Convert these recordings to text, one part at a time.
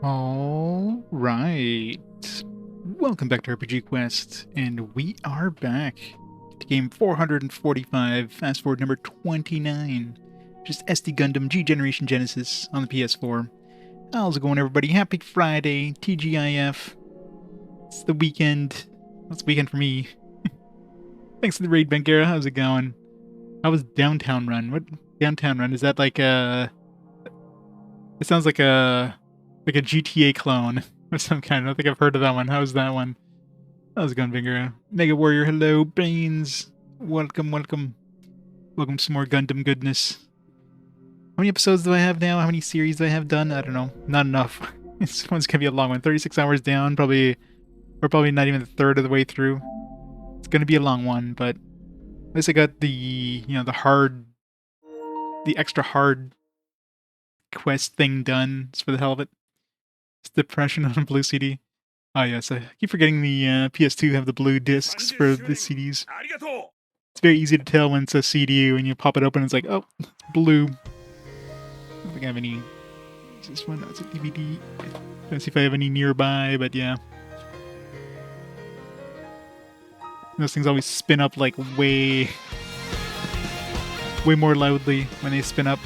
All right. Welcome back to RPG Quest, and we are back to game 445, fast forward number 29, just SD Gundam G Generation Genesis on the PS4. How's it going, everybody? Happy Friday, TGIF. It's the weekend. It's the weekend for me. Thanks to the raid, Bengara. How's it going? How was Downtown Run? What Downtown Run? Is that like a... It sounds like a GTA clone of some kind. I don't think I've heard of that one. How's that one? How's it going, Bengara? Mega Warrior, hello. Brains, welcome, welcome. Welcome to some more Gundam goodness. How many episodes do I have now? How many series do I have done? I don't know. Not enough. This one's gonna be a long one. 36 hours down, probably... We're probably not even a third of the way through. It's gonna be a long one, but... At least I got the, the extra hard quest thing done, just for the hell of it. It's Depression on a blue CD. Oh yes, I keep forgetting the PS2 have the blue discs for the CDs. It's very easy to tell when it's a CD when you pop it open. It's like, oh, it's blue. I don't think I have any. Is this one? That's a DVD. Trying to see if I have any nearby, but yeah. Those things always spin up like way more loudly when they spin up.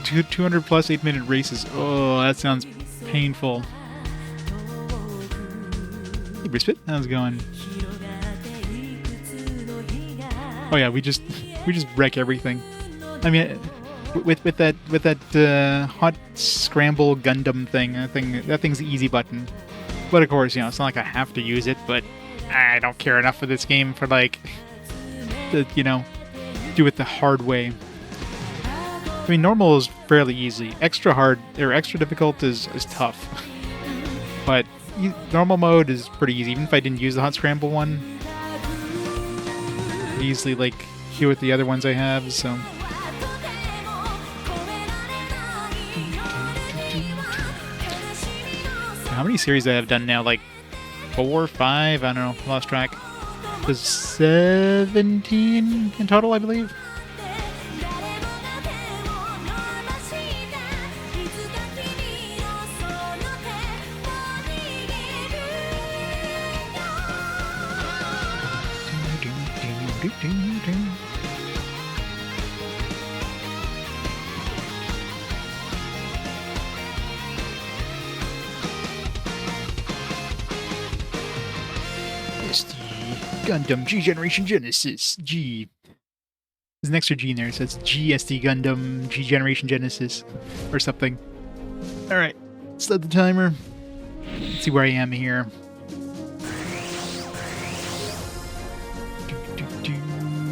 200 plus 8-minute races. Oh, that sounds painful. Hey, Brisbane, how's it going? Oh yeah, we just wreck everything. I mean, with that hot scramble Gundam thing, that thing's the easy button. But of course, it's not like I have to use it. But I don't care enough for this game for like, to, do it the hard way. I mean, normal is fairly easy. Extra hard, or extra difficult is tough. But normal mode is pretty easy. Even if I didn't use the hot scramble one, I easily, like, do with the other ones I have, so... How many series I have done now? Like, 4, 5? I don't know. Lost track. There's 17 in total, I believe. SD Gundam G Generation Genesis. G. There's an extra G in there. It says G SD Gundam G Generation Genesis. Or something. Alright. Start the timer. Let's see where I am here.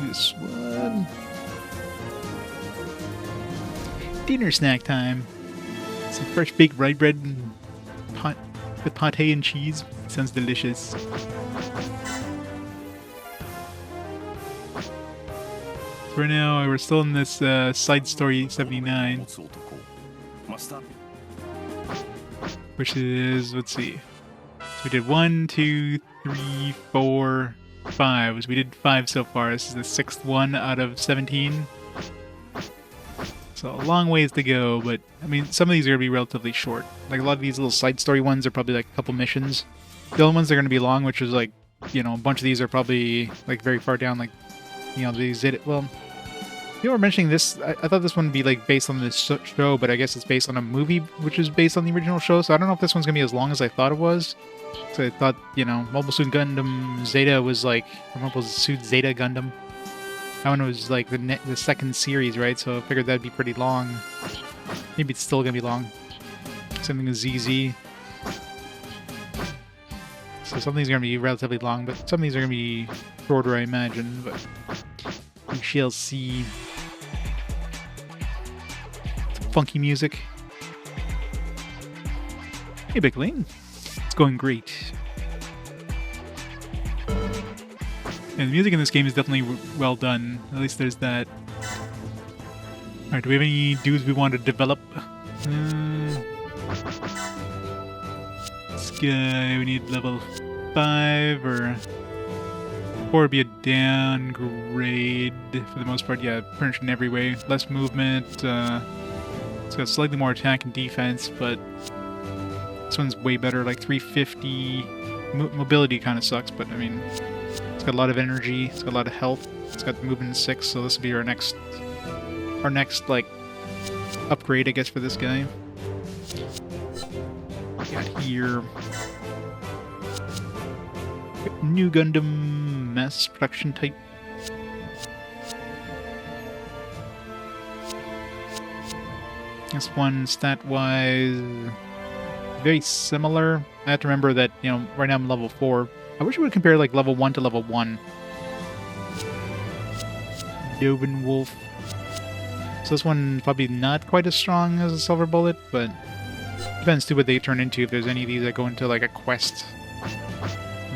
This one. Dinner snack time. Some fresh baked rye bread and with pate and cheese. Sounds delicious. For now, we're still in this side story 79. Which is, let's see. So we did 1, 2, 3, 4, 5. So we did 5 so far. This is the 6th one out of 17. So a long ways to go, but I mean, some of these are going to be relatively short. Like a lot of these little side story ones are probably like a couple missions. The other ones are going to be long, which is like, a bunch of these are probably like very far down, like, these, well, you were mentioning this, I thought this one would be like based on this show, but I guess it's based on a movie, which is based on the original show, so I don't know if this one's going to be as long as I thought it was. So I thought, Mobile Suit Gundam Zeta was like, or Mobile Suit Zeta Gundam. That one was like the second series, right? So I figured that'd be pretty long. Maybe it's still going to be long. Something with ZZ. So some of these are going to be relatively long, but some of these are going to be shorter, I imagine. But we shall see. Some funky music. Hey, Bickley. It's going great. And the music in this game is definitely well done. At least there's that. Alright, do we have any dudes we want to develop? This guy, we need level 5 or would be a downgrade for the most part. Yeah, pretty much in every way. Less movement. It's got slightly more attack and defense, but this one's way better. Like 350. Mobility kind of sucks, but I mean, it's got a lot of energy. It's got a lot of health. It's got movement 6, so this will be our next like upgrade, I guess, for this guy. We got here new Gundam mass production type. This one, stat-wise, very similar. I have to remember that, you know, right now I'm level 4. I wish we would compare, like, level 1 to level 1. Doven Wolf. So this one probably not quite as strong as a Silver Bullet, but depends too what they turn into, if there's any of these that go into, like, a quest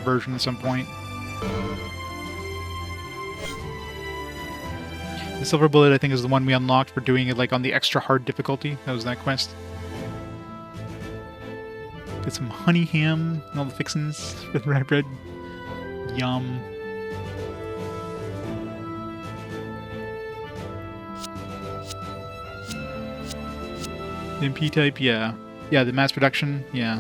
version at some point. The Silver Bullet, I think, is the one we unlocked for doing it, like, on the extra hard difficulty. That was that quest. Get some honey ham and all the fixins with rye bread. Yum. The MP type, yeah. Yeah, the mass production, yeah.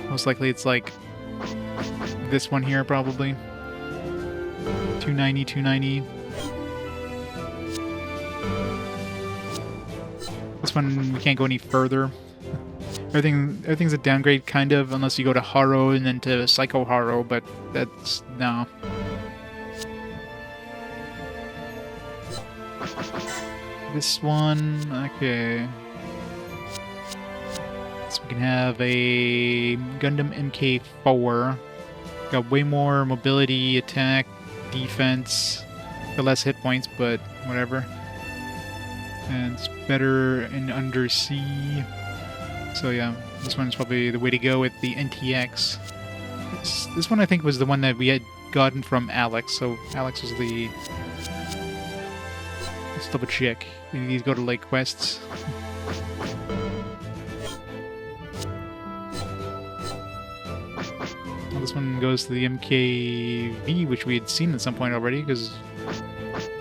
Most likely it's like this one here, probably. 290, 290. This one, we can't go any further. Everything's a downgrade, kind of, unless you go to Haro and then to Psycho Haro, but that's... no. This one, okay. So we can have a Gundam MK4. Got way more mobility, attack, defense. Got less hit points, but whatever. And it's better in undersea. So yeah, this one's probably the way to go with the NTX. This one I think was the one that we had gotten from Alex. So Alex was the... Let's double check. These go to like quests. Well, this one goes to the MKV, which we had seen at some point already, because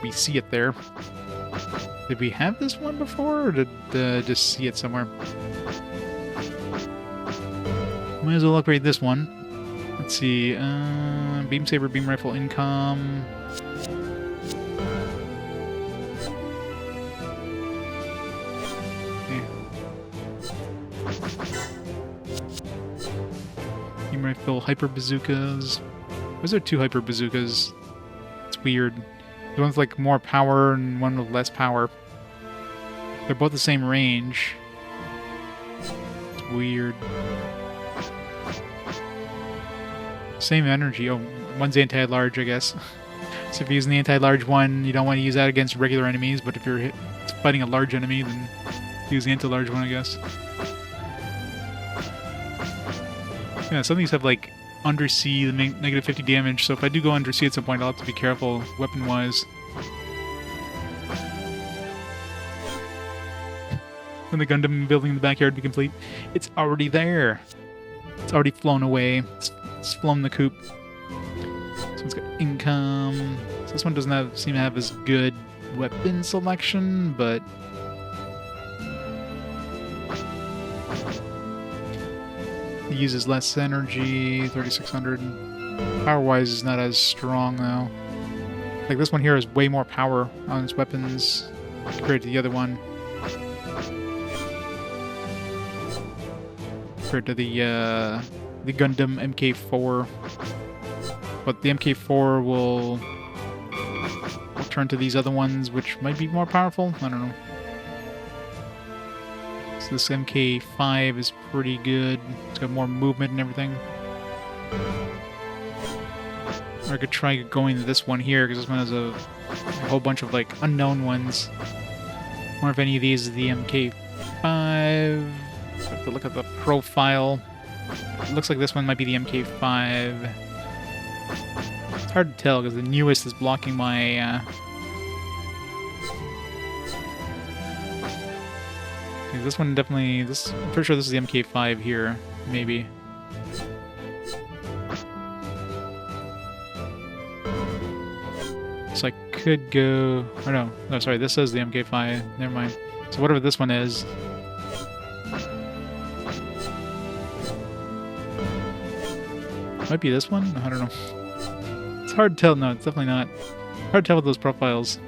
we see it there. Did we have this one before, or did just see it somewhere? Might as well upgrade this one. Let's see. Beam Saber, Beam Rifle, Income. Beam Rifle, Hyper Bazookas. Was there 2 Hyper Bazookas? It's weird. The one with like more power and one with less power. They're both the same range. It's weird. Same energy. Oh, one's anti-large, I guess. So if you're using the anti-large one, you don't want to use that against regular enemies, but if you're fighting a large enemy, then use the anti-large one, I guess. Yeah, some of these have like undersea, the negative 50 damage, so if I do go undersea at some point, I'll have to be careful weapon-wise. When the Gundam building in the backyard be complete, it's already there. It's already flown away. It's flown the coop. This one's got income. So this one doesn't seem to have as good weapon selection, but it uses less energy, 3600. Power-wise is not as strong, though. Like, this one here has way more power on its weapons compared to the other one. Compared to the Gundam MK4. But the MK4 will turn to these other ones, which might be more powerful. I don't know. So this MK5 is pretty good. It's got more movement and everything. Or I could try going to this one here, because this one has a whole bunch of, like, unknown ones. I wonder if any of these is the MK5. I have to look at the profile. It looks like this one might be the MK5. It's hard to tell, because the newest is blocking my... Okay, this one definitely... I'm pretty sure this is the MK5 here, maybe. So I could go... Oh, no. No, sorry. This says the MK5. Never mind. So whatever this one is... Might be this one? I don't know. It's hard to tell. No, it's definitely not. Hard to tell with those profiles.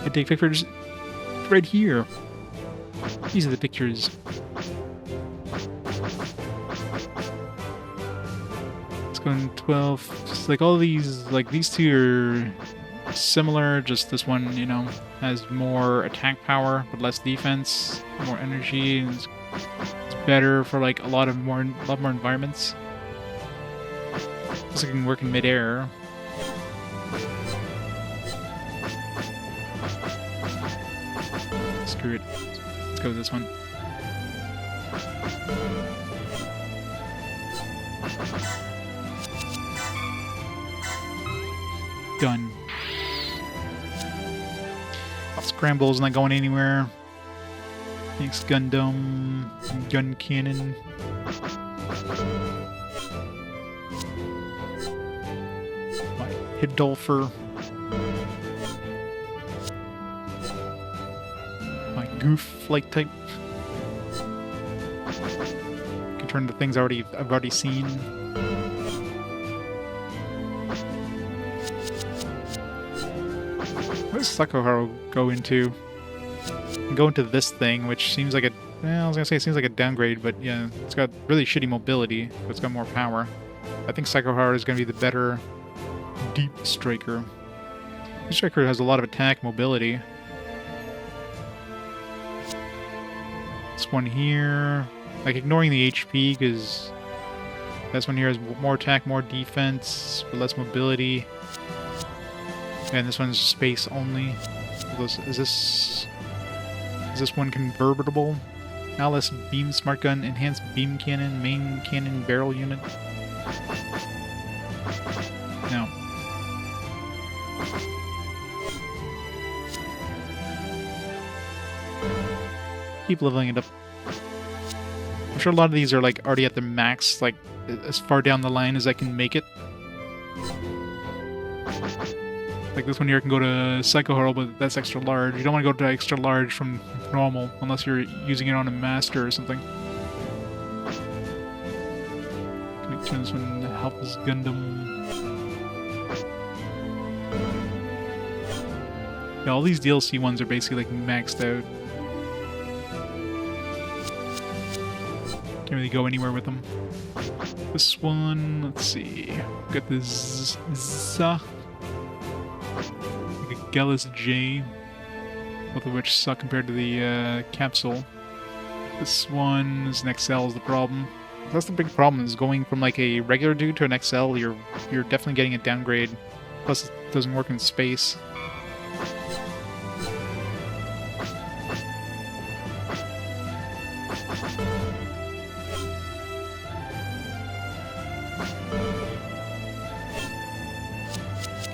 I take pictures right here. These are the pictures. It's going 12. Just like all these, like these two are similar. Just this one, you know, has more attack power but less defense, more energy, and it's better for like a lot more environments. Looks like it can work in midair. Screw it. Let's go with this one. Done. Scramble's not going anywhere. Thanks, Gundam. Gun cannon. My Hidolfer. My Goof flight type. Can turn to things I've already seen. What does Sakuharu go into? Go into this thing, which seems like a... Well, I was gonna say it seems like a downgrade, but yeah, it's got really shitty mobility, but it's got more power. I think Sakuharu is gonna be the better Deep Striker. Deep Striker has a lot of attack mobility. This one here... Like, ignoring the HP, because this one here has more attack, more defense, but less mobility. And this one's space only. Is this one convertible? Alice Beam Smart Gun, Enhanced Beam Cannon, Main Cannon Barrel Unit. No. Keep leveling it up. I'm sure a lot of these are like already at their max, like as far down the line as I can make it. Like this one here can go to Psycho Hurl, but that's extra large. You don't want to go to extra large from normal unless you're using it on a master or something. Can I turn this one to Helpless Gundam? Yeah, all these DLC ones are basically like maxed out. Can't really go anywhere with them. This one, let's see. Got this Gallus J, both of which suck compared to the capsule. This one is an XL is the problem. That's the big problem, is going from like a regular dude to an XL, you're definitely getting a downgrade. Plus it doesn't work in space.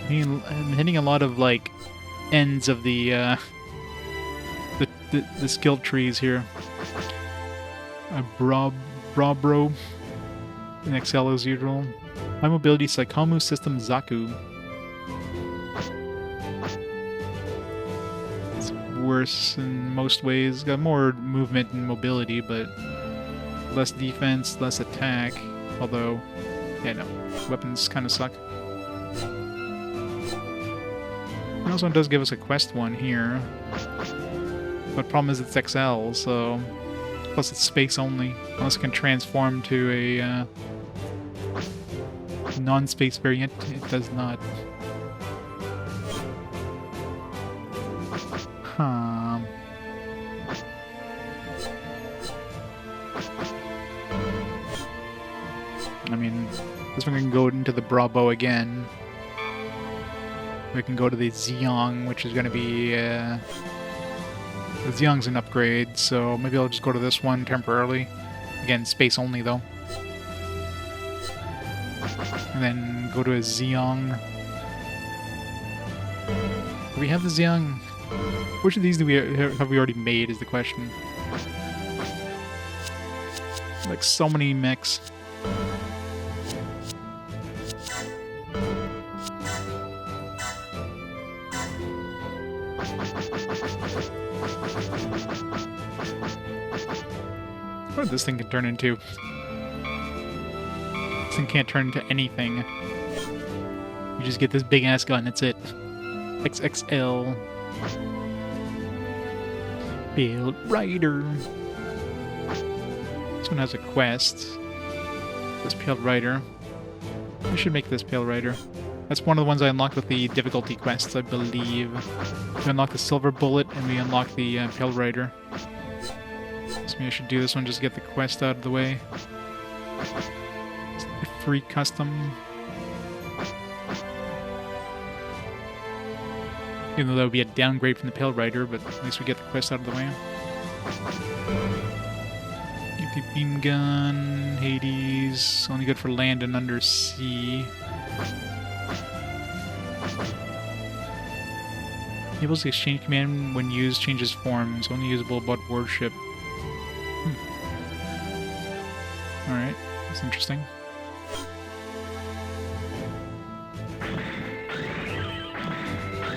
I'm hitting a lot of like ends of the skill trees here. Brabro, an XL as usual. High mobility Psychomu System Zaku. It's worse in most ways. Got more movement and mobility, but less defense, less attack. Although, yeah, no, weapons kind of suck. This one does give us a quest one here. But problem is it's XL, so... Plus it's space only. Unless it can transform to a non-space variant, it does not. Huh. I mean, this one can go into the Bravo again. We can go to the Xiong, which is going to be... the Xiong's an upgrade, so maybe I'll just go to this one temporarily. Again, space only, though. And then go to a Xiong. Do we have the Xiong? Which of these do have we already made, is the question. Like, so many mechs. What this thing can turn into? This thing can't turn into anything. You just get this big-ass gun, that's it. XXL. Build Rider. This one has a quest. This Pale Rider. I should make this Pale Rider. That's one of the ones I unlocked with the difficulty quests, I believe. We unlock the Silver Bullet, and we unlock the Pale Rider. So maybe I should do this one just to get the quest out of the way. Free custom. Even though that would be a downgrade from the Pale Rider, but at least we get the quest out of the way. Get the beam gun, Hades, only good for land and undersea. Enables the exchange command when used, changes forms, only usable aboard warship. Alright, that's interesting.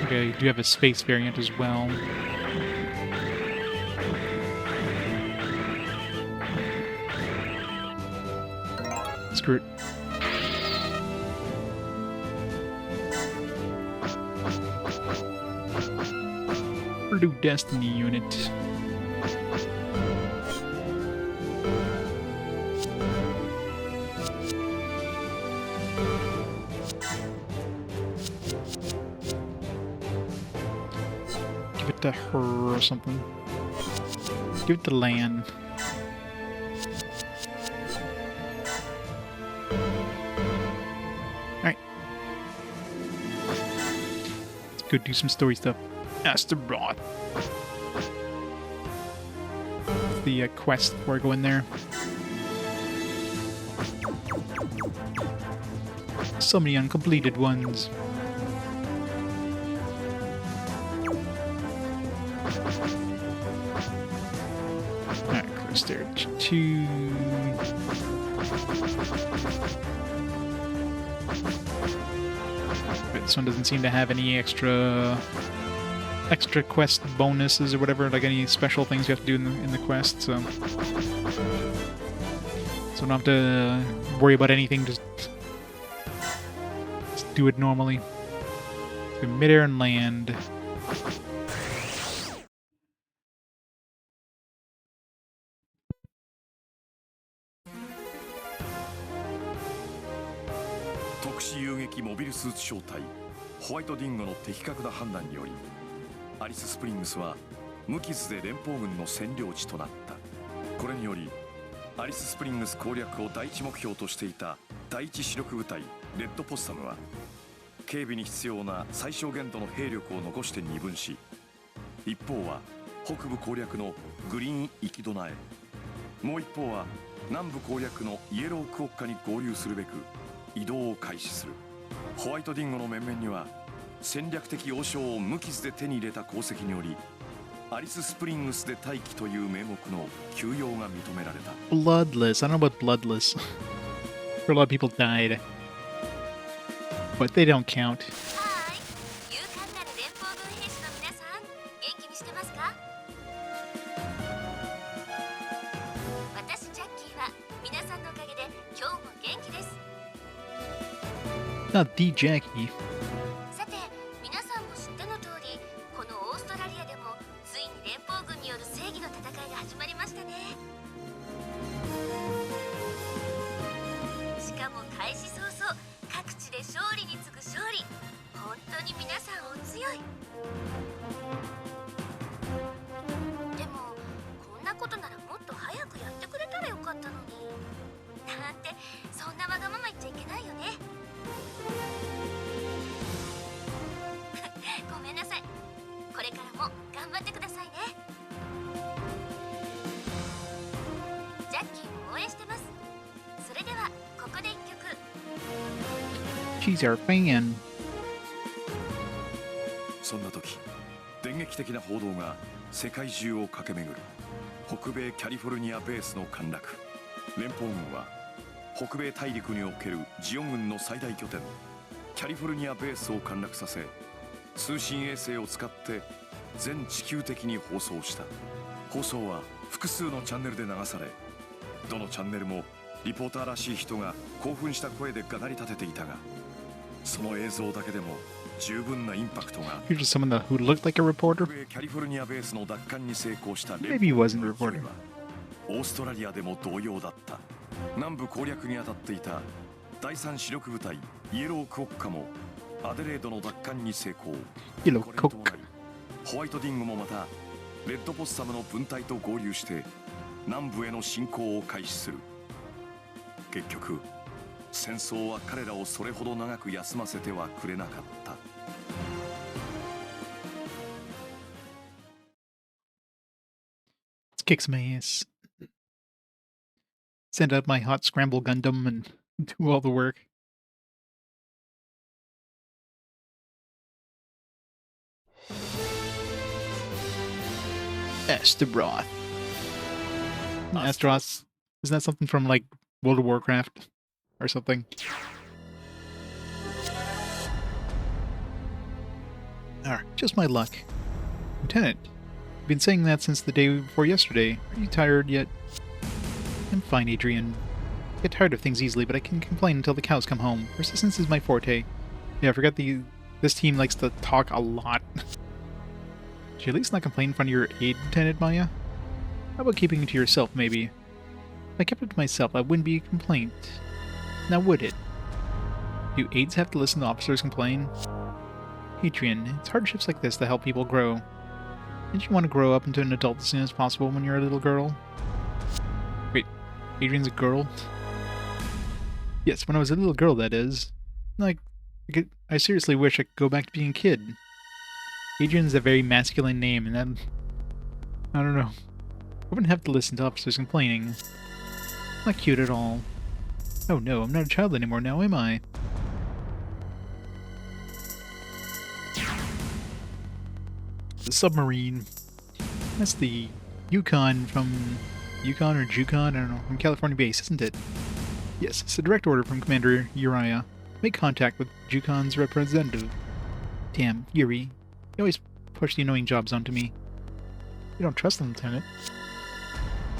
Okay, you do have a space variant as well. Screw it. Blue Destiny unit. Give it to her or something. Give it to Lan. Alright. Let's go do some story stuff. Astaroth. The quest before I go in there. So many uncompleted ones. Alright, close stage 2. But this one doesn't seem to have any extra quest bonuses or whatever, like any special things you have to do in the quest, so I don't have to worry about anything, just do it normally. So mid-air and land.アリス・スプリングスは無傷で連邦軍の占領地となった。これによりアリス・スプリングス攻略を第一目標としていた第一主力部隊レッドポッサムは警備に必要な最小限度の兵力を残して二分し、一方は北部攻略のグリーン・イキドナへ、もう一方は南部攻略のイエロークオッカに合流するべく移動を開始する。ホワイトディンゴの面々には戦略的要衝を無傷で手に入れた功績により、アリス・スプリングスで待機という名目の休養が認められた。Bloodless. I don't know about bloodless. A lot of people died. But they don't count. はい、勇敢なる連邦軍兵士の皆さん、元気にしてますか？私ジャッキーは皆さんのおかげで今日も元気です。Not the Jackie. さて、皆さんも知っての通り、このオーストラリアでもついに連邦軍による正義の戦いが始まりましたね。しかも開始早々、各地で勝利に次ぐ勝利。本当に皆さんお強い。でもこんなことならもっと早くやってくれたらよかったのに。なんてそんなわがまま言っちゃいけないよね。ごめんなさい。これからも頑張ってくださいね。ジャッキーも応援してます。それではここで一曲。She's our fan. そんな時、電撃的な報道が世界中を駆け巡る。北米キャリフォルニアベースの陥落。連邦軍は北米大陸におけるジオン軍の最大拠点キャリフォルニアベースを陥落させ、通信衛星を使って全地球的に放送した。放送は複数のチャンネルで流され、どのチャンネルもリポーターらしい人が興奮した声でがなり立てていたが、その映像だけでも十分なインパクトがあった。 Here's just someone who looked like a reporter. キャリフォルニアベースの奪還に成功した連 Maybe he wasn't a reporter. オーストラリアでも同様だった。南部攻略に当たっていた第3主力部隊イエロークオッカもアデレードの奪還に成功。イエロークオッカ。ホワイトディングもまたレッドポッサムの分隊と合流して南部への侵攻を開始する。結局戦争は彼らをそれほど長く休ませてはくれなかった。Let's kick some ass. Send out my hot scramble Gundam and do all the work. Astaroth. Astaroth. Isn't that something from, like, World of Warcraft? Or something? Alright, just my luck. Lieutenant, I've been saying that since the day before yesterday. Are you tired yet? I'm fine, Adrian. I get tired of things easily, but I can complain until the cows come home. Persistence is my forte. Yeah, I forgot this team likes to talk a lot. Should you at least not complain in front of your aide, Lieutenant Maya? How about keeping it to yourself, maybe? If I kept it to myself, I wouldn't be a complaint. Now would it? Do aides have to listen to officers complain? Adrian, it's hardships like this that help people grow. Didn't you want to grow up into an adult as soon as possible when you're a little girl? Wait, Adrian's a girl? Yes, when I was a little girl, that is. Like, I seriously wish I could go back to being a kid. Adrian's a very masculine name, and that... I don't know. I wouldn't have to listen to officers complaining. Not cute at all. Oh no, I'm not a child anymore now, am I? The submarine. That's the Yukon from... Yukon or Jukon? I don't know. From California base, isn't it? Yes, it's a direct order from Commander Uriah. Make contact with Jukon's representative. Damn, Yuri. You always push the annoying jobs onto me. You don't trust them, Lieutenant.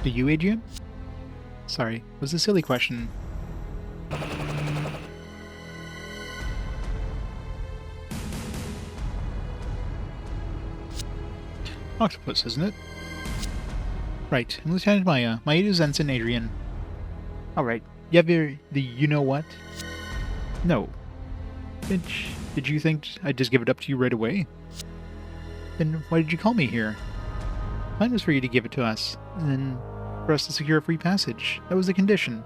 Do you, Adrian? Sorry, it was a silly question. Octopus, isn't it? Right, I'm Lieutenant Maya. My aide is Ensign Adrian. Alright, you have the you-know-what? No. Did you think I'd just give it up to you right away? Then why did you call me here? The plan was for you to give it to us, and then for us to secure a free passage. That was the condition.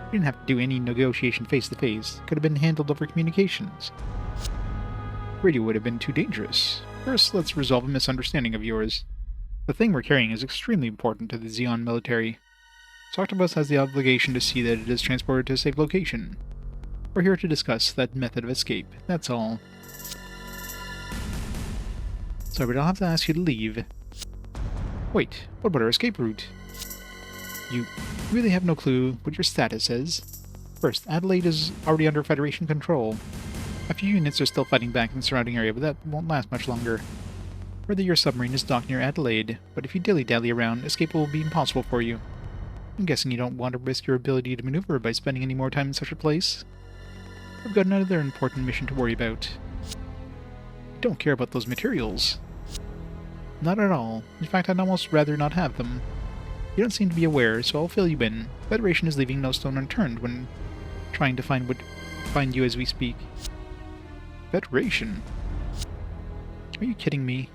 You didn't have to do any negotiation face-to-face. Could have been handled over communications. Radio would have been too dangerous. First, let's resolve a misunderstanding of yours. The thing we're carrying is extremely important to the Xeon military. So Octopus has the obligation to see that it is transported to a safe location. We're here to discuss that method of escape, that's all. Sorry, but I'll have to ask you to leave. Wait, what about our escape route? You really have no clue what your status is. First, Adelaide is already under Federation control. A few units are still fighting back in the surrounding area, but that won't last much longer. Further, your submarine is docked near Adelaide, but if you dilly-dally around, escape will be impossible for you. I'm guessing you don't want to risk your ability to maneuver by spending any more time in such a place? I've got another important mission to worry about. I don't care about those materials. Not at all. In fact, I'd almost rather not have them. You don't seem to be aware, so I'll fill you in. The Federation is leaving no stone unturned when trying to find you as we speak. Federation? Are you kidding me?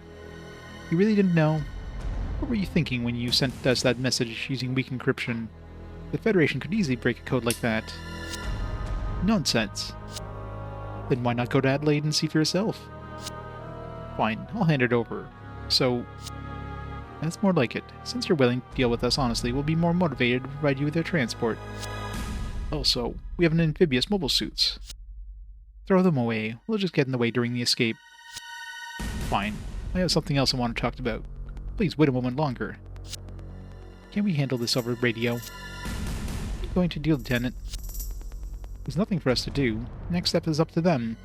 You really didn't know? What were you thinking when you sent us that message using weak encryption? The Federation could easily break a code like that. Nonsense. Then why not go to Adelaide and see for yourself? Fine, I'll hand it over. So, that's more like it. Since you're willing to deal with us honestly, we'll be more motivated to provide you with their transport. Also, we have an amphibious mobile suits. Throw them away. We'll just get in the way during the escape. Fine. I have something else I want to talk about. Please wait a moment longer. Can we handle this over radio? What are you going to do, Lieutenant? There's nothing for us to do. Next step is up to them.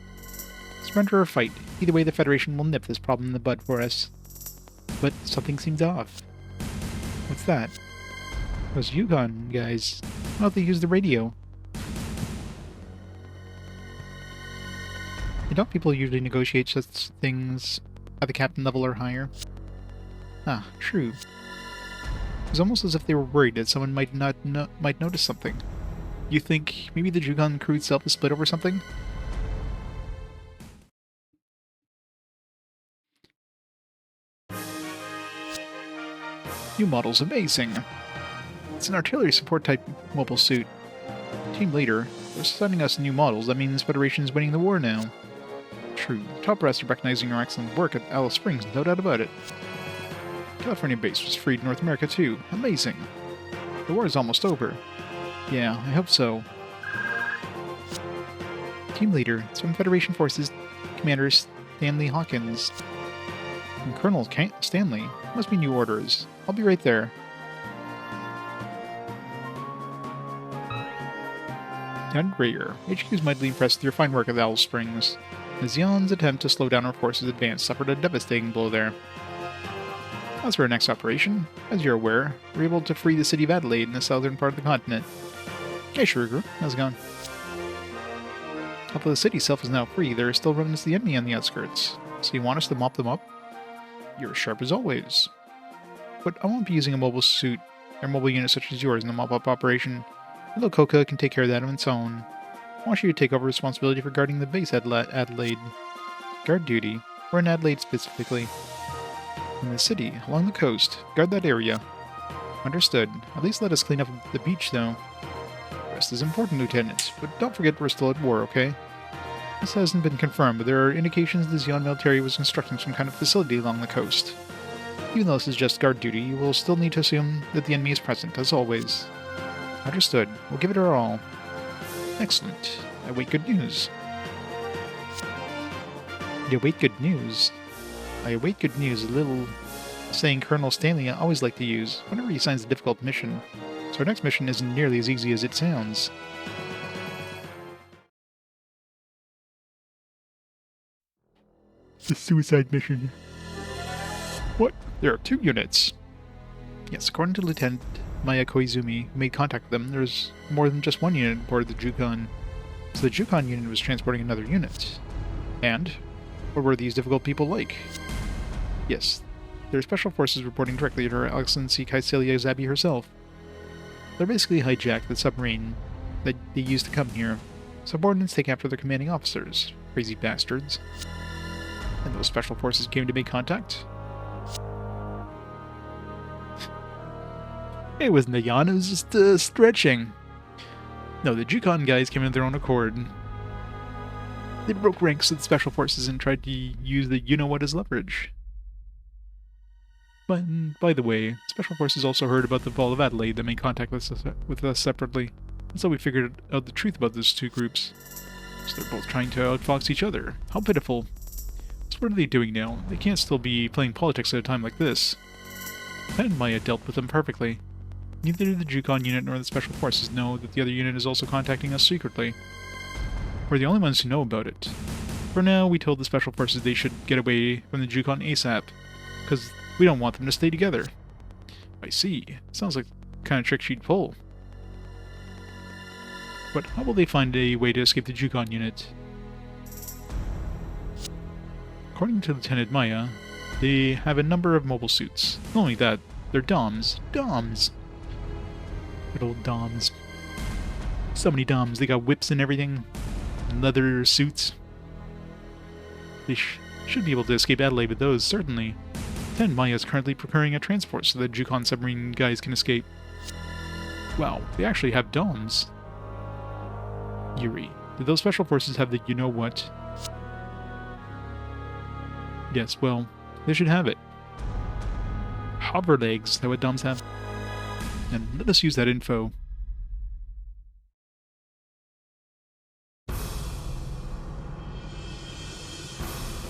Surrender or fight. Either way, the Federation will nip this problem in the bud for us. But something seems off. What's that? Those Yukon guys, how about they use the radio? You don't people usually negotiate such things at the captain level or higher? Ah, true. It was almost as if they were worried that someone might notice something. You think maybe the Yukon crew itself is split over something? New model's amazing. It's an artillery support type mobile suit. Team leader, they're sending us new models. That means Federation's winning the war now. True. Top brass are recognizing your excellent work at Alice Springs, no doubt about it. California base was freed in North America too. Amazing. The war is almost over. Yeah, I hope so. Team leader, some Federation forces, Commander Stanley Hawkins. And Colonel Stanley. Must be new orders. I'll be right there. And Rayer, HQ is mightily impressed with your fine work at Alice Springs. The Zeon's attempt to slow down our forces' advance suffered a devastating blow there. As for our next operation, as you're aware, we're able to free the city of Adelaide in the southern part of the continent. Hey Shurigu, how's it going? Although the city itself is now free, there are still remnants of the enemy on the outskirts. So you want us to mop them up? You're as sharp as always. But I won't be using a mobile suit or mobile unit such as yours in the mop-up operation. Little Coca can take care of that on its own. I want you to take over responsibility for guarding the base at Adelaide. Guard duty, or in Adelaide specifically. In the city, along the coast, guard that area. Understood. At least let us clean up the beach, though. Rest is important, Lieutenant, but don't forget we're still at war, okay? This hasn't been confirmed, but there are indications the Zeon military was constructing some kind of facility along the coast. Even though this is just guard duty, you will still need to assume that the enemy is present, as always. Understood. We'll give it our all. Excellent. I await good news. You await good news? I await good news, a little saying Colonel Stanley I always like to use whenever he assigns a difficult mission. So our next mission isn't nearly as easy as it sounds. The suicide mission. What? There are 2 units. Yes, according to Lieutenant Maya Koizumi, who made contact with them, there's more than just 1 unit aboard the Yukon. So the Yukon unit was transporting another unit. And what were these difficult people like? Yes, they're special forces reporting directly to Her Excellency Kaiselia Zabi herself. They're basically hijacked the submarine that they used to come here. Subordinates take after their commanding officers. Crazy bastards. And those special forces came to make contact? It wasn't a yawn, it was just stretching. No, the Yukon guys came in their own accord. They broke ranks with the special forces and tried to use the you-know-what as leverage. But, by the way, Special Forces also heard about the fall of Adelaide that made contact with us separately, and so we figured out the truth about those 2 groups. So they're both trying to outfox each other. How pitiful. So what are they doing now? They can't still be playing politics at a time like this. Lieutenant Maya dealt with them perfectly. Neither the Yukon unit nor the Special Forces know that the other unit is also contacting us secretly. We're the only ones who know about it. For now, we told the Special Forces they should get away from the Yukon ASAP, because we don't want them to stay together. I see. Sounds like the kind of trick she'd pull. But how will they find a way to escape the Yukon unit? According to Lieutenant Maya, they have a number of mobile suits. Not only that, they're DOMs. DOMs! Good old DOMs. So many DOMs. They got whips and everything. And leather suits. They should be able to escape Adelaide with those, certainly. Lieutenant Maya is currently preparing a transport so that Yukon submarine guys can escape. Wow, they actually have DOMs. Yuri, did those special forces have the you-know-what? Yes, well, they should have it. Hover legs, that what DOMs have? And let us use that info.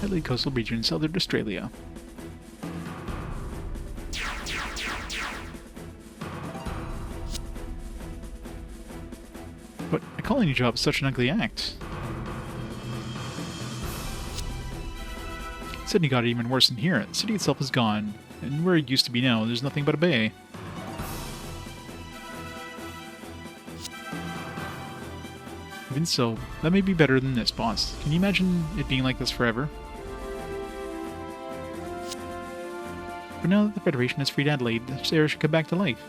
Adelaide Coastal Region, Southern Australia. But a colony job is such an ugly act. Sydney got it even worse than here. The city itself is gone, and where it used to be now, there's nothing but a bay. Even so, that may be better than this, boss. Can you imagine it being like this forever? But now that the Federation has freed Adelaide, Sarah should come back to life.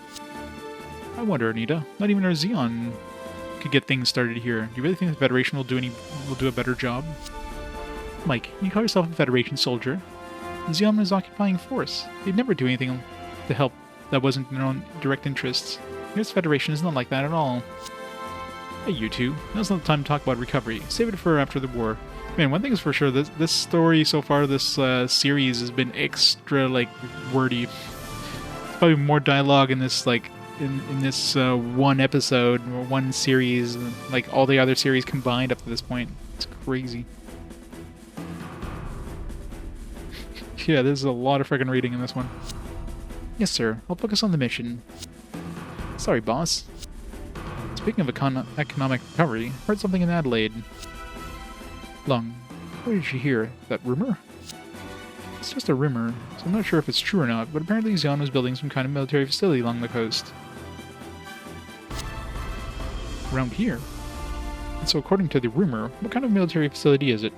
I wonder, Anita, not even our Xeon could get things started here. Do you really think the Federation will do a better job? Mike, you call yourself a Federation soldier. The Xeon is occupying force. They'd never do anything to help that wasn't in their own direct interests. This Federation is not like that at all. Hey, you two. Now's not the time to talk about recovery. Save it for after the war. Man, one thing is for sure, this story so far, this series has been extra, like, wordy. There's probably more dialogue in this, like, in this one episode, or one series, like all the other series combined up to this point. It's crazy. Yeah, there's a lot of friggin' reading in this one. Yes, sir. I'll focus on the mission. Sorry, boss. Speaking of economic recovery, heard something in Adelaide. Lung, what did you hear? That rumor? It's just a rumor, so I'm not sure if it's true or not, but apparently Xeon was building some kind of military facility along the coast. Around here? And so according to the rumor, what kind of military facility is it?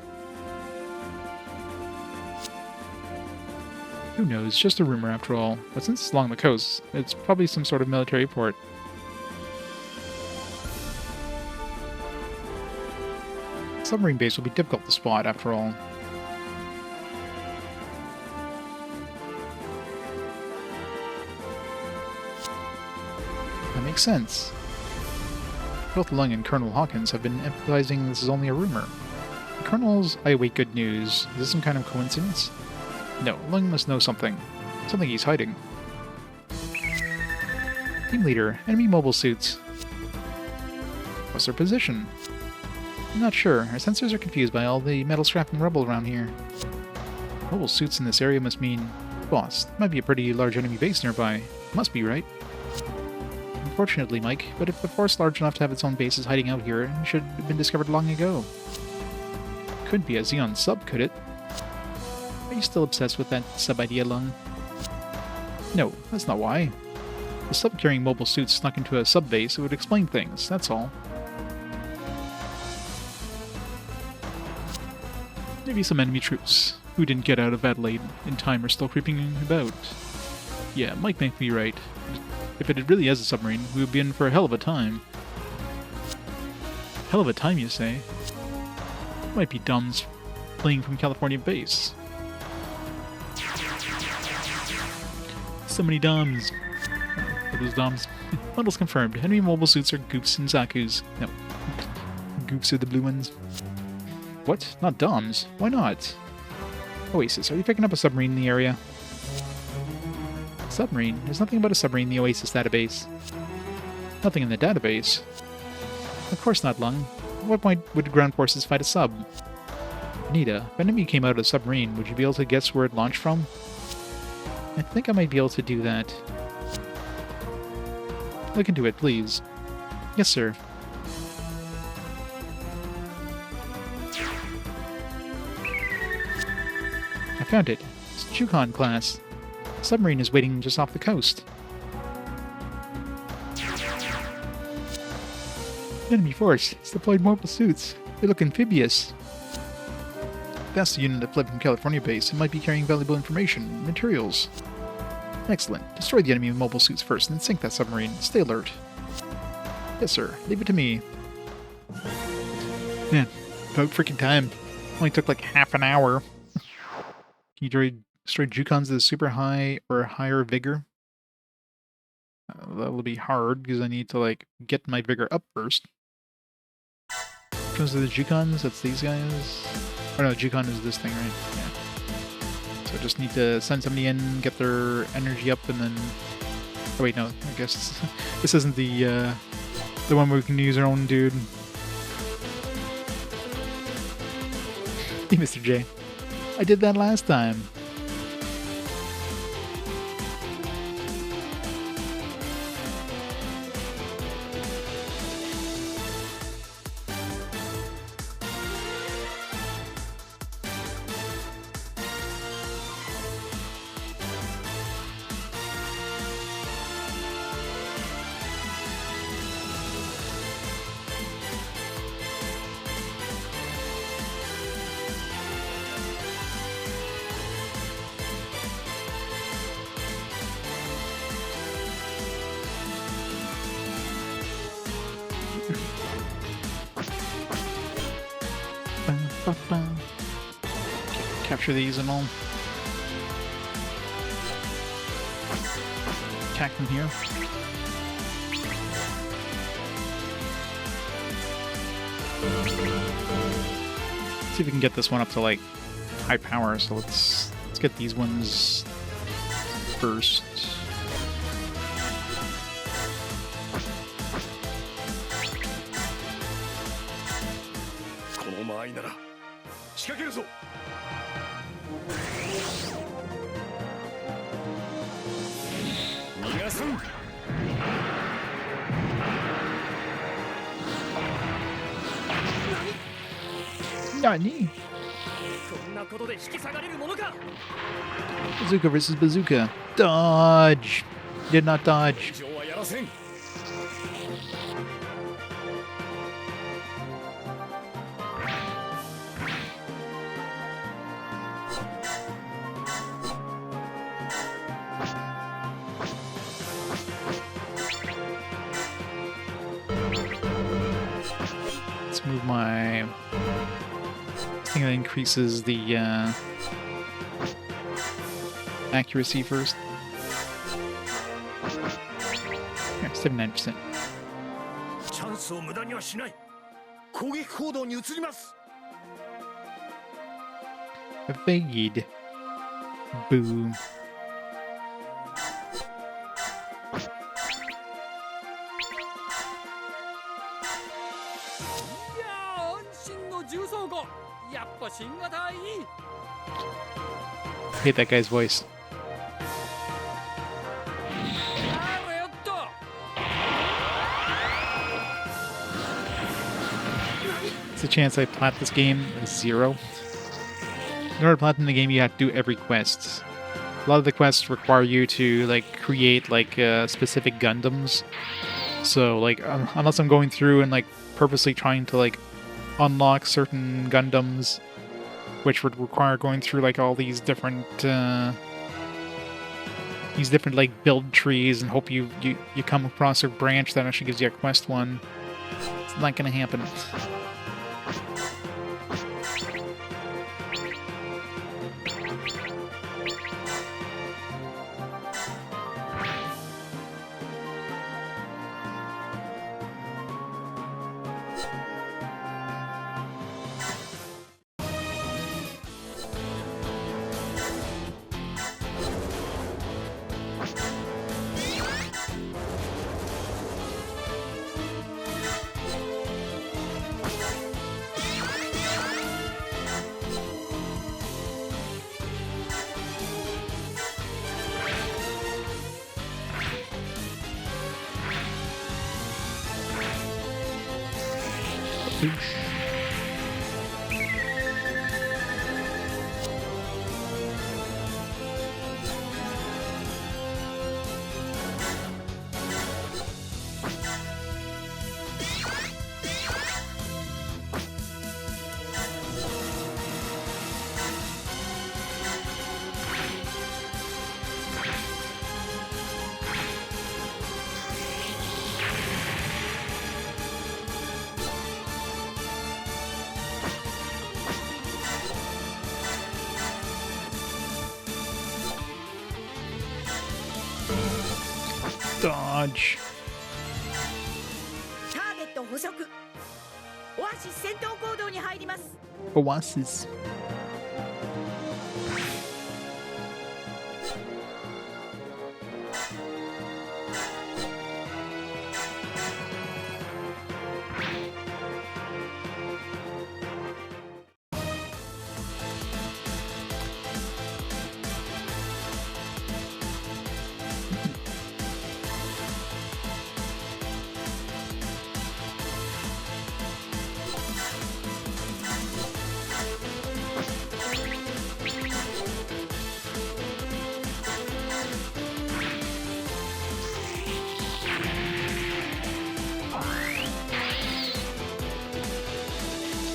Who knows, just a rumor after all, but since it's along the coast, it's probably some sort of military port. Submarine base will be difficult to spot, after all. That makes sense. Both Lung and Colonel Hawkins have been emphasizing this is only a rumor. The Colonel's I await good news. Is this some kind of coincidence? No, Lung must know something. Something he's hiding. Team leader, enemy mobile suits. What's their position? I'm not sure. Our sensors are confused by all the metal scrap and rubble around here. Mobile suits in this area must mean... Boss, there might be a pretty large enemy base nearby. Must be, right? Unfortunately, Mike, but if the force large enough to have its own bases hiding out here, it should have been discovered long ago. Couldn't be a Xeon sub, could it? Are you still obsessed with that sub idea, Lung? No, that's not why. If the sub carrying mobile suits snuck into a sub base, it would explain things, that's all. Maybe some enemy troops who didn't get out of Adelaide in time are still creeping about. Yeah, Mike might be right. If it really is a submarine, we would be in for a hell of a time. Hell of a time, you say? Might be Doms fleeing from California base. So many Doms. Are those Doms? Models confirmed. Enemy mobile suits are Goops and Zakus. No. Goops are the blue ones. What? Not Doms? Why not? Oasis, are you picking up a submarine in the area? Submarine? There's nothing about a submarine in the Oasis database. Nothing in the database? Of course not, Lung. At what point would ground forces fight a sub? Anita, if an enemy came out of a submarine, would you be able to guess where it launched from? I think I might be able to do that. Look into it, please. Yes, sir. I found it. It's Chukon class. The submarine is waiting just off the coast. Enemy force. It's deployed mobile suits. They look amphibious. That's the unit that fled from California base. It might be carrying valuable information, materials. Excellent. Destroy the enemy mobile suits first, and then sink that submarine. Stay alert. Yes, sir. Leave it to me. Man, about freaking time. Only took like half an hour. Can you destroy Jukons with super high or higher vigor? That will be hard, because I need to, like, get my vigor up first. Which ones are the Jukons? That's these guys? Oh no, Jukon is this thing, right? Yeah. So I just need to send somebody in, get their energy up, and then... Oh wait, no, I guess this isn't the one where we can use our own dude. Hey, Mr. J. I did that last time. Capture these and all. Attack from here. See if we can get this one up to like high power. So let's get these ones first. Nani? Bazooka versus bazooka. Dodge! Did not dodge. Let's move my thing that increases the accuracy first. Here, 79%. Evade. Boom. Hate that guy's voice. It's a chance I plat this game is 0. In order to platinum the game, you have to do every quest. A lot of the quests require you to like create like specific Gundams. So like unless I'm going through and like purposely trying to like unlock certain Gundams, which would require going through like all these different like build trees and hope you come across a branch that actually gives you a quest one. It's not gonna happen. Dodge. Oasis.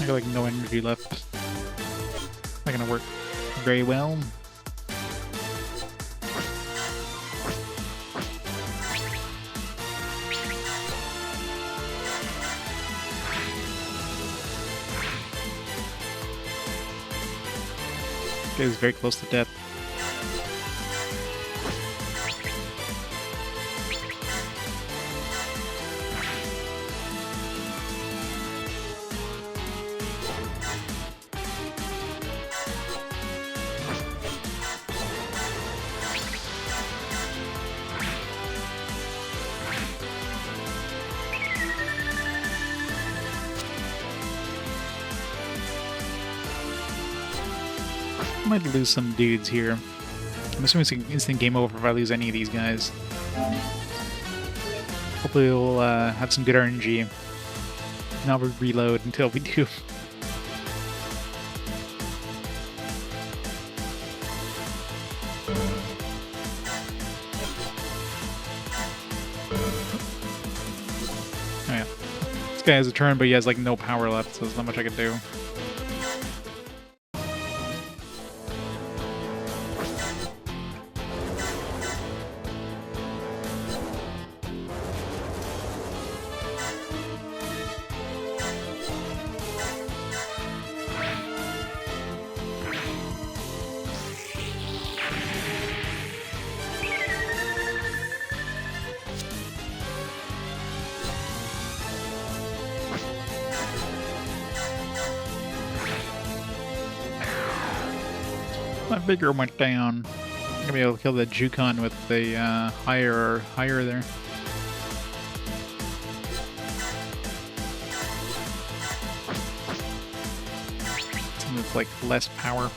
I got like no energy left. Not gonna work very well. This guy's very close to death. Might lose some dudes here. I'm assuming it's an instant game over if I lose any of these guys. Hopefully we'll have some good RNG. Not reload until we do. Oh yeah. This guy has a turn, but he has like no power left, so there's not much I can do. My vigor went down. I'm gonna be able to kill that Jukon with the higher there. Something with like less power.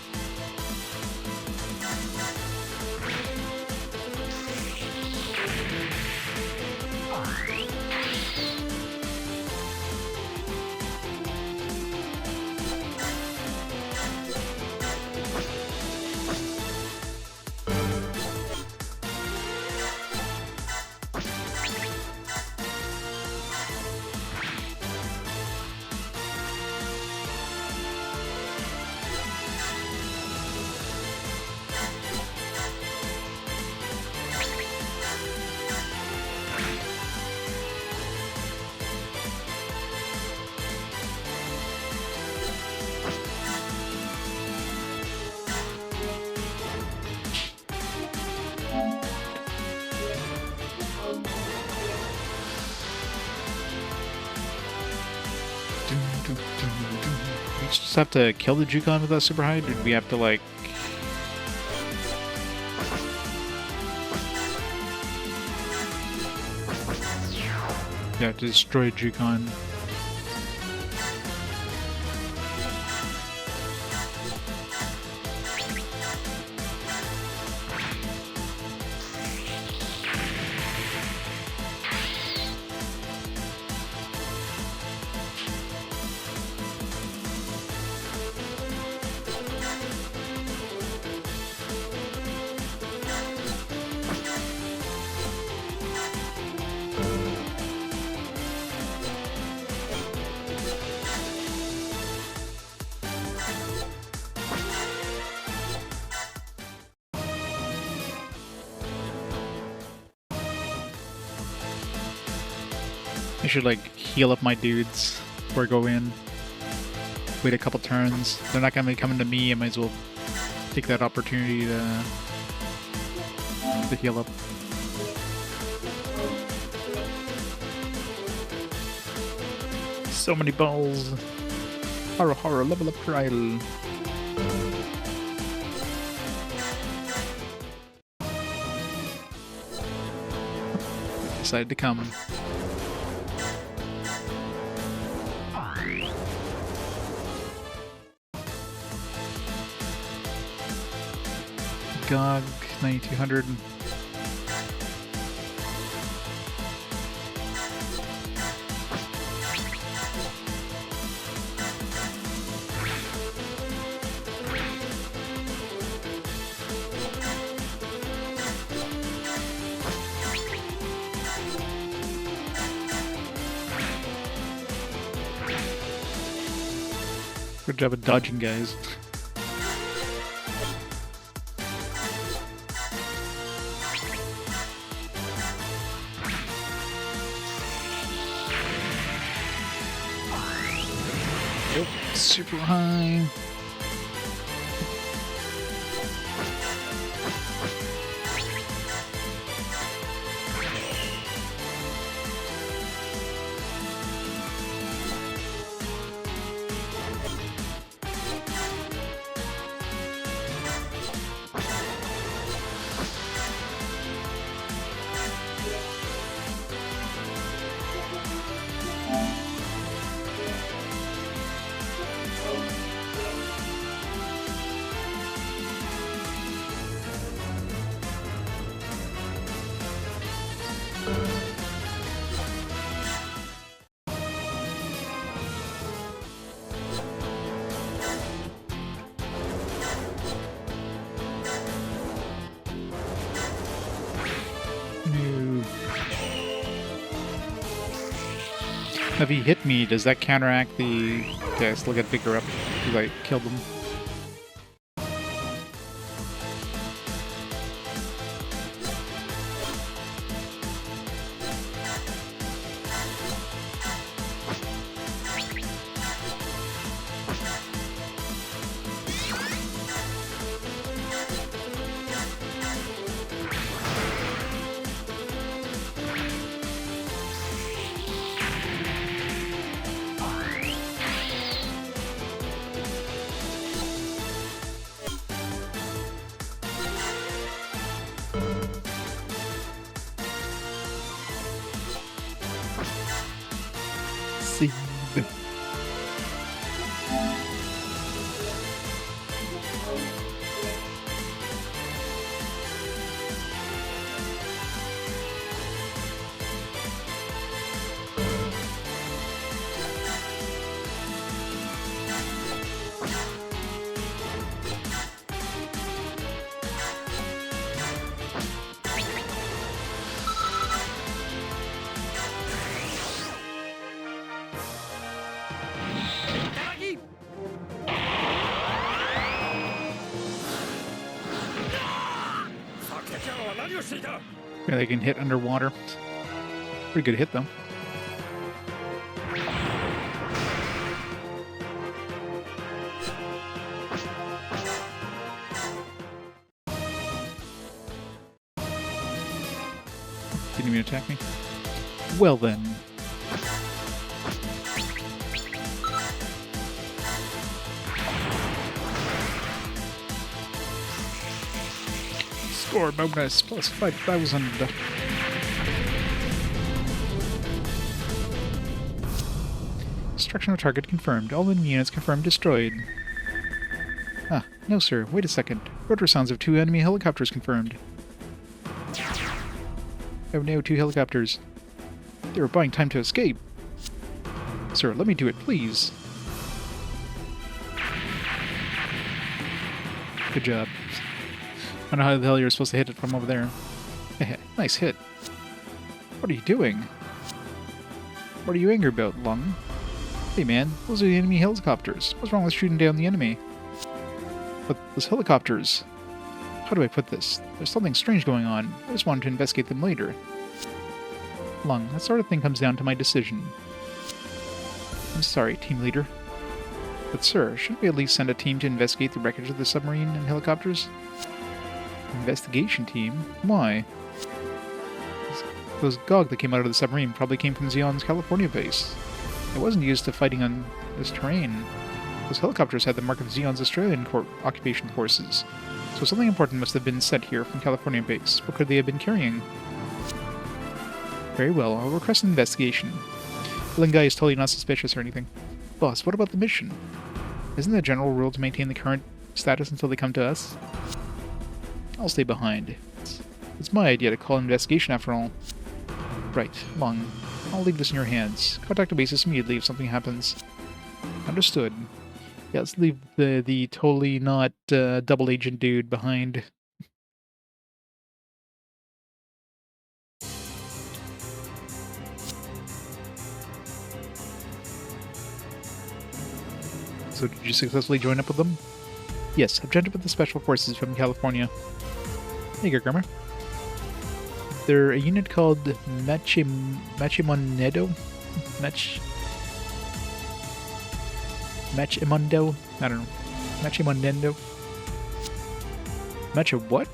We just have to kill the Jukon with that super high? Did we have to like... Yeah, to destroy Jukon. I should like heal up my dudes before I go in. Wait a couple turns. They're not gonna be coming to me. I might as well take that opportunity to heal up. So many balls. Horror, horror, level up trial. Decided to come. GOG 9200. Good job of dodging, guys. Yep, super high. If he hit me, does that counteract the... Okay, I still get bigger up because I killed him. Save. Yeah, they can hit underwater. Pretty good hit, though. Didn't even attack me. Well then. Score bonus plus 5,000. Destruction of target confirmed. All enemy units confirmed destroyed. Ah, no sir, wait a second. Rotor sounds of 2 enemy helicopters confirmed. Oh no, 2 helicopters. They were buying time to escape. Sir, let me do it, please. Good job. I don't know how the hell you're supposed to hit it from over there. Nice hit. What are you doing? What are you angry about, Lung? Hey man, those are the enemy helicopters. What's wrong with shooting down the enemy? But those helicopters... How do I put this? There's something strange going on. I just wanted to investigate them later. Lung, that sort of thing comes down to my decision. I'm sorry, team leader. But sir, shouldn't we at least send a team to investigate the wreckage of the submarine and helicopters? Investigation team? Why? Those GOG that came out of the submarine probably came from Xeon's California base. It wasn't used to fighting on this terrain. Those helicopters had the mark of Xeon's Australian occupation forces. So something important must have been sent here from California base. What could they have been carrying? Very well, I'll request an investigation. The guy is totally not suspicious or anything. Boss, what about the mission? Isn't the general rule to maintain the current status until they come to us? I'll stay behind. It's my idea to call an investigation after all. Right, Lung. I'll leave this in your hands. Contact the basis immediately if something happens. Understood. Yeah, let's leave the totally not double agent dude behind. So did you successfully join up with them? Yes, I've joined up with the Special Forces from California. There you go, Grimmer. They're a unit called Machimonedo? Machimondo? I don't know. Machimonendo? What?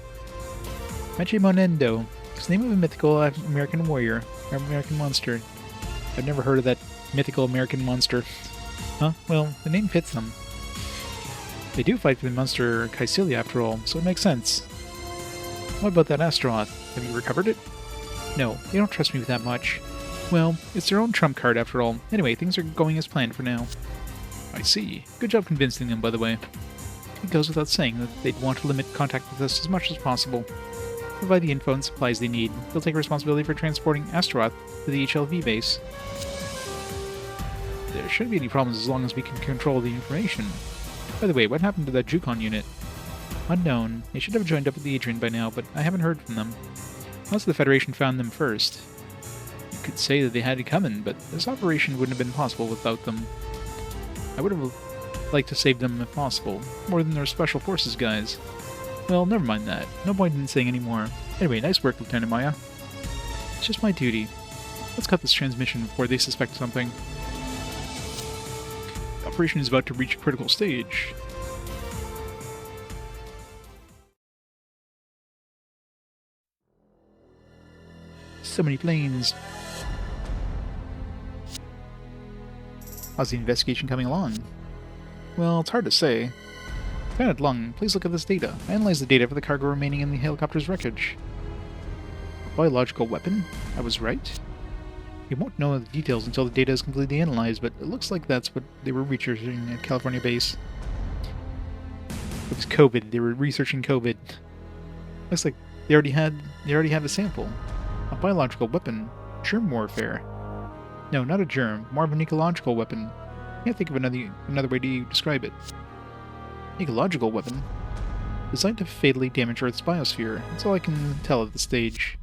Machimonendo. It's the name of a mythical American warrior, or American monster. I've never heard of that mythical American monster. Huh? Well, the name fits them. They do fight for the monster Caecilia after all, so it makes sense. What about that Astaroth? Have you recovered it? No, they don't trust me with that much. Well, it's their own trump card after all. Anyway, things are going as planned for now. I see. Good job convincing them, by the way. It goes without saying that they'd want to limit contact with us as much as possible. Provide the info and supplies they need. They'll take responsibility for transporting Astaroth to the HLV base. There shouldn't be any problems as long as we can control the information. By the way, what happened to that Jukon unit? Unknown. They should have joined up with the Adrian by now, but I haven't heard from them. Unless the Federation found them first. You could say that they had it coming, but this operation wouldn't have been possible without them. I would have liked to save them if possible, more than their special forces guys. Well, never mind that. No point in saying any more. Anyway, nice work, Lieutenant Maya. It's just my duty. Let's cut this transmission before they suspect something. The operation is about to reach a critical stage. So many planes. How's the investigation coming along? Well, it's hard to say. Lieutenant Lung, please look at this data. Analyze the data for the cargo remaining in the helicopter's wreckage. A biological weapon? I was right? We won't know the details until the data is completely analyzed, but it looks like that's what they were researching at California base. It was COVID. They were researching COVID. Looks like they already have a sample. A biological weapon. Germ warfare. No, not a germ. More of an ecological weapon. Can't think of another way to describe it. Ecological weapon? Designed to fatally damage Earth's biosphere. That's all I can tell at this stage.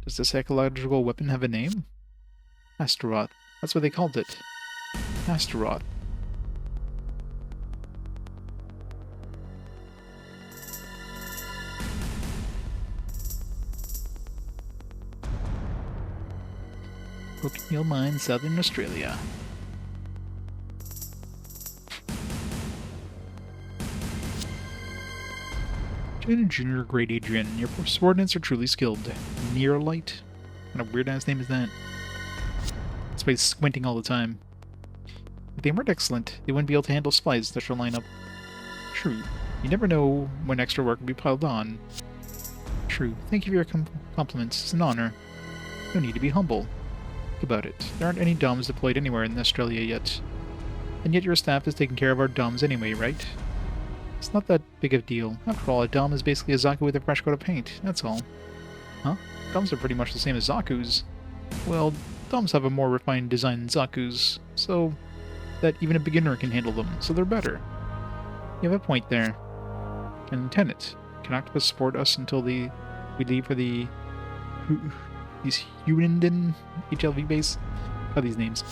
Does this ecological weapon have a name? Astaroth. That's what they called it. Astaroth. Broken Hill Mine, Southern Australia. Junior Grade Adrian, your subordinates are truly skilled. Nearlight? What a weird-ass name is that? That's why he's squinting all the time. If they weren't excellent, they wouldn't be able to handle supplies that should line up. True. You never know when extra work will be piled on. True. Thank you for your compliments. It's an honor. No need to be humble. Think about it. There aren't any DOMs deployed anywhere in Australia yet. And yet your staff is taking care of our DOMs anyway, right? It's not that big of a deal. After all, a DOM is basically a Zaku with a fresh coat of paint. That's all. Huh? DOMs are pretty much the same as Zaku's. Well, DOMs have a more refined design than Zaku's, so that even a beginner can handle them, so they're better. You have a point there. And Lieutenant, can Octopus support us until we leave for these Hunden HLV base? How are these names?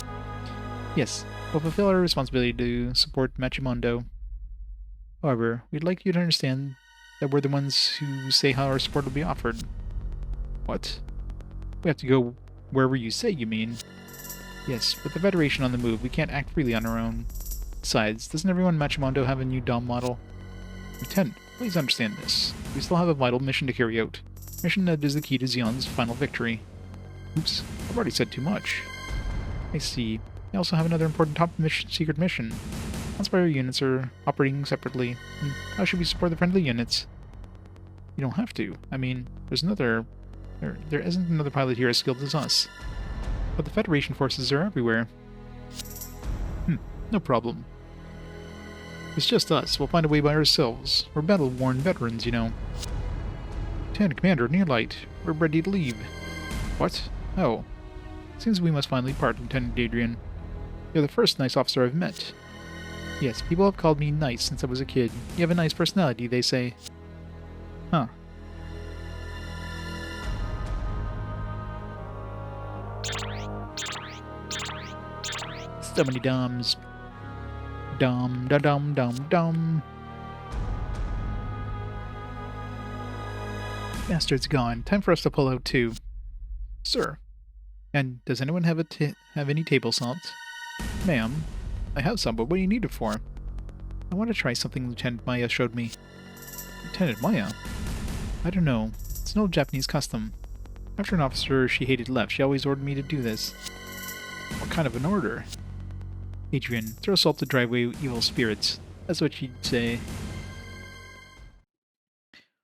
Yes, we'll fulfill our responsibility to support Machimundo. However, we'd like you to understand that we're the ones who say how our support will be offered. What? We have to go wherever you say, you mean? Yes, with the Federation on the move, we can't act freely on our own. Besides, doesn't everyone in Machimundo have a new DOM model? Lieutenant, please understand this. We still have a vital mission to carry out. Mission that is the key to Xeon's final victory. Oops, I've already said too much. I see. I also have another important secret mission. That's why our units are operating separately. How should we support the friendly units? You don't have to. I mean, there isn't another pilot here as skilled as us. But the Federation forces are everywhere. No problem. It's just us. We'll find a way by ourselves. We're battle-worn veterans, you know. Lieutenant Commander, Nearlight, we're ready to leave. What? Oh. Seems we must finally part, Lieutenant Adrian. You're the first nice officer I've met. Yes, people have called me nice since I was a kid. You have a nice personality, they say. Huh. So many DOMs. Dum da dum dum dum. Bastard's gone. Time for us to pull out too. Sir. And does anyone have any table salt? Ma'am, I have some, but what do you need it for? I want to try something Lieutenant Maya showed me. Lieutenant Maya? I don't know. It's an old Japanese custom. After an officer she hated left, she always ordered me to do this. What kind of an order? Adrian, throw salt to drive away evil spirits. That's what she'd say.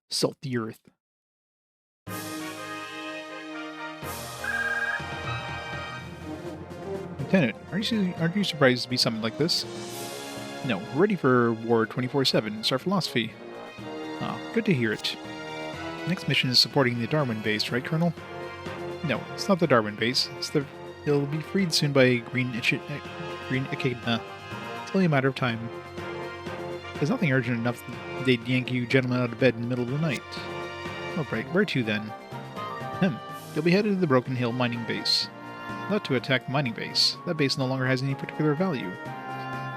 Salt the earth. Lieutenant, aren't you surprised to be summoned like this? No, we're ready for war 24/7. It's our philosophy. Ah, good to hear it. Next mission is supporting the Darwin base, right, Colonel? No, it's not the Darwin base. It'll be freed soon by Green Echidna. It's only a matter of time. There's nothing urgent enough that they'd yank you gentlemen out of bed in the middle of the night. Oh, right, where to then? You'll be headed to the Broken Hill mining base. Not to attack the mining base. That base no longer has any particular value.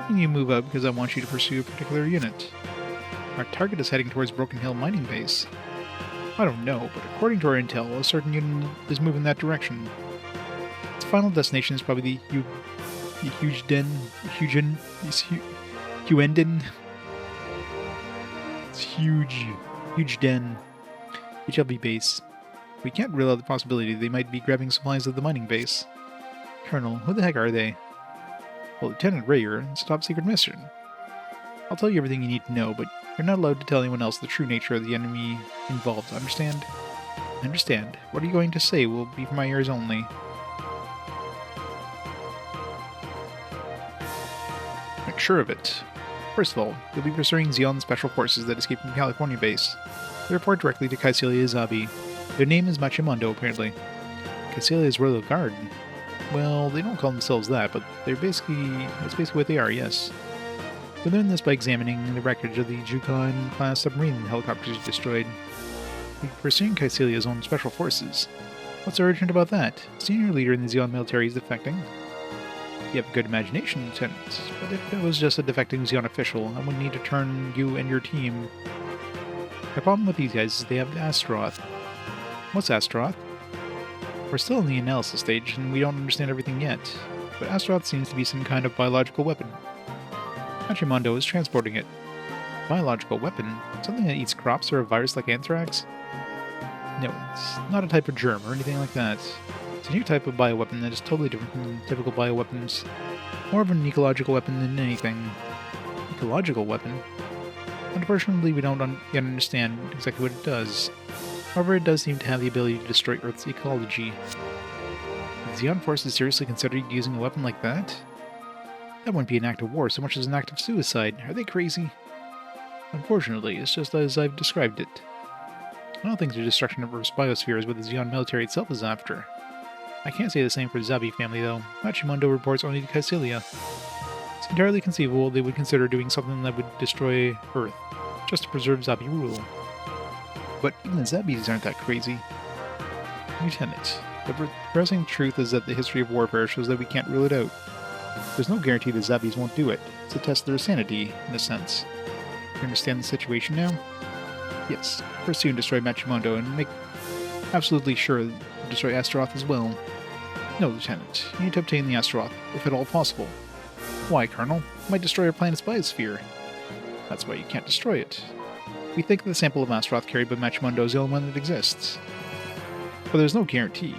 And you move up because I want you to pursue a particular unit. Our target is heading towards Broken Hill mining base. I don't know, but according to our intel, a certain unit is moving that direction. Its final destination is probably the Huenden. It's huge den. HLV base. We can't rule out the possibility they might be grabbing supplies at the mining base. Colonel, who the heck are they? Well, Lieutenant Rayer, it's a top secret mission. I'll tell you everything you need to know, but you're not allowed to tell anyone else the true nature of the enemy involved, understand? Understand. What are you going to say will be for my ears only. Make sure of it. First of all, you'll be pursuing Zeon Special Forces that escaped from California base. They report directly to Kycilia Zabi. Their name is Machimundo, apparently. Kycilia's Royal Guard. Well, they don't call themselves that, but that's basically what they are, yes. We learned this by examining the wreckage of the Jukan-class submarine helicopters destroyed. We're pursuing Kycilia's own special forces. What's urgent about that? Senior leader in the Zeon military is defecting. You have a good imagination, Lieutenant, but if it was just a defecting Zeon official, I wouldn't need to turn you and your team. The problem with these guys is they have Astaroth. What's Astaroth? We're still in the analysis stage, and we don't understand everything yet, but Astaroth seems to be some kind of biological weapon. Machimundo is transporting it. Biological weapon? Something that eats crops or a virus like anthrax? No, it's not a type of germ or anything like that. It's a new type of bioweapon that is totally different from typical bioweapons. More of an ecological weapon than anything. Ecological weapon? Unfortunately, we don't yet understand exactly what it does. However, it does seem to have the ability to destroy Earth's ecology. Have Zeon forces seriously considered using a weapon like that? That wouldn't be an act of war so much as an act of suicide. Are they crazy? Unfortunately, it's just as I've described it. I don't think the destruction of Earth's biosphere is what the Zeon military itself is after. I can't say the same for the Zabi family, though. Machimundo reports only to Kycilia. It's entirely conceivable they would consider doing something that would destroy Earth, just to preserve Zabi rule. But even the Zabis aren't that crazy. Lieutenant, the depressing truth is that the history of warfare shows that we can't rule it out. There's no guarantee the Zabis won't do it. It's a test of their sanity, in a sense. You understand the situation now? Yes. Pursue and destroy Machimundo and make absolutely sure to destroy Astaroth as well. No, Lieutenant. You need to obtain the Astaroth, if at all possible. Why, Colonel? It might destroy our planet's biosphere. That's why you can't destroy it. We think the sample of Astaroth carried by Machimundo is the only one that exists. But there's no guarantee.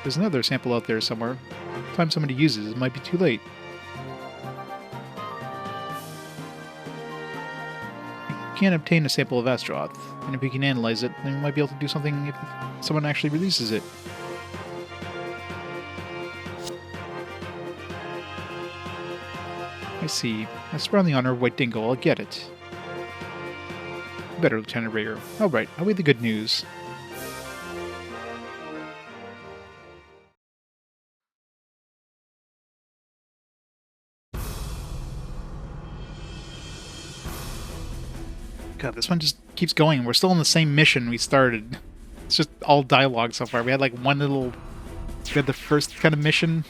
There's another sample out there somewhere. By the time somebody uses it, it might be too late. We can't obtain a sample of Astaroth, and if we can analyze it, then we might be able to do something if someone actually releases it. I see. I swear on the honor of White Dingo, I'll get it. Better, Lieutenant Rayer. Alright, I'll wait the good news. God, this one just keeps going. We're still on the same mission we started. It's just all dialogue so far. We had like one little... We had the first kind of mission.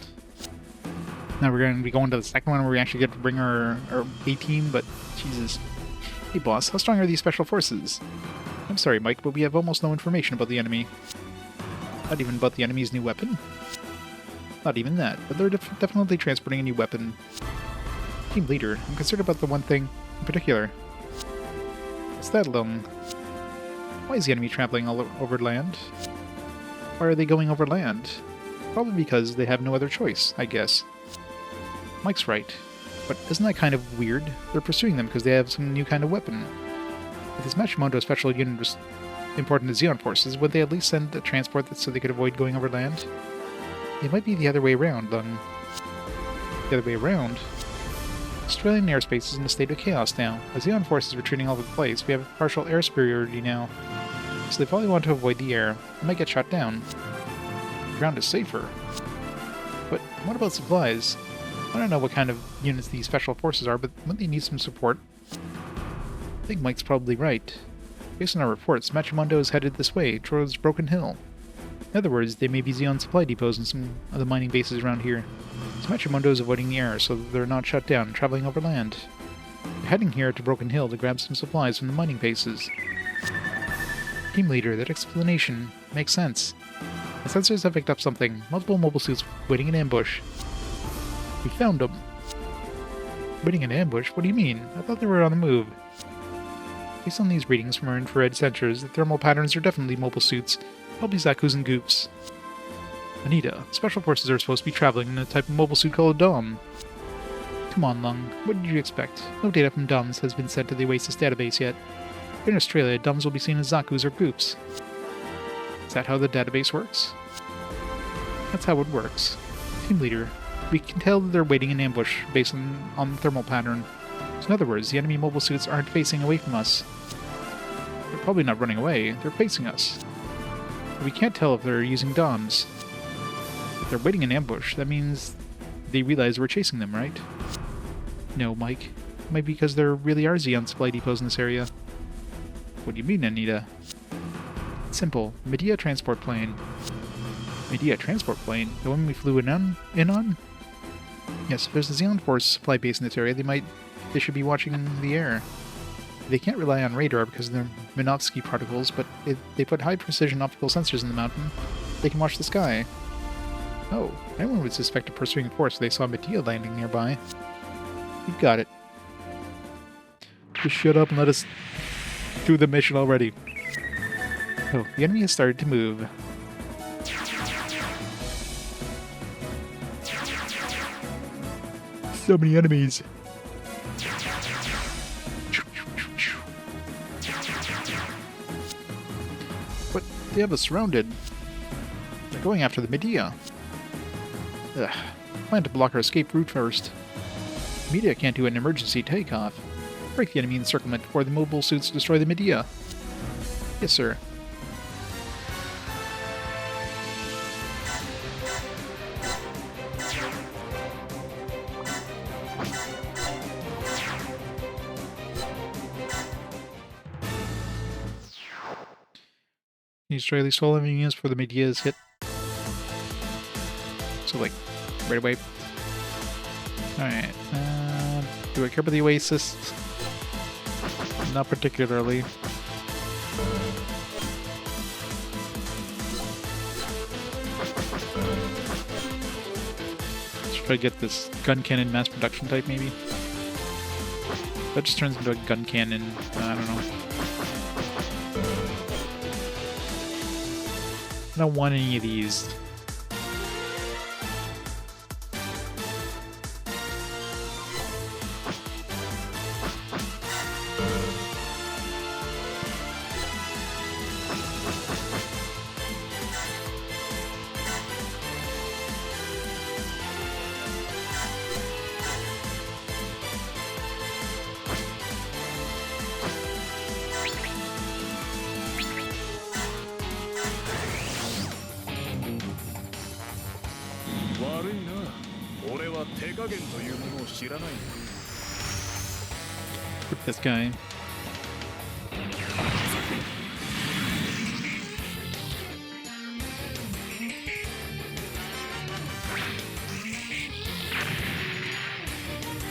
Now we're going to be going to the second one where we actually get to bring our A-team, but Jesus. Hey boss, how strong are these special forces? I'm sorry, Mike, but we have almost no information about the enemy. Not even about the enemy's new weapon? Not even that, but they're definitely transporting a new weapon. Team leader, I'm concerned about the one thing in particular. What's that, Lung? Why is the enemy traveling all over land? Why are they going over land? Probably because they have no other choice, I guess. Mike's right. But isn't that kind of weird? They're pursuing them because they have some new kind of weapon. If this Machimundo special unit was important to Zeon forces, would they at least send a transport so they could avoid going over land? It might be the other way around, Lung. The other way around? Australian airspace is in a state of chaos now. As Zeon forces retreating all over the place, we have partial air superiority now. So they probably want to avoid the air. They might get shot down. The ground is safer. But what about supplies? I don't know what kind of units these special forces are, but wouldn't they need some support? think Mike's probably right. Based on our reports, Machimundo is headed this way, towards Broken Hill. In other words, they may be Xeon supply depots in some of the mining bases around here. So Machimundo is avoiding the air so that they're not shut down, traveling overland. They're heading here to Broken Hill to grab some supplies from the mining bases. Team leader, that explanation makes sense. The sensors have picked up something. Multiple mobile suits waiting in ambush. We found them. Waiting in ambush? What do you mean? I thought they were on the move. Based on these readings from our infrared sensors, the thermal patterns are definitely mobile suits. Probably Zaku's and Goops. Anita, Special Forces are supposed to be traveling in a type of mobile suit called a Dom. Come on, Lung. What did you expect? No data from Doms has been sent to the Oasis database yet. In Australia, Doms will be seen as Zaku's or Goops. Is that how the database works? That's how it works. Team leader, we can tell that they're waiting in ambush based on the thermal pattern. So in other words, the enemy mobile suits aren't facing away from us. They're probably not running away, they're facing us. But we can't tell if they're using DOMs. If they're waiting in ambush, that means they realize we're chasing them, right? No, Mike. It might be because there really are Xeon supply depots in this area. What do you mean, Anita? It's simple. Medea transport plane. Medea transport plane? The one we flew in on? Yes, if there's a Xeon Force supply base in this area, they should be watching the air. They can't rely on radar because of their Minovsky particles, but if they put high-precision optical sensors in the mountain, they can watch the sky. Oh, anyone would suspect a pursuing force if they saw Medea landing nearby. You got it. Just shut up and let us do the mission already. Oh, the enemy has started to move. So many enemies. But they have us surrounded. They're going after the Medea. Ugh. Plan to block our escape route first. Medea can't do an emergency takeoff. Break the enemy encirclement before the mobile suits destroy the Medea. Yes, sir. You destroy at least all enemy units before the Medea is hit. So, like, right away. Alright. Do I care about the Oasis? Not particularly. Should I get this gun cannon mass production type, maybe? That just turns into a gun cannon. I don't know. I don't want any of these. This guy.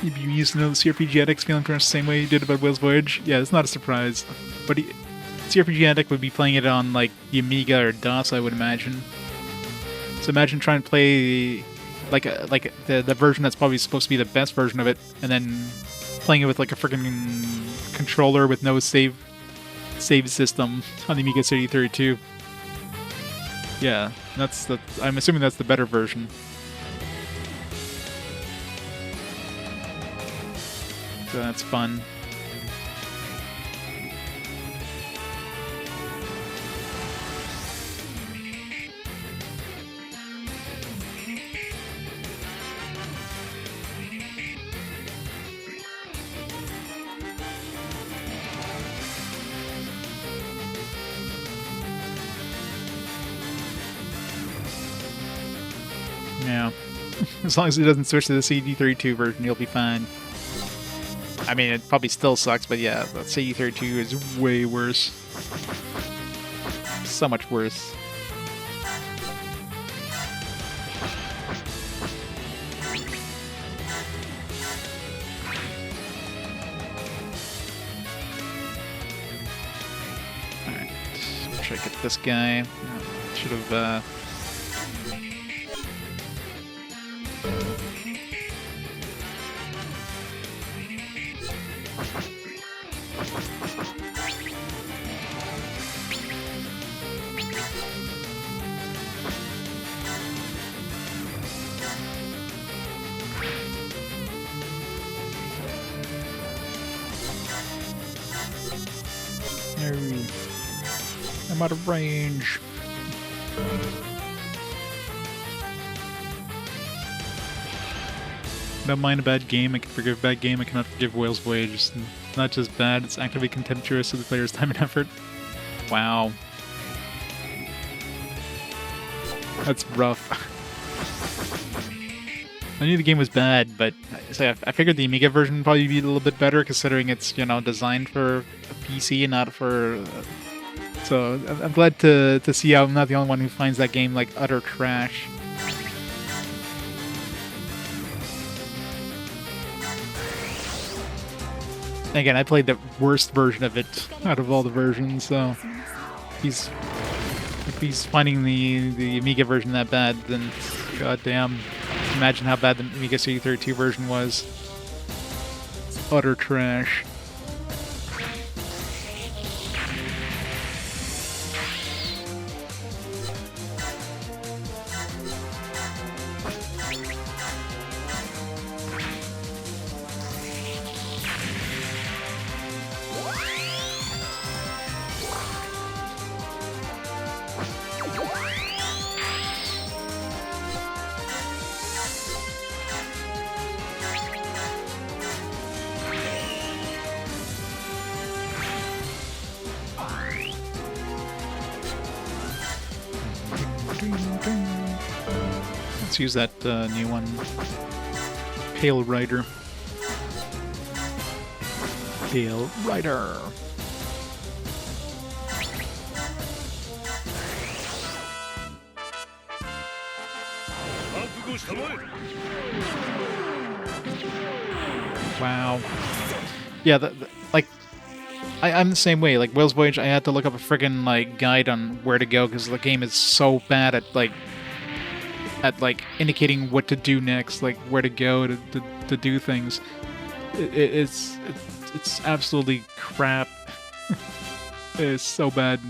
You used to know the CRPG Addict's feeling pretty much the same way you did about Whale's Voyage? Yeah, it's not a surprise. But CRPG Addict would be playing it on, like, the Amiga or DOS, I would imagine. So imagine trying to play like the version that's probably supposed to be the best version of it, and then playing it with like a freaking controller with no save system on the Amiga 32. Yeah, I'm assuming that's the better version. So that's fun. Yeah. As long as it doesn't switch to the CD32 version, you'll be fine. I mean, it probably still sucks, but yeah, the CE32 is way worse. So much worse. Alright, make sure I get this guy. Should have, no. I'm out of range. Don't mind a bad game, I can forgive a bad game, I cannot forgive Whale's Voyage. It's not just bad, it's actively contemptuous of the player's time and effort. Wow. That's rough. I knew the game was bad, but I figured the Amiga version would probably be a little bit better, considering it's, you know, designed for a PC and not for... So I'm glad to see I'm not the only one who finds that game like utter trash. Again, I played the worst version of it out of all the versions, so if he's finding the Amiga version that bad, then goddamn, imagine how bad the Amiga CE32 version was. Utter trash. Let's use that new one. Pale Rider. Pale Rider. Wow. Yeah, like, I'm the same way. Like, Whale's Voyage, I had to look up a friggin' like guide on where to go because the game is so bad at like indicating what to do next, like where to go to do things. It's absolutely crap. It's so bad.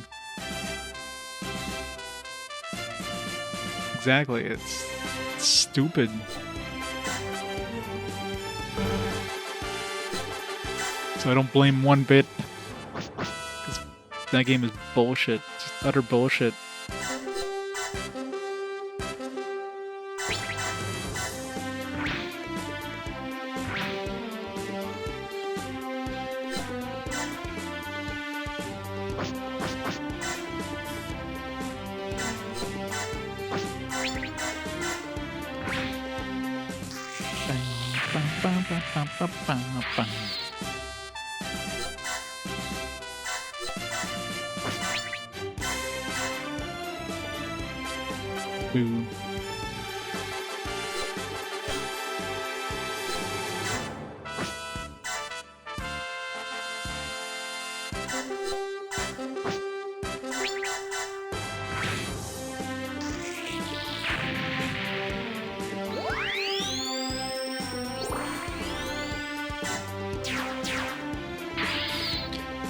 Exactly, it's stupid. So I don't blame one bit. 'Cause that game is bullshit. Just utter bullshit. Boo.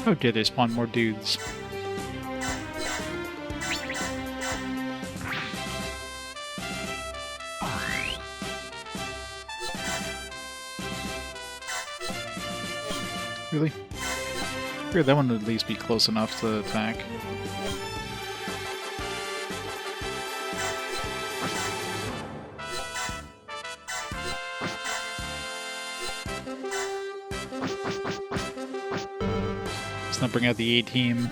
How dare they spawn more dudes? Really? I figured that one would at least be close enough to attack. Let's not bring out the A-team.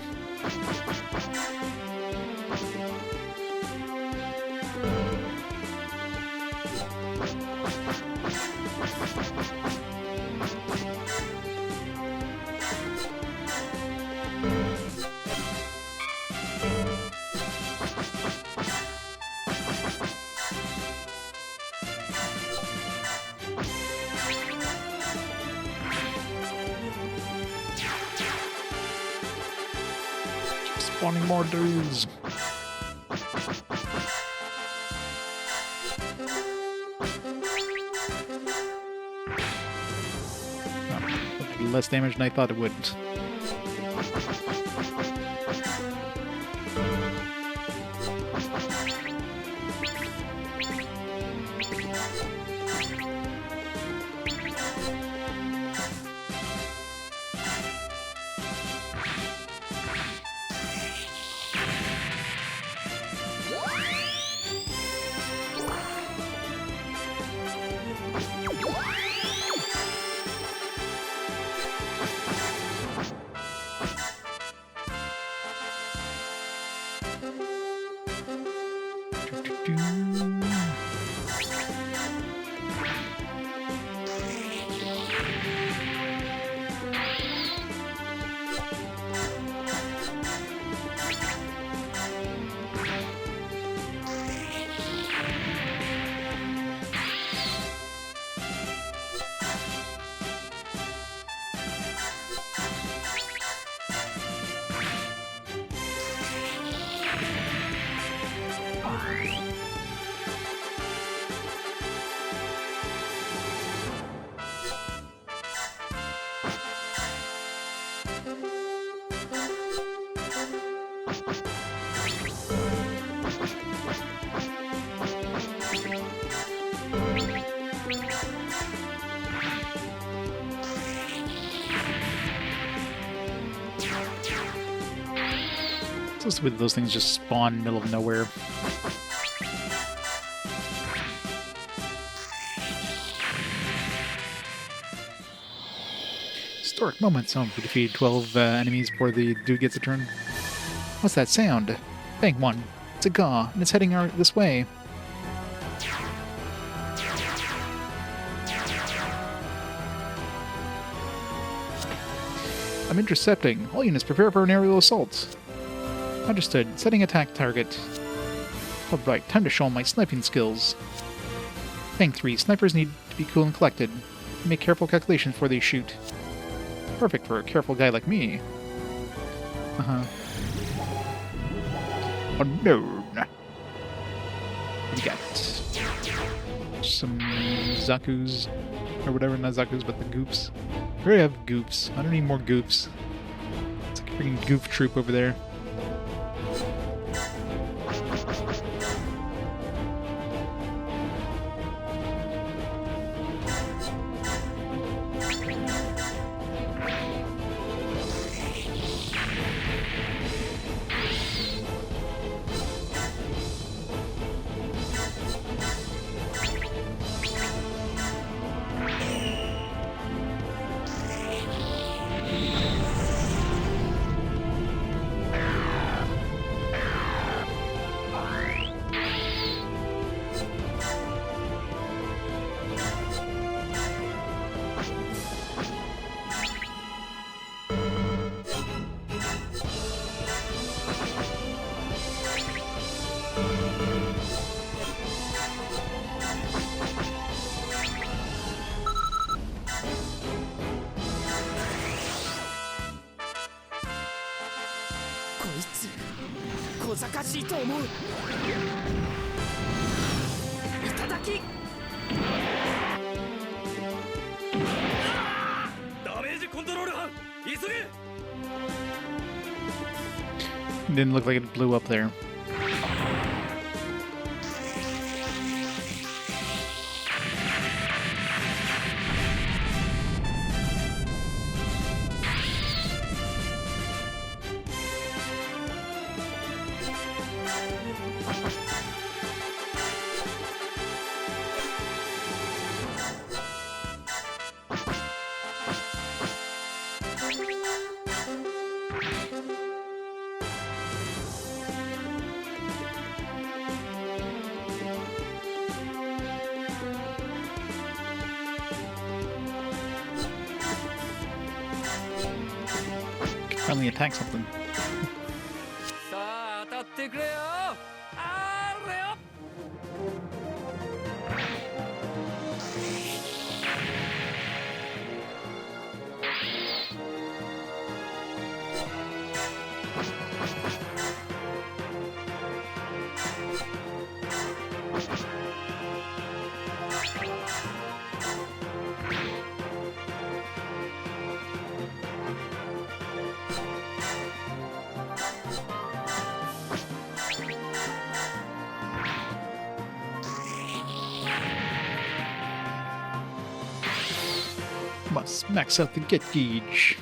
Spawning more dudes. Oh, less damage than I thought it would. What's with those things just spawn in the middle of nowhere? Historic moments. Oh, we defeated 12 enemies before the dude gets a turn. What's that sound? Bank one. It's a gaw, and it's heading this way. I'm intercepting. All units prepare for an aerial assault. Understood. Setting attack target. Alright, time to show my sniping skills. Bank 3. Snipers need to be cool and collected. Make careful calculations before they shoot. Perfect for a careful guy like me. Uh-huh. Unknown. What do you got? Some Zakus. Or whatever, not Zakus, but the Goops. I already have Goops. I don't need more Goops. It's like a freaking Goof troop over there. Didn't look like it blew up there. Finally attack something. Must max out the get gauge.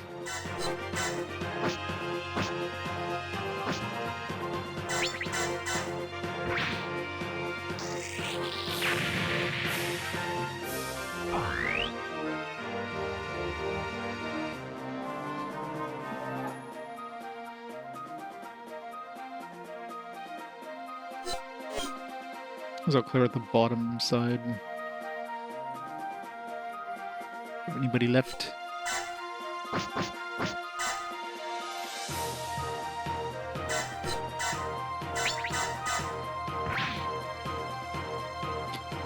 I'll clear at the bottom side. Have anybody left?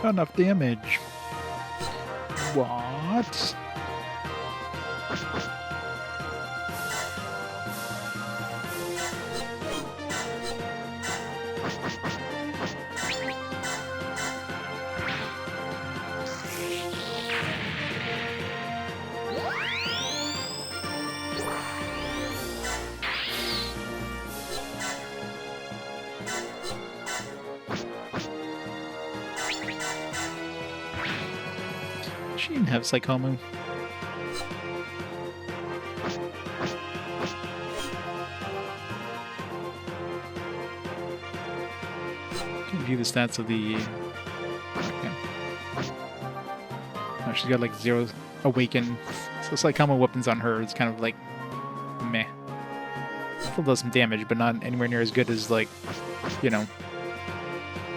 Not enough damage. What? She didn't have Psychomu. Can view the stats of the. Okay. Oh, she's got like 0 awaken. So Psychomu weapons on her is kind of like meh. Still does some damage, but not anywhere near as good as like, you know,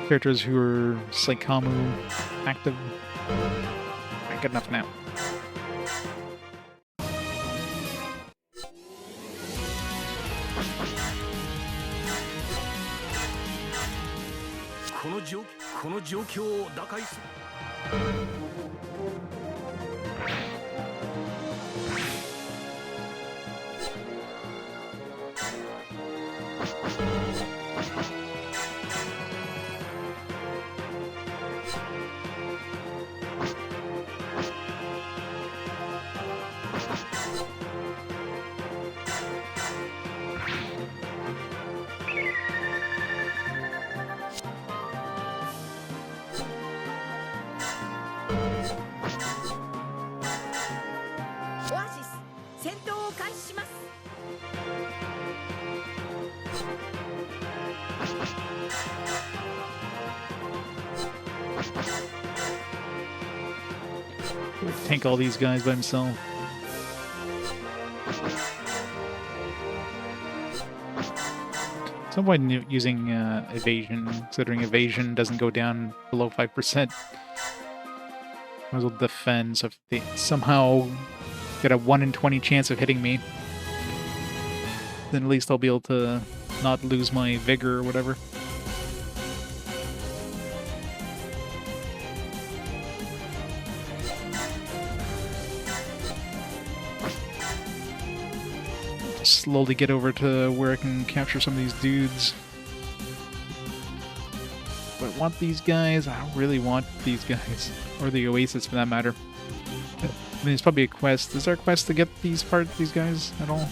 characters who are Psychomu active. Good enough now. Tank all these guys by himself. Some point using evasion, considering evasion doesn't go down below 5%. Might as well defend, so if they somehow get a 1 in 20 chance of hitting me, then at least I'll be able to not lose my vigor or whatever. Slowly get over to where I can capture some of these dudes. Do I want these guys? I don't really want these guys. Or the Oasis for that matter. I mean, it's probably a quest. Is there a quest to get these guys at all?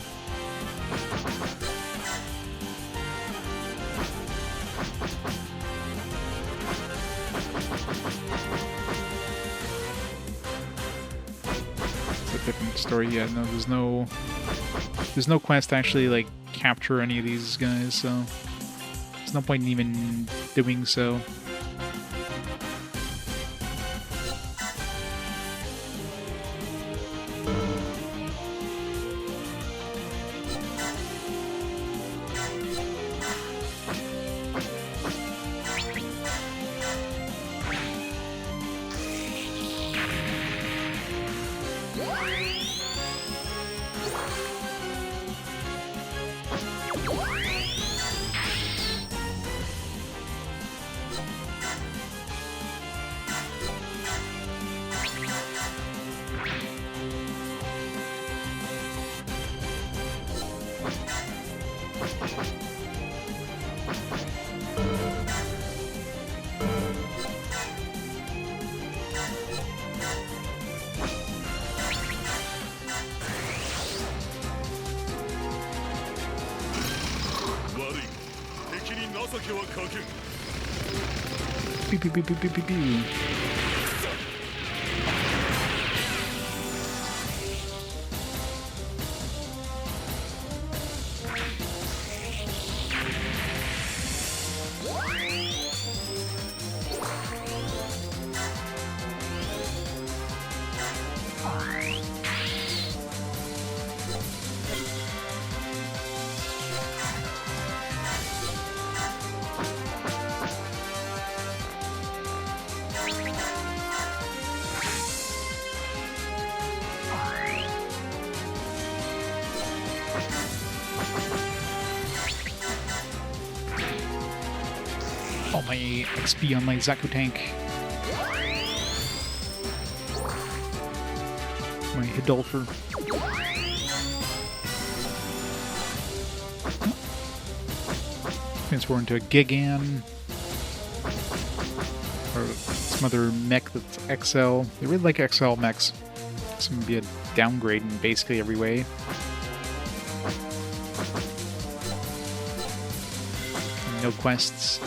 It's a different story. Yeah, no, there's no quest to actually, like, capture any of these guys, so there's no point in even doing so. Pew, pew, pew, pew, pew, pew, pew. all my XP on my Zaku tank. My Hidolfer. Transfer into a Gigan. Or some other mech that's XL. They really like XL mechs. It's going to be a downgrade in basically every way. No quests.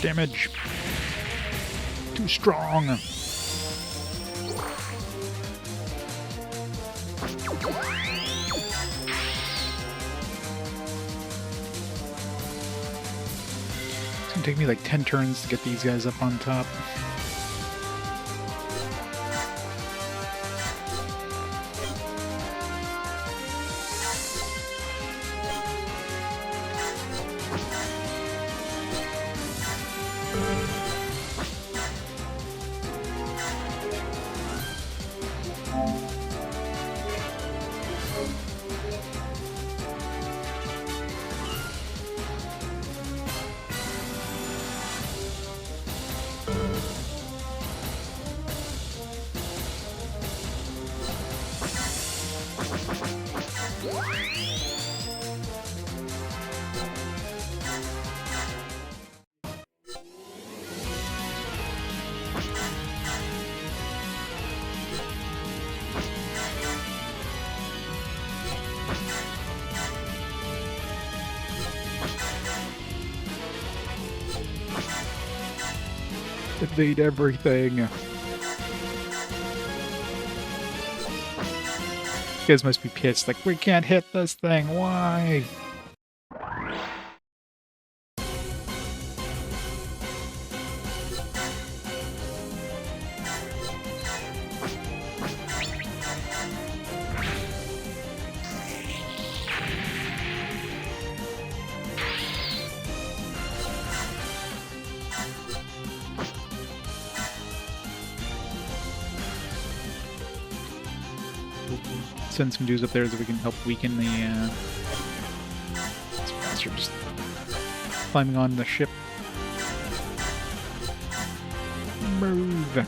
Damage. Too strong. It's gonna take me like 10 turns to get these guys up on top. Evade everything. You guys must be pissed, like, we can't hit this thing, why? Send some dudes up there so we can help weaken the monster just climbing on the ship. Move.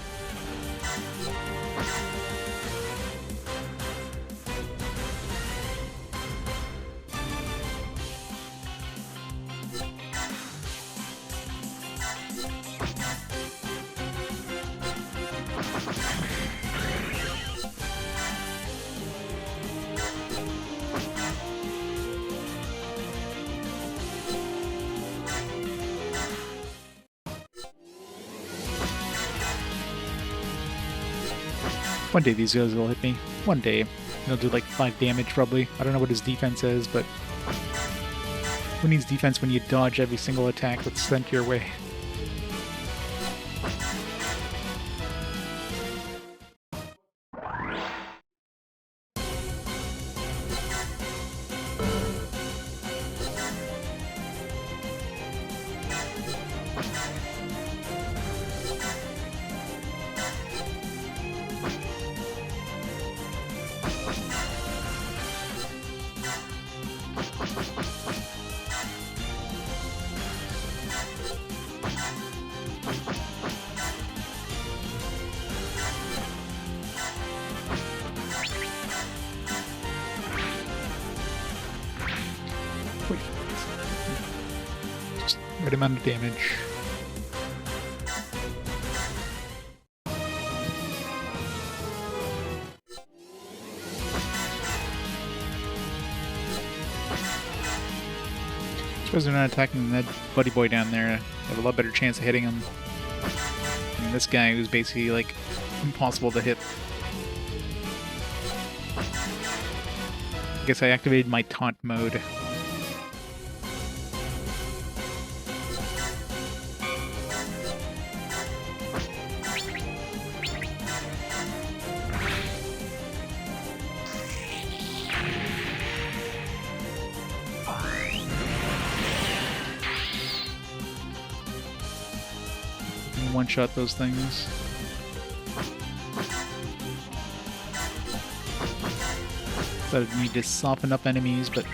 One day these guys will hit me. One day. They'll do like 5 damage probably. I don't know what his defense is, but who needs defense when you dodge every single attack that's sent your way? Right amount of damage. Suppose they're not attacking that buddy boy down there. They have a lot better chance of hitting him than this guy who's basically like impossible to hit. I guess I activated my taunt mode. One-shot those things. Thought I'd need to soften up enemies, but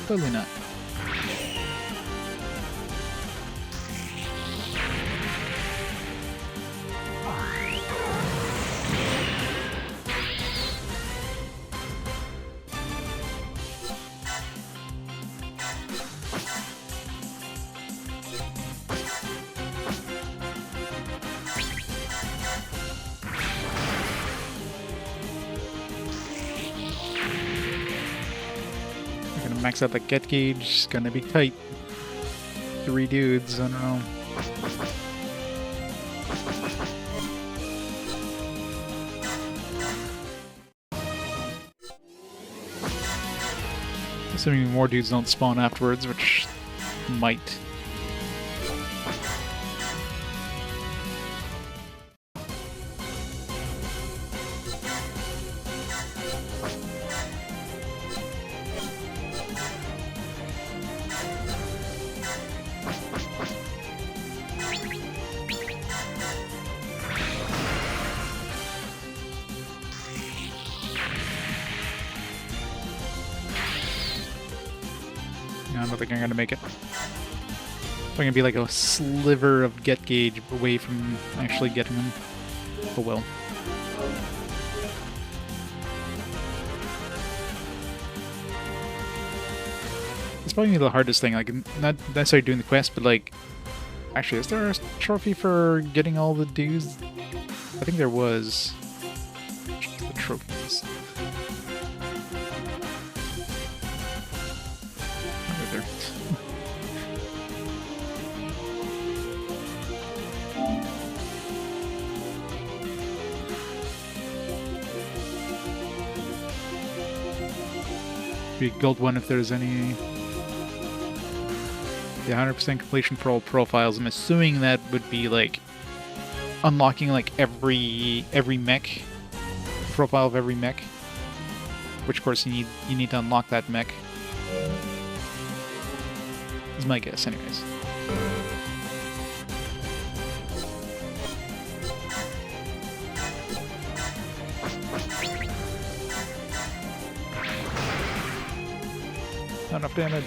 totally not. Max out the get gauge, it's gonna be tight. 3 dudes, I don't know. Assuming more dudes don't spawn afterwards, which might. I don't think I'm gonna make it. I'm gonna be like a sliver of get gauge away from actually getting them. Oh well. It's probably the hardest thing, like, not necessarily doing the quest, but like, actually, is there a trophy for getting all the dudes? I think there was. The trophies. Right there. Be gold one if there's any. The 100% completion for all profiles. I'm assuming that would be like unlocking like every mech profile of every mech. Which of course you need to unlock that mech. Is my guess, anyways. Not enough damage.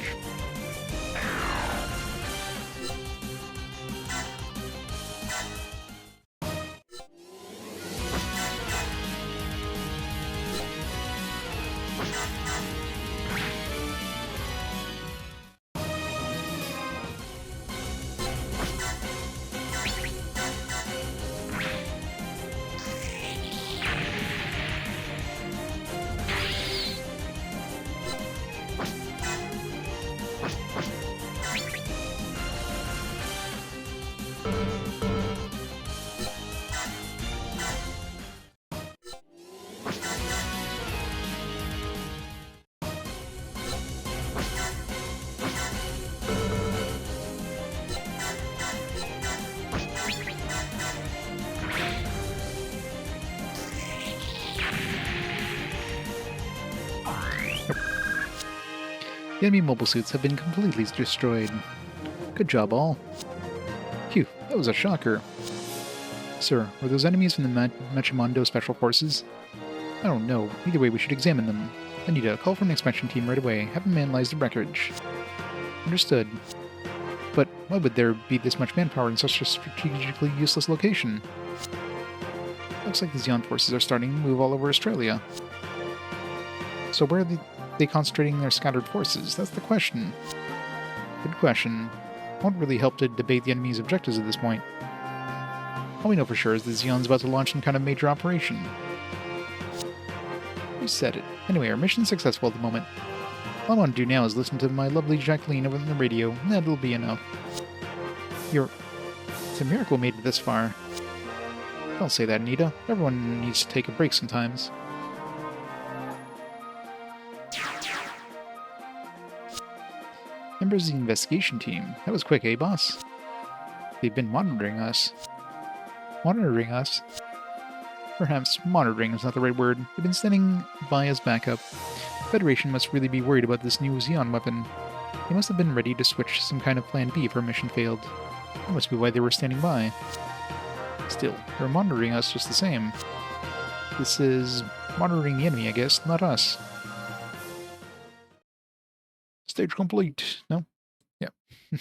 The enemy mobile suits have been completely destroyed. Good job, all. Phew, that was a shocker. Sir, were those enemies from the Mechamondo Special Forces? I don't know. Either way, we should examine them. I need a call from the inspection team right away. Have them analyze the wreckage. Understood. But why would there be this much manpower in such a strategically useless location? Looks like the Zeon forces are starting to move all over Australia. So where are they concentrating their scattered forces? That's the question. Good question. won't really help to debate the enemy's objectives at this point. All we know for sure is that Xeon's about to launch some kind of major operation. Who said it? Anyway, our mission's successful at the moment. All I want to do now is listen to my lovely Jacqueline over the radio. That'll be enough. It's a miracle we made it this far. Don't say that, Nita. Everyone needs to take a break sometimes. Members of the investigation team. That was quick, eh, boss? They've been monitoring us. Monitoring us? Perhaps monitoring is not the right word. They've been standing by as backup. The Federation must really be worried about this new Xeon weapon. They must have been ready to switch to some kind of plan B if our mission failed. That must be why they were standing by. Still, they're monitoring us just the same. This is monitoring the enemy, I guess, not us. Stage complete. No? Yeah. An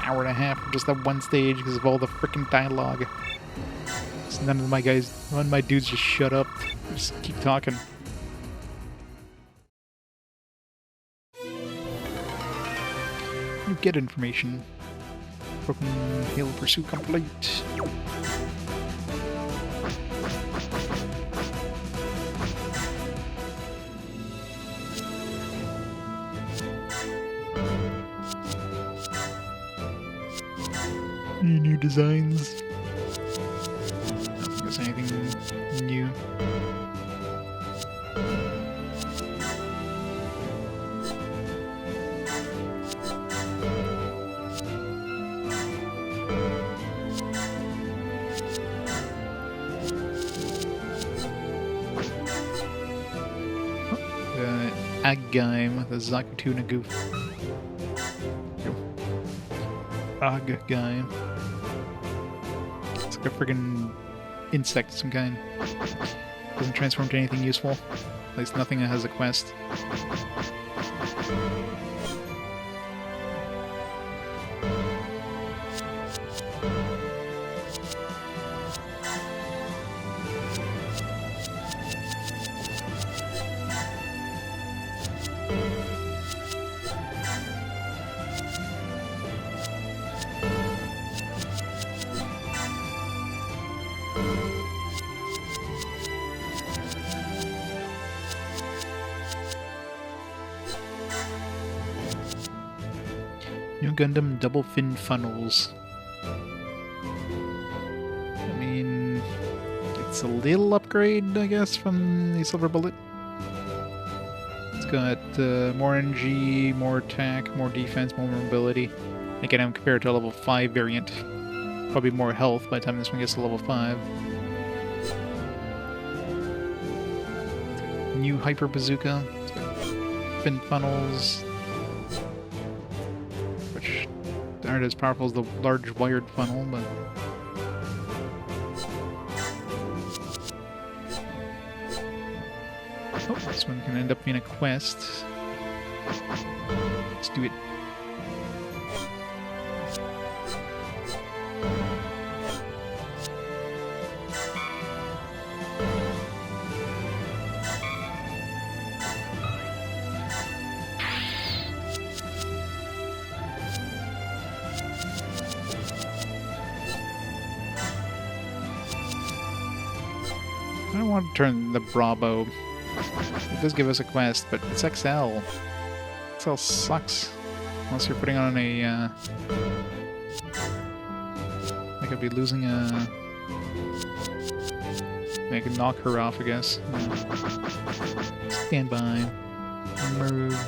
hour and a half for just that one stage because of all the frickin' dialogue. So none of my dudes just shut up. Just keep talking. You get information. Broken Hill Pursuit complete. Any new designs? I don't think there's anything new. Ag guy with a Zakutuna goof. Ag guy. It's like a friggin' insect of some kind. Doesn't transform to anything useful. At least nothing that has a quest. New Gundam double fin funnels. I mean, it's a little upgrade, I guess, from the Silver Bullet. It's got more energy, more attack, more defense, more mobility. Again, I'm compared to a level 5 variant. Probably more health by the time this one gets to level 5. New Hyper Bazooka. Fin funnels. Aren't as powerful as the large wired funnel, but oh, this one can end up being a quest. Let's do it. I don't want to turn the Bravo. It does give us a quest, but it's XL. XL sucks. Unless you're putting on a, I could be losing a... I could knock her off, I guess. Stand by. Move.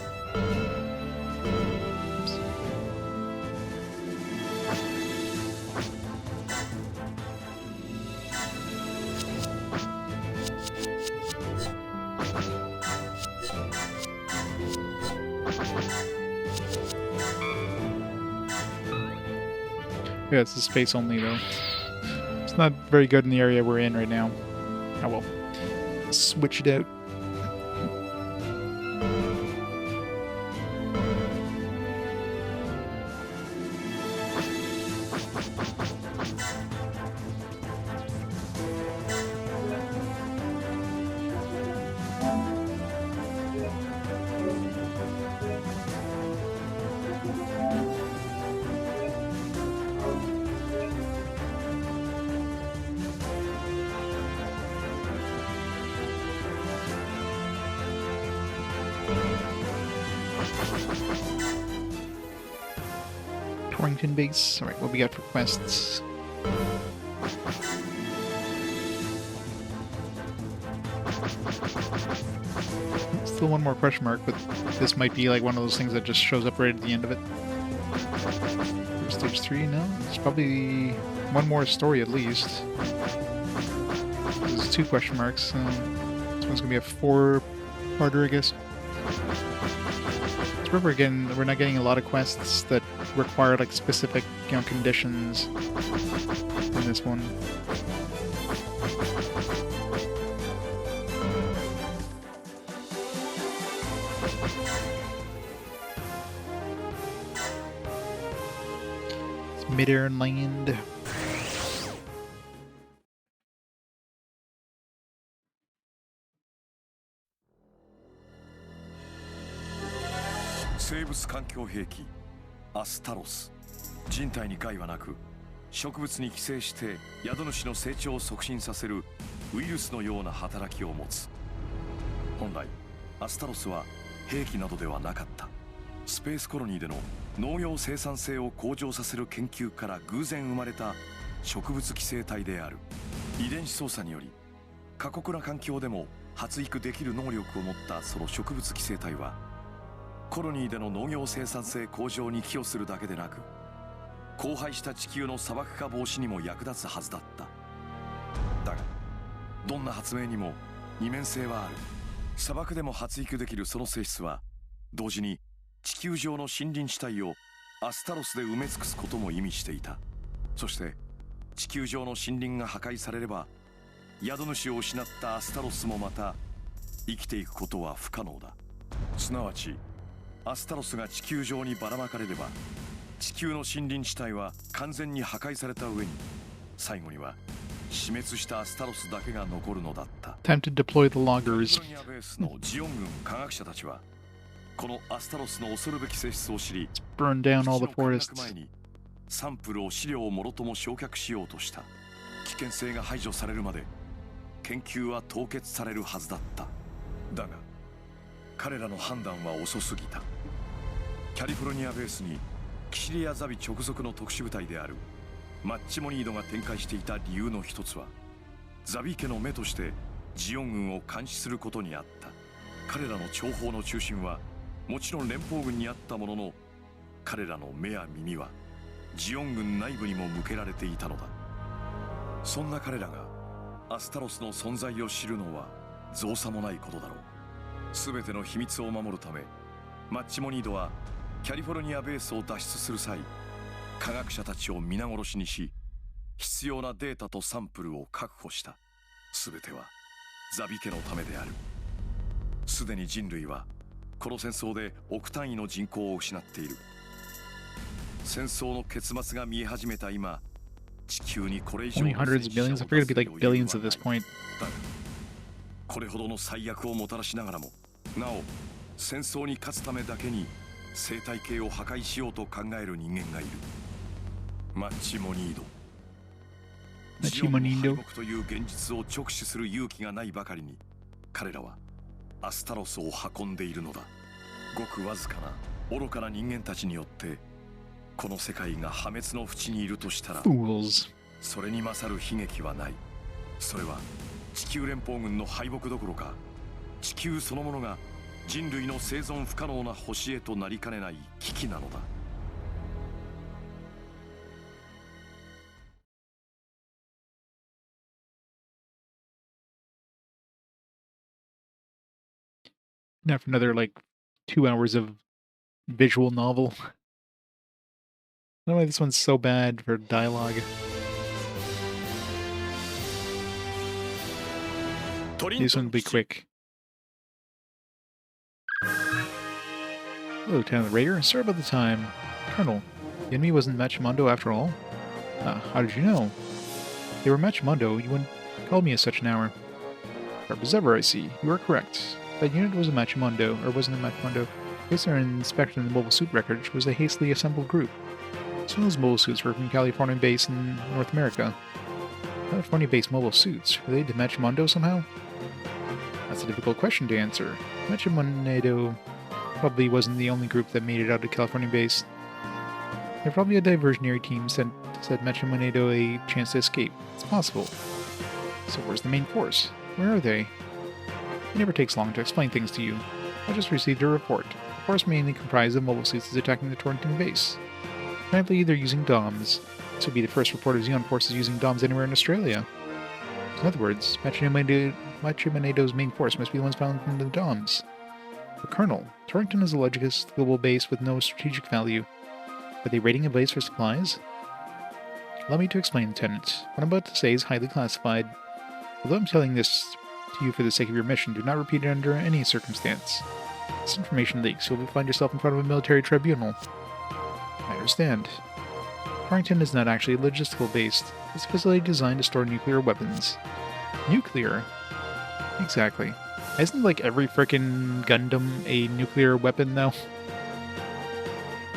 Yeah, it's the space only, though. It's not very good in the area we're in right now. Oh well. Switch it out. Torrington base. Alright, what we got for quests? Still one more question mark, but this might be like one of those things that just shows up right at the end of it. For stage 3, no? It's probably one more story at least. There's 2 question marks. This one's gonna be a 4-parter, I guess. So remember, again, we're not getting a lot of quests that require like specific, conditions in this one. It's mid-air land.生物環境兵器アスタロス。人体に害はなく植物に寄生して宿主の成長を促進させるウイルスのような働きを持つ。本来アスタロスは兵器などではなかった。スペースコロニーでの農業生産性を向上させる研究から偶然生まれた植物寄生体である。遺伝子操作により過酷な環境でも発育できる能力を持ったその植物寄生体はコロニーでの農業生産性向上に寄与するだけでなく荒廃した地球の砂漠化防止にも役立つはずだった。だがどんな発明にも二面性はある。砂漠でも発育できるその性質は同時に地球上の森林地帯をアスタロスで埋め尽くすことも意味していた。そして地球上の森林が破壊されれば宿主を失ったアスタロスもまた生きていくことは不可能だ。すなわちアスタロスが地球上にばらまかれれば地球の森林地帯は完全に破壊された上に最後には死滅したアスタロスだけが残るのだった。Time to deploy the loggers. カリフォルニアベースのジオン軍科学者たちはこのアスタロスの恐るべき性質を知り Burn down all the 基地の陥落 forests. 前にサンプルを資料をもろとも焼却しようとした。危険性が排除されるまで研究は凍結されるはずだった。だが彼らの判断は遅すぎた。カリフォルニアベースにキシリアザビ直属の特殊部隊であるマッチモニードが展開していた理由の一つはザビ家の目としてジオン軍を監視することにあった。彼らの諜報の中心はもちろん連邦軍にあったものの彼らの目や耳はジオン軍内部にも向けられていたのだ。そんな彼らがアスタロスの存在を知るのは造作もないことだろう。全ての秘密を守るためマッチモニードはキャリフォルニアベースを脱出する際科学者たちを皆殺しにし必要なデータとサンプルを確保した。全てはザビ家のためである。すでに人類はこの戦争で億単位の人口を失っている。戦争の結末が見え始めた今地球にこれ以上 Only の hundreds of millions. I figured it'd be like billions at this point. だがこれほどの最悪をもたらしながらもなお戦争に勝つためだけに生態系を破壊しようと考える人間がいる。マッチモニード。ジオンの敗北という現実を直視する勇気がないばかりに彼らはアスタロスを運んでいるのだ。ごくわずかな愚かな人間たちによってこの世界が破滅の淵にいるとしたら Fools. それに勝る悲劇はない。それは地球連邦軍の敗北どころか地球そのものが人類の生存不可能な星へとなりかねない危機なのだ。Now for another like 2 hours of visual novel. I don't know why this one's so bad for dialogue. This one will be quick. Hello, Lieutenant Raider. Sorry about the time. Colonel, the enemy wasn't Machimundo after all? How did you know? They were Machimundo. You wouldn't call me as such an hour. Sharp as ever, I see. You are correct. That unit was a Machimundo, or wasn't a Machimundo. Based on an inspection of the mobile suit record, which was a hastily assembled group. Some of those mobile suits were from California base in North America. California-based mobile suits, related to Machimundo somehow? That's a difficult question to answer. Machimundo probably wasn't the only group that made it out of California base. They're probably a diversionary team sent to set Machimonado a chance to escape. It's possible. So where's the main force? Where are they? It never takes long to explain things to you. I just received a report. The force mainly comprised of mobile suits is attacking the Torrington base. Apparently they're using DOMs. This would be the first report of Xeon forces using DOMs anywhere in Australia. In other words, Machimonado's main force must be the ones found in the DOMs. The Colonel, Torrington is a logist global base with no strategic value. Are they raiding a base for supplies? Allow me to explain, Lieutenant. What I'm about to say is highly classified. Although I'm telling this to you for the sake of your mission, do not repeat it under any circumstance. This information leaks, you'll find yourself in front of a military tribunal. I understand. Torrington is not actually a logistical base. It's a facility designed to store nuclear weapons. Nuclear? Exactly. Isn't like every frickin' Gundam a nuclear weapon, though?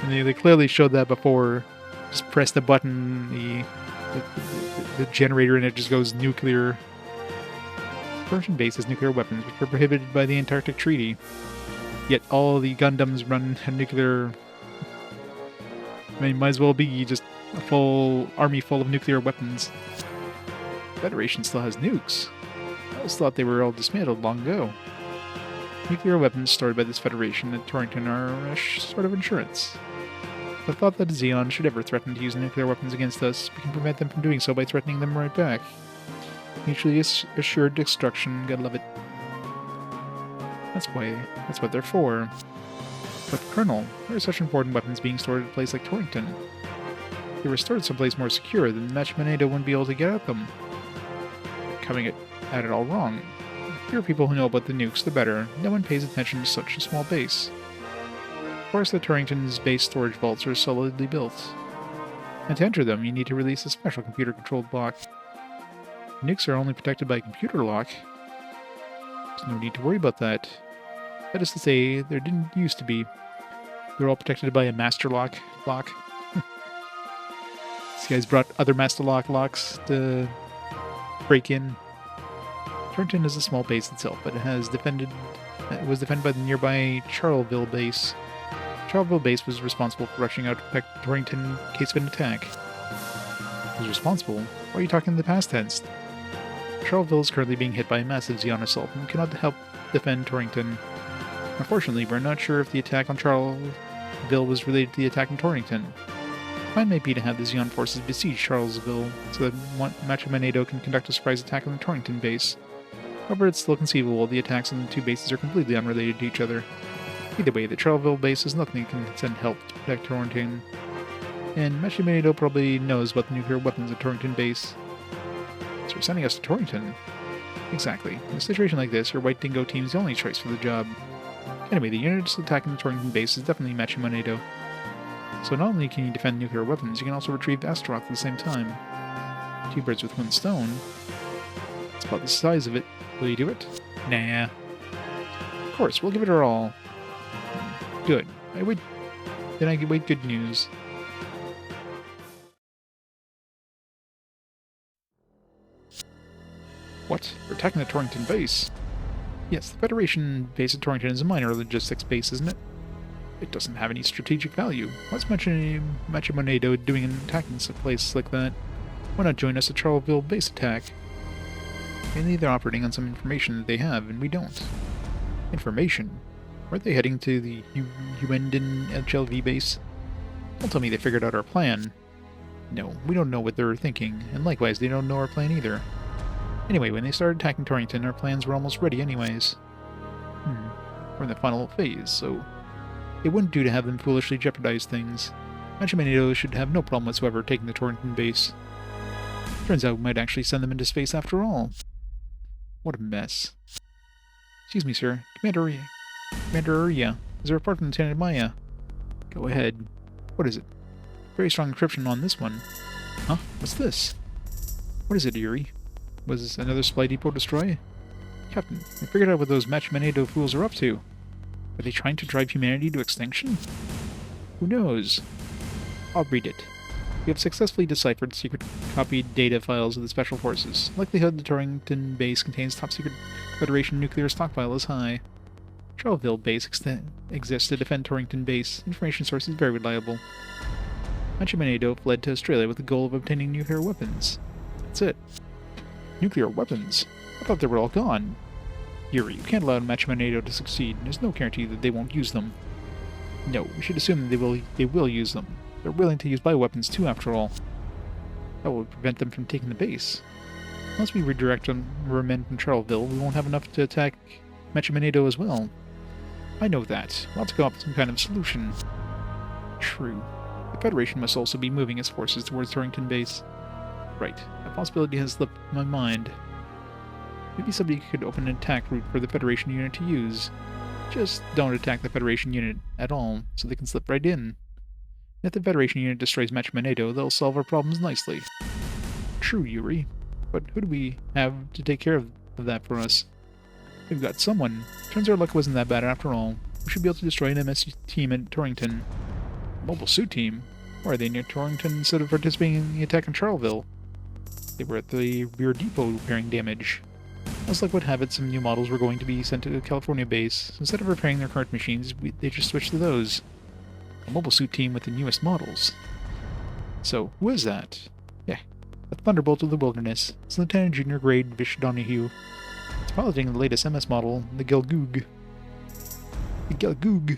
And they clearly showed that before. Just press the button, the generator, and it just goes nuclear. Torrington base has nuclear weapons, which are prohibited by the Antarctic Treaty. Yet all the Gundams run a nuclear... I mean, might as well be just a full army full of nuclear weapons. The Federation still has nukes. I always thought they were all dismantled long ago. Nuclear weapons stored by this Federation at Torrington are a sort of insurance. The thought that Xeon should ever threaten to use nuclear weapons against us, we can prevent them from doing so by threatening them right back. Mutually assured destruction, gotta love it. That's what they're for. But Colonel, where are such important weapons being stored at a place like Torrington? If they were stored someplace more secure, then Machimonado wouldn't be able to get at them. Coming at it all wrong. The fewer people who know about the nukes, the better. No one pays attention to such a small base. Of course, the Torrington's base storage vaults are solidly built. And to enter them, you need to release a special computer-controlled lock. Nukes are only protected by a computer lock. There's no need to worry about that. That is to say, there didn't used to be. They're all protected by a master lock. These guys brought other master locks to break in. Torrington is a small base itself, but it was defended by the nearby Charleville base. Charleville base was responsible for rushing out to protect Torrington in case of an attack. Was responsible? Why are you talking in the past tense? Charleville is currently being hit by a massive Xeon assault and cannot help defend Torrington. Unfortunately, we're not sure if the attack on Charleville was related to the attack on Torrington. The plan may be to have the Xeon forces besiege Charlesville so that Machimonado can conduct a surprise attack on the Torrington base. However, it's still conceivable the attacks on the two bases are completely unrelated to each other. Either way, the Charleville base is nothing that can send help to protect Torrington, and Machimonado probably knows about the nuclear weapons at Torrington base. So you're sending us to Torrington? Exactly. In a situation like this, your White Dingo team is the only choice for the job. Anyway, the units attacking the Torrington base is definitely Machimonado. So not only can you defend nuclear weapons, you can also retrieve Astaroth at the same time. Two birds with one stone. It's about the size of it. Will you do it? Nah. Of course, we'll give it our all. Good. I wait good news. What? We're attacking the Torrington base? Yes, the Federation base at Torrington is a minor logistics base, isn't it? It doesn't have any strategic value. What's Machimonado doing in attacking a place like that? Why not join us at Charleville base attack? Mainly they're operating on some information that they have, and we don't. Information? Aren't they heading to the Huenden HLV base? Don't tell me they figured out our plan. No, we don't know what they're thinking, and likewise they don't know our plan either. Anyway, when they started attacking Torrington, our plans were almost ready anyways. We're in the final phase, so it wouldn't do to have them foolishly jeopardize things. Machimonado should have no problem whatsoever taking the Torrington base. Turns out we might actually send them into space after all. What a mess. Excuse me, sir. Commander Uriya, is there a report from Lieutenant Maya? Go ahead. What is it? Very strong encryption on this one. Huh? What's this? What is it, Yuri? Was another supply depot destroyed? Captain, I figured out what those Machimonado fools are up to. Are they trying to drive humanity to extinction? Who knows? I'll read it. We have successfully deciphered secret copied data files of the Special Forces. Likelihood the Torrington base contains top secret Federation nuclear stockpile is high. Charleville Base exists to defend Torrington Base. Information source is very reliable. Machimanado fled to Australia with the goal of obtaining nuclear weapons. That's it. Nuclear weapons? I thought they were all gone. Yuri, you can't allow Machimanado to succeed. There's no guarantee that they won't use them. No, we should assume that they will use them. They're willing to use bioweapons too, after all. That will prevent them from taking the base. Unless we redirect our men from Charleville, we won't have enough to attack Machimanado as well. I know that. We'll have to come up with some kind of solution. True. The Federation must also be moving its forces towards Torrington Base. Right. A possibility has slipped my mind. Maybe somebody could open an attack route for the Federation unit to use. Just don't attack the Federation unit at all, so they can slip right in. If the Federation unit destroys Machimanado, they'll solve our problems nicely. True, Yuri. But who do we have to take care of that for us? We've got someone. Turns out our luck wasn't that bad after all. We should be able to destroy an MS team at Torrington. Mobile suit team? Why are they near Torrington instead of participating in the attack on Charleville? They were at the rear depot repairing damage. As luck would have it, some new models were going to be sent to the California base. Instead of repairing their current machines, they just switched to those. A mobile suit team with the newest models. So, who is that? Yeah, a Thunderbolt of the Wilderness. It's Lieutenant Junior Grade Vish Donahue. It's piloting the latest MS model, the Gelgoog. The Gelgoog.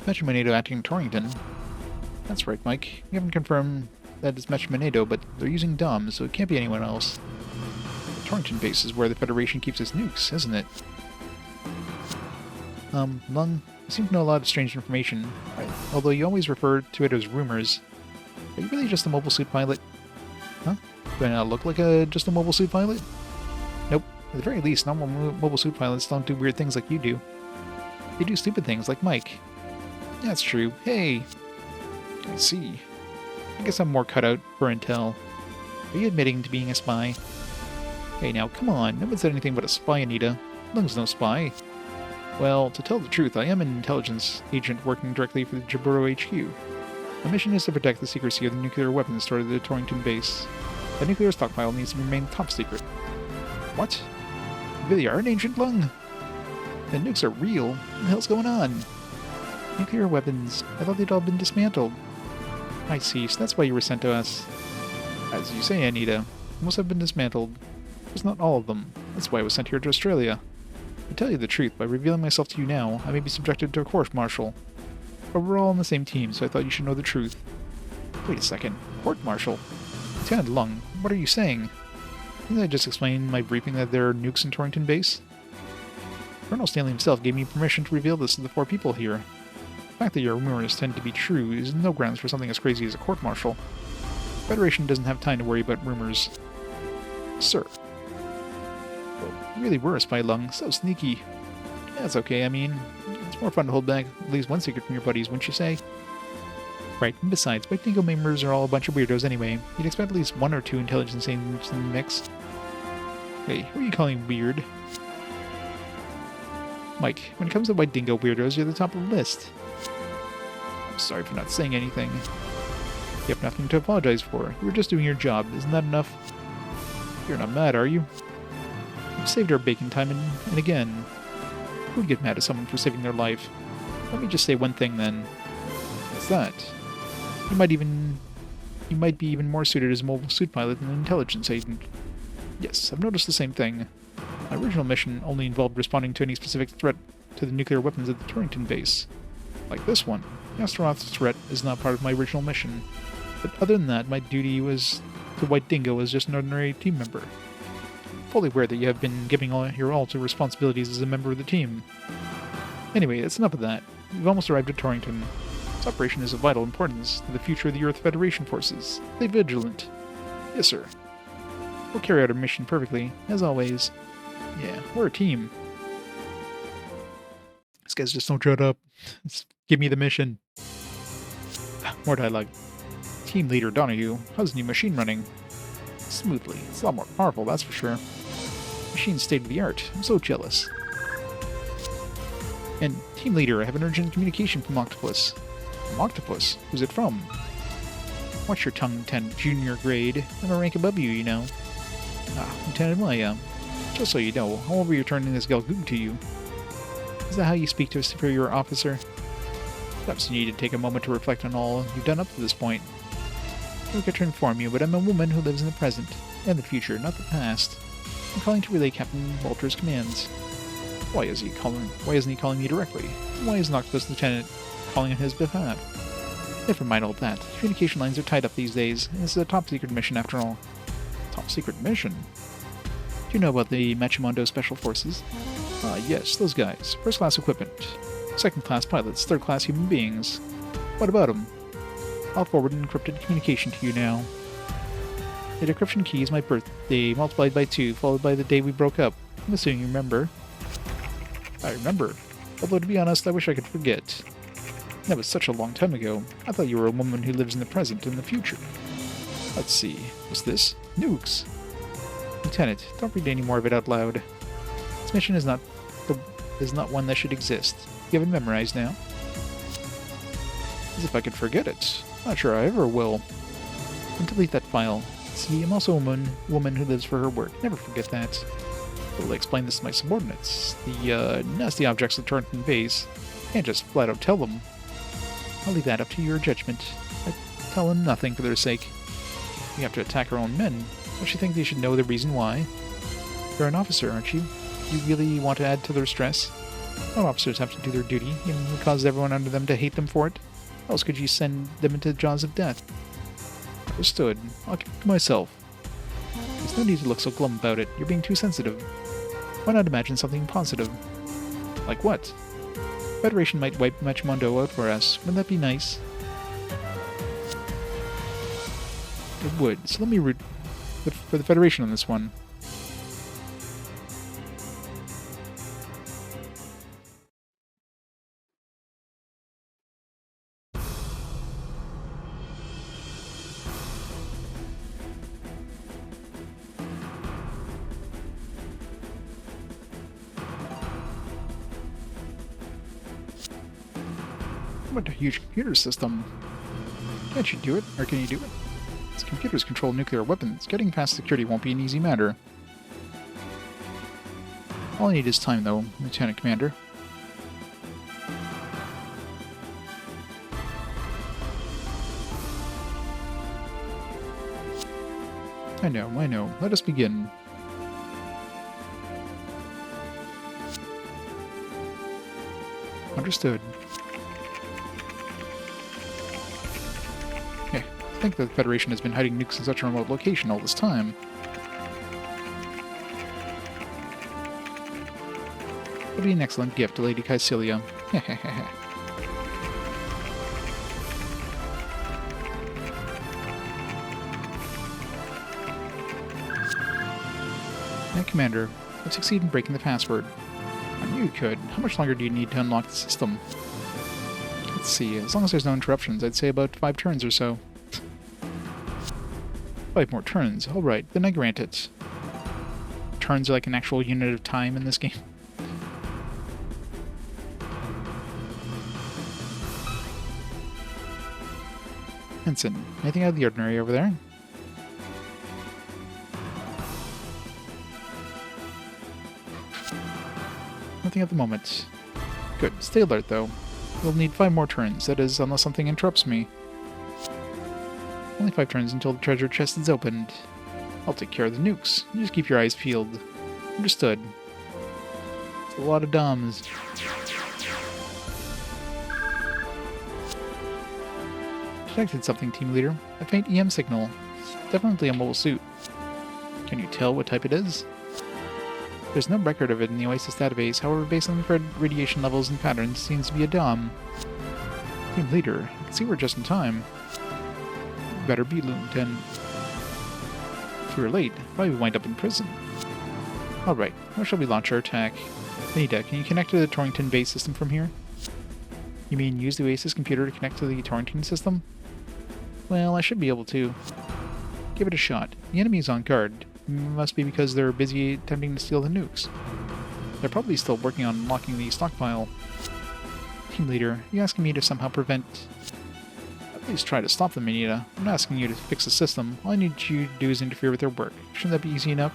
Machimanado acting Torrington. That's right, Mike. We haven't confirmed that it's Machimanado, but they're using DOM, so it can't be anyone else. The Torrington base is where the Federation keeps its nukes, isn't it? Lung, you seem to know a lot of strange information, although you always refer to it as rumors. Are you really just a mobile suit pilot? Huh? Do I not look like just a mobile suit pilot? Nope. At the very least, normal mobile suit pilots don't do weird things like you do. They do stupid things like Mike. That's true. Hey! I see. I guess I'm more cut out for intel. Are you admitting to being a spy? Hey now, come on. No one said anything but a spy, Anita. Lung's no spy. Well, to tell the truth, I am an intelligence agent working directly for the Jaburo HQ. My mission is to protect the secrecy of the nuclear weapons stored at the Torrington base. The nuclear stockpile needs to remain top secret. What? You really are an agent, Lung? The nukes are real? What the hell's going on? Nuclear weapons. I thought they'd all been dismantled. I see, so that's why you were sent to us. As you say, Anita, most have been dismantled. Just not all of them. That's why I was sent here to Australia. To tell you the truth, by revealing myself to you now, I may be subjected to a court-martial. But we're all on the same team, so I thought you should know the truth. Wait a second. Court-martial? Lieutenant Lung, what are you saying? Didn't I just explain my briefing that there are nukes in Torrington Base? Colonel Stanley himself gave me permission to reveal this to the 4 people here. The fact that your rumors tend to be true is no grounds for something as crazy as a court-martial. The Federation doesn't have time to worry about rumors. Sir. Well, you really were a spy, Lung. So sneaky. That's okay, I mean, it's more fun to hold back at least one secret from your buddies, wouldn't you say? Right, and besides, White Dingo members are all a bunch of weirdos anyway. You'd expect at least 1 or 2 intelligence agents in the mix. Hey, who are you calling weird? Mike, when it comes to White Dingo weirdos, you're at the top of the list. I'm sorry for not saying anything. You have nothing to apologize for. You were just doing your job. Isn't that enough? You're not mad, are you? You've saved our bacon time and again. Who would get mad at someone for saving their life? Let me just say one thing then. What's that? You might be even more suited as a mobile suit pilot than an intelligence agent. Yes, I've noticed the same thing. My original mission only involved responding to any specific threat to the nuclear weapons at the Torrington base. Like this one. The Astaroth threat is not part of my original mission. But other than that, my duty was to White Dingo as just an ordinary team member. Fully aware that you have been giving your all to responsibilities as a member of the team. Anyway, that's enough of that. We've almost arrived at Torrington. This operation is of vital importance to the future of the Earth Federation forces. Stay vigilant. Yes, sir. We'll carry out our mission perfectly, as always. Yeah, we're a team. These guys just don't shut up. Just give me the mission. More dialogue. Team leader Donahue, how's the new machine running? Smoothly. It's a lot more powerful, that's for sure. Machine's state-of-the-art. I'm so jealous. And team leader, I have an urgent communication from Octopus. An octopus? Who's it from? Watch your tongue, Lieutenant Junior grade. I'm a rank above you, you know. Ah, Lieutenant Maya. Just so you know, I won't be returning this Galgoog to you. Is that how you speak to a superior officer? Perhaps you need to take a moment to reflect on all you've done up to this point. I forget to inform you, but I'm a woman who lives in the present and the future, not the past. I'm calling to relay Captain Walter's commands. Why isn't he calling me directly? Why is an octopus lieutenant calling on his behalf? Never mind all that. Communication lines are tied up these days, and this is a top-secret mission after all. Top-secret mission? Do you know about the Machimundo Special Forces? Ah, yes, those guys. First-class equipment. Second-class pilots. Third-class human beings. What about them? I'll forward an encrypted communication to you now. The decryption key is my birthday, multiplied by 2, followed by the day we broke up. I'm assuming you remember. I remember. Although, to be honest, I wish I could forget. That was such a long time ago. I thought you were a woman who lives in the present and the future. Let's see. What's this? Nukes. Lieutenant, don't read any more of it out loud. This mission is not one that should exist. You have it memorized now? As if I could forget it. Not sure I ever will. And delete that file. See, I'm also a woman who lives for her work. Never forget that. Will I explain this to my subordinates? The nasty objects at Torrington Base. Can't just flat out tell them. I'll leave that up to your judgment. I tell them nothing for their sake. We have to attack our own men. Don't you think they should know the reason why? You're an officer, aren't you? You really want to add to their stress? All officers have to do their duty, even if it causes everyone under them to hate them for it. How else could you send them into the jaws of death? Understood. I'll keep it to myself. There's no need to look so glum about it. You're being too sensitive. Why not imagine something positive? Like what? The Federation might wipe Machimundo out for us. Wouldn't that be nice? It would. So let me root for the Federation on this one. What a huge computer system. Can't you do it? Or can you do it? These computers control nuclear weapons. Getting past security won't be an easy matter. All I need is time, though, Lieutenant Commander. I know. Let us begin. Understood. I think the Federation has been hiding nukes in such a remote location all this time. It would be an excellent gift to Lady Caecilia. And Commander, let's succeed in breaking the password. I knew you could. How much longer do you need to unlock the system? Let's see, as long as there's no interruptions, I'd say about 5 turns or so. 5 more turns. Alright, then I grant it. Turns are like an actual unit of time in this game. Henson, anything out of the ordinary over there? Nothing at the moment. Good. Stay alert, though. We'll need 5 more turns, that is, unless something interrupts me. Only 5 turns until the treasure chest is opened. I'll take care of the nukes. You just keep your eyes peeled. Understood. It's a lot of DOMs. Detected something, Team Leader. A faint EM signal. Definitely a mobile suit. Can you tell what type it is? There's no record of it in the Oasis database, however, based on the radiation levels and patterns, it seems to be a DOM. Team Leader, I can see we're just in time. Better be, Lieutenant. If we were late, probably wind up in prison. Alright, how shall we launch our attack? Anita, can you connect to the Torrington base system from here? You mean use the Oasis computer to connect to the Torrington system? Well, I should be able to. Give it a shot. The enemy's on guard. It must be because they're busy attempting to steal the nukes. They're probably still working on unlocking the stockpile. Team Leader, are you asking me to somehow prevent... Please try to stop them, Anita. I'm not asking you to fix the system. All I need you to do is interfere with their work. Shouldn't that be easy enough?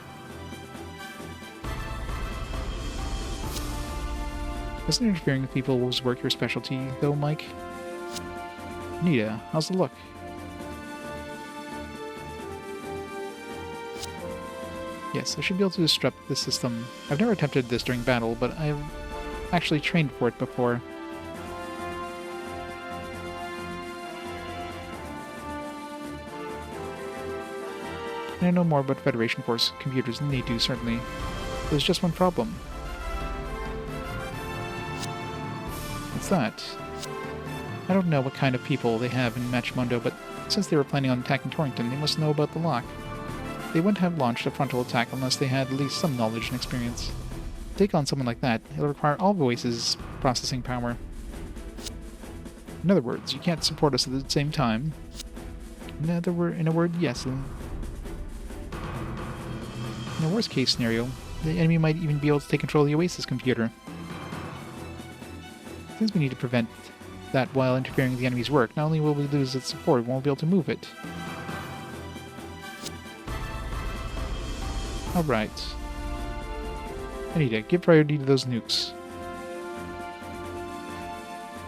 Isn't interfering with people's work your specialty, though, Mike? Anita, how's the look? Yes, I should be able to disrupt the system. I've never attempted this during battle, but I've actually trained for it before. And I know more about Federation Force computers than they do, certainly. There's just one problem. What's that? I don't know what kind of people they have in Matchmundo, but since they were planning on attacking Torrington, they must know about the lock. They wouldn't have launched a frontal attack unless they had at least some knowledge and experience. To take on someone like that, it'll require all voices' processing power. In other words, you can't support us at the same time. In a word, yes. In a worst case scenario, the enemy might even be able to take control of the Oasis computer. Since we need to prevent that while interfering with the enemy's work, not only will we lose its support, we won't be able to move it. Alright. Anita, give priority to those nukes.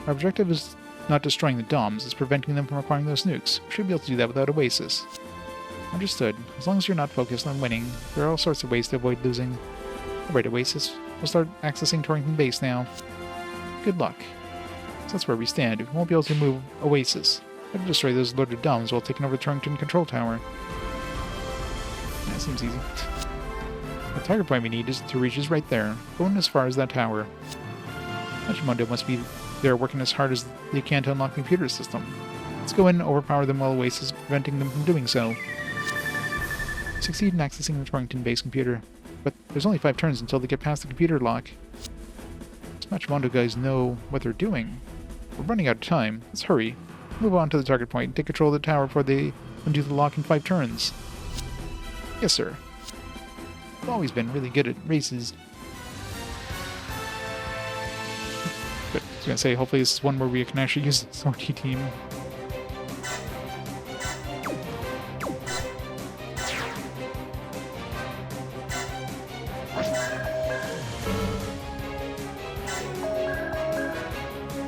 Our objective is not destroying the DOMs, it's preventing them from acquiring those nukes. We should be able to do that without Oasis. Understood. As long as you're not focused on winning, there are all sorts of ways to avoid losing. Alright, Oasis. We'll start accessing Torrington Base now. Good luck. So that's where we stand. We won't be able to move Oasis. We have to destroy those loaded DOMs while taking over the Torrington Control Tower. That seems easy. The target point we need is to reach is right there, going as far as that tower. Matchmundo must be there working as hard as they can to unlock the computer system. Let's go in and overpower them while Oasis is preventing them from doing so. Succeed in accessing the Torrington base computer, but there's only 5 turns until they get past the computer lock. These Matchmundo guys know what they're doing. We're running out of time. Let's hurry. Move on to the target point and take control of the tower before they undo the lock in 5 turns. Yes, sir. I've always been really good at races. But I was gonna say, hopefully this is one where we can actually use the sortie team.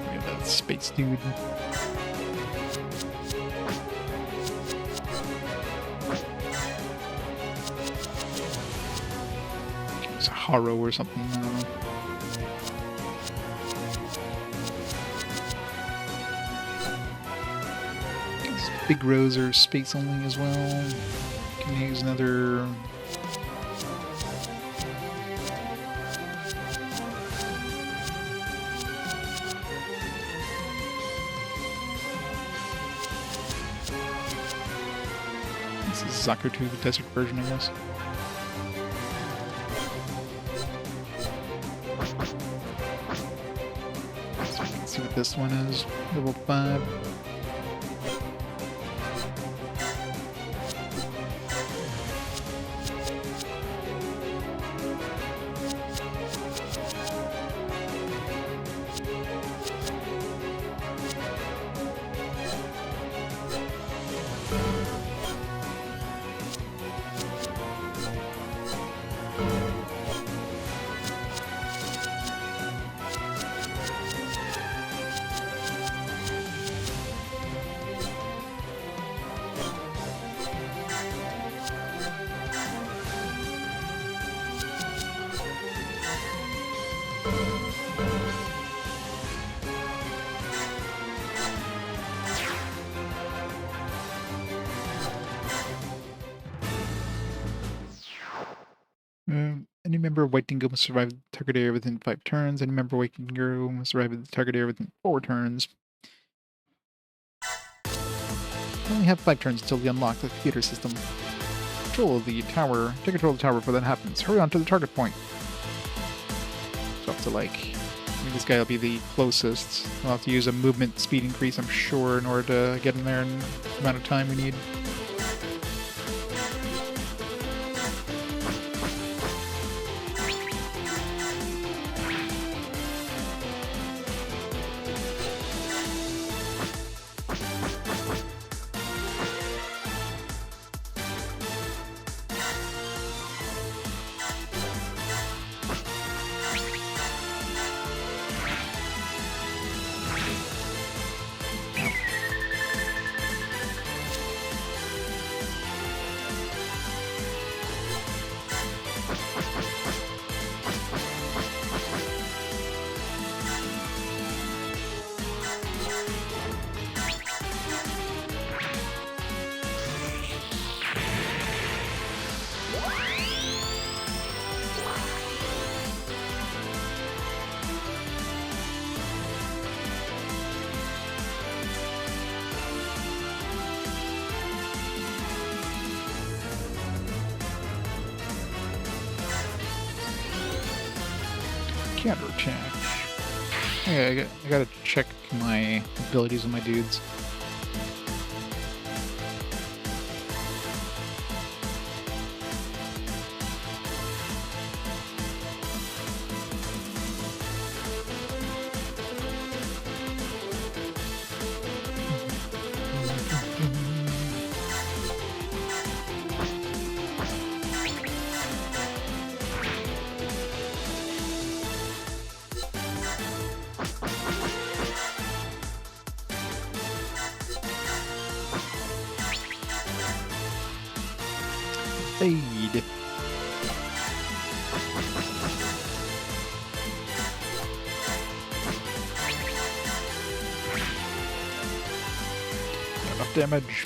Yeah, that space dude. Haro or something. I don't know. These big rows are space only as well. Can use another. This is Zakutu, the desert version, I guess. See what this one is. Level 5. Any member of White Dingo must survive the target area within 5 turns. Any member of White Dingo must survive the target area within 4 turns. We only have 5 turns until we unlock the computer system. Control of the tower. Take control of the tower before that happens. Hurry on to the target point. So up to like... I think this guy will be the closest. We'll have to use a movement speed increase, I'm sure, in order to get in there in the amount of time we need. Counterattack. Yeah, I gotta check my abilities on my dudes. Fade. Enough damage.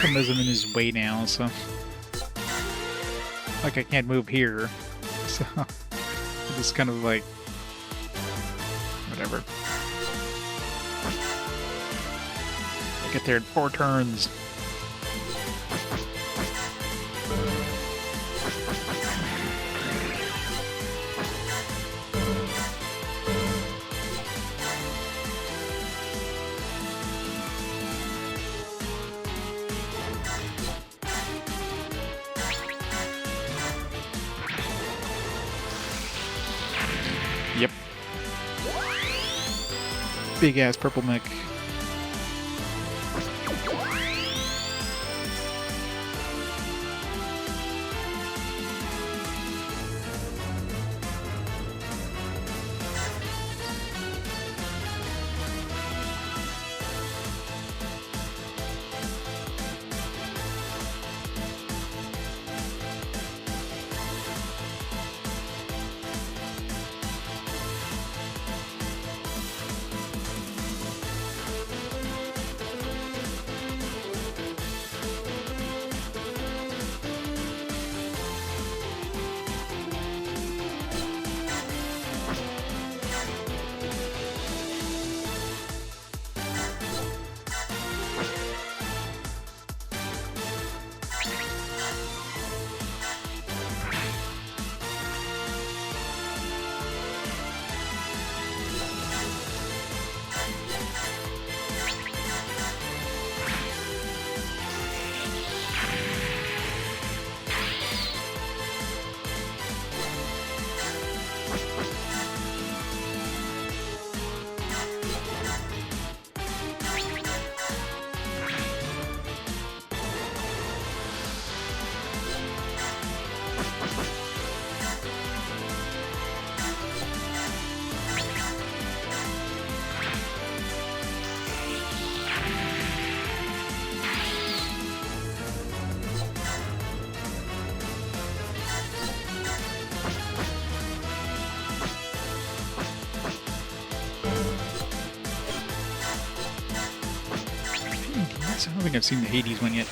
I'm in his way now, so like I can't move here, so I'm just kind of like whatever. I get there in 4 turns. Yep. Big ass purple mech. So I don't think I've seen the Hades one yet.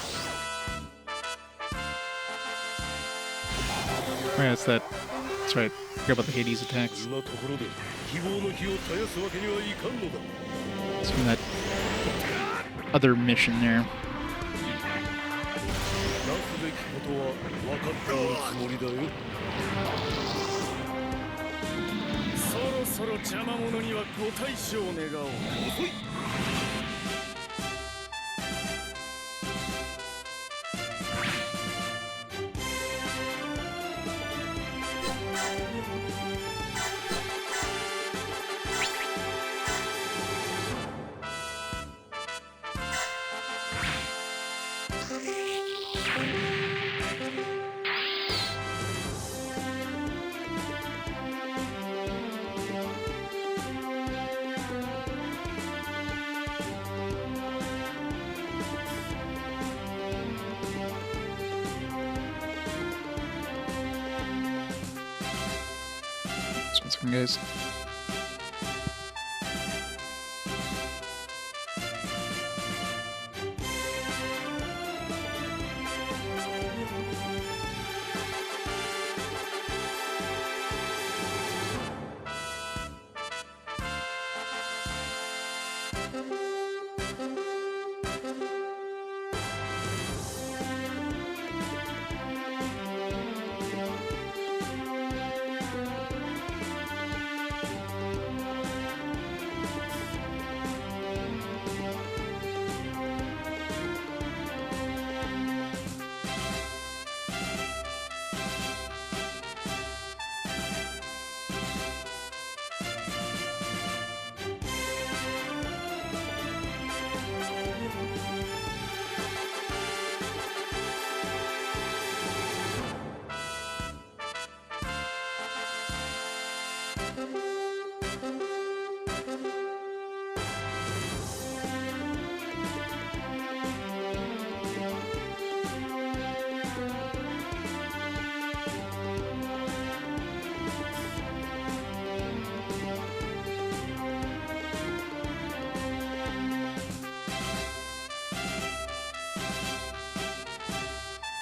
Oh, yeah, that's that. That's right. I forgot about the Hades attacks. It's from that other mission there. Guys.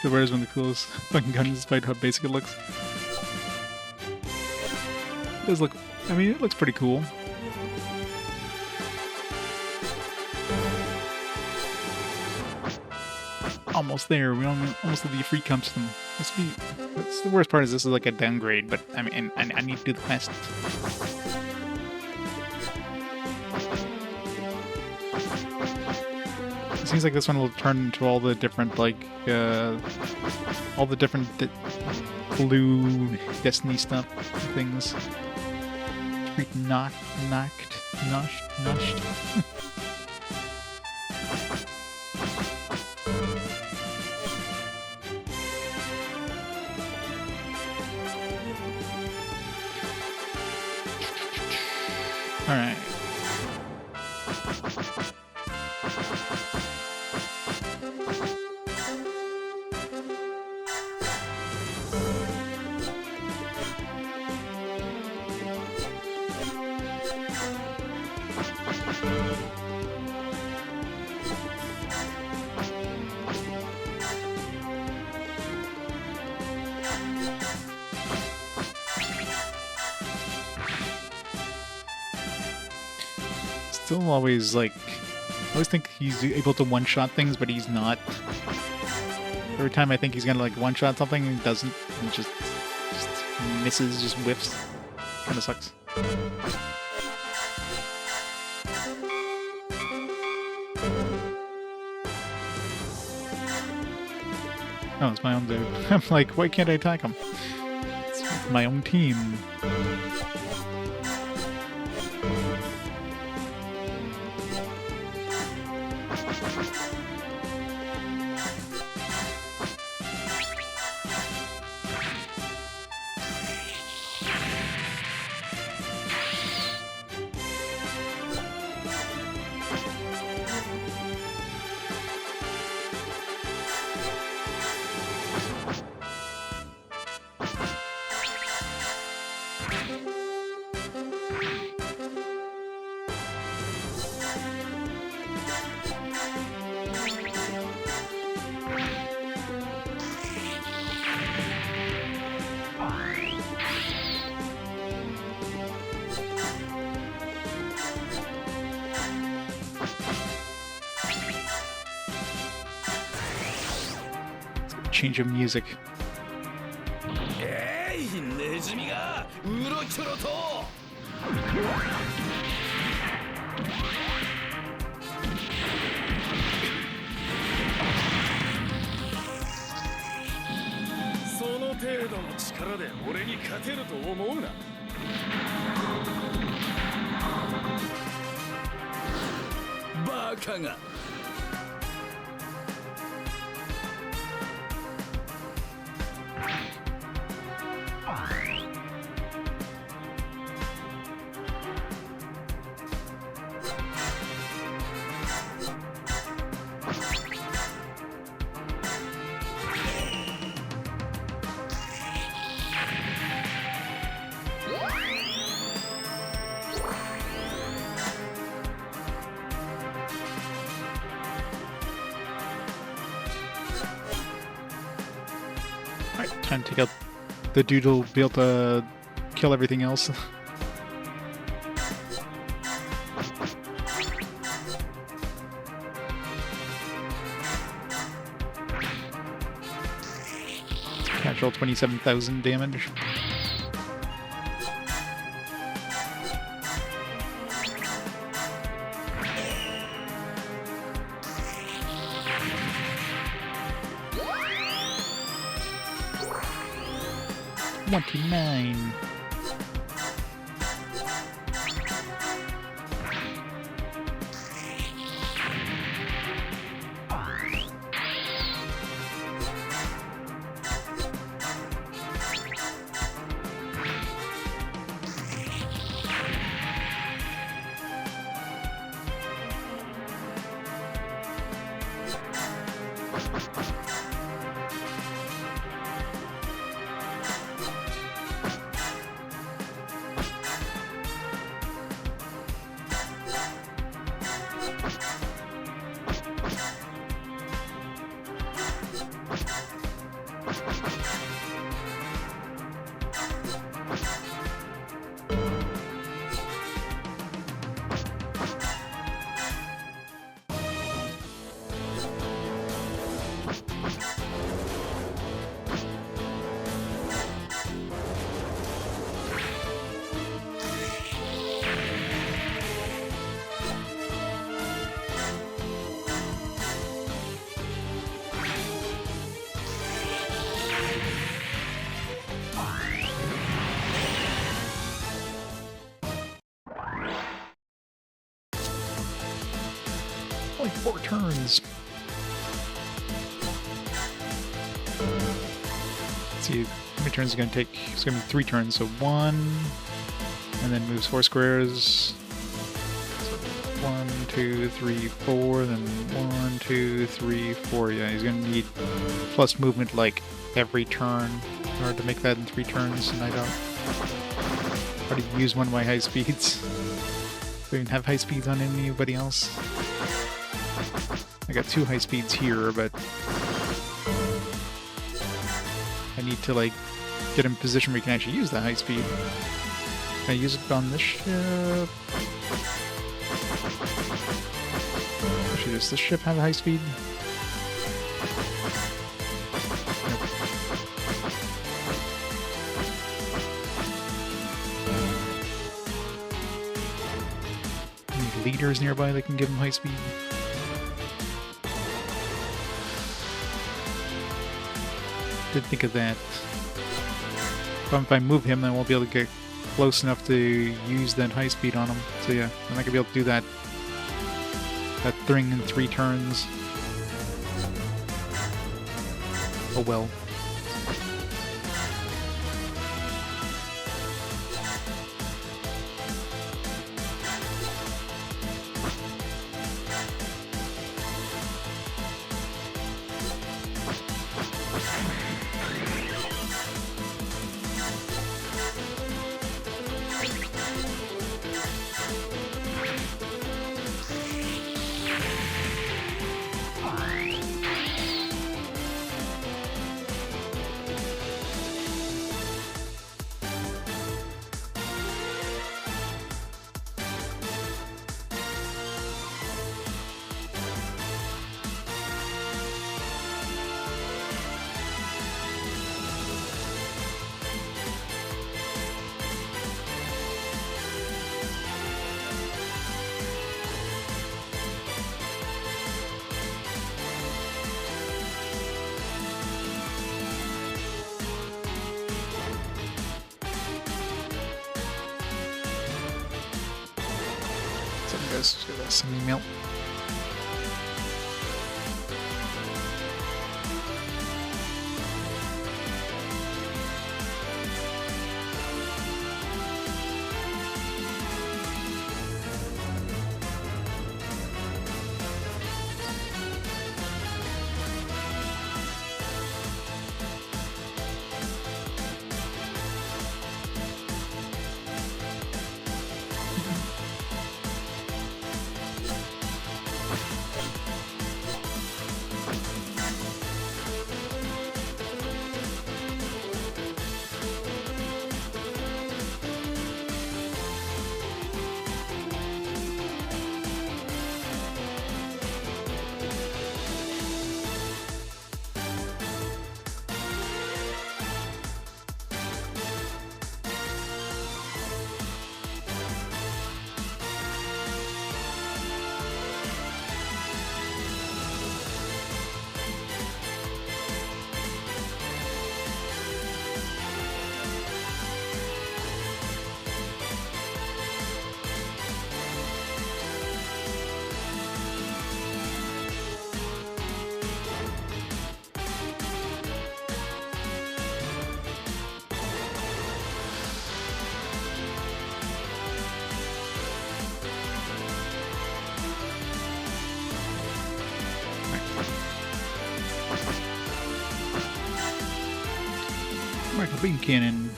The Red is one of the coolest fucking guns despite how basic it looks. It does look, I mean, it looks pretty cool. Almost there. We almost have the free custom. That's the worst part is this is like a downgrade, but I mean, I need to do the quest. It seems like this one will turn into all the different, like, all the different blue Destiny stuff things. Freaking noshed. All right. Still always, like, I always think he's able to one-shot things, but he's not. Every time I think he's gonna, like, one-shot something, he doesn't, and just misses, just whiffs. Kinda sucks. Oh, it's my own dude. I'm like, why can't I attack him? It's my own team. change of music. ネズミがうろちょろとその程度の力で俺に勝てると思うなバカがAlright, time to take out the dude who'll be able to kill everything else. Casual 27,000 damage. $29. Only 4 turns. Let's see, how many turns is it going to take? It's going to be 3 turns, so 1, and then moves 4 squares. So 1, 2, 3, 4, then 1, 2, 3, 4. Yeah, he's going to need plus movement like every turn in order to make that in 3 turns, and I don't already use one of my high speeds. Do I even have high speeds on anybody else? I got 2 high speeds here, but I need to like get in a position where you can actually use the high speed. Can I use it on this ship? Actually, does this ship have a high speed? Nope. Any leaders nearby that can give them high speed? Did think of that. If I move him, then I won't be able to get close enough to use that high speed on him. So yeah, I'm not gonna be able to do that thing in 3 turns. Oh well. Let's give us some email. Michael Bean Cannon.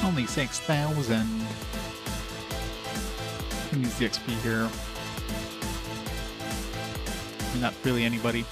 Only 6,000. Who needs the XP here? I mean, not really anybody.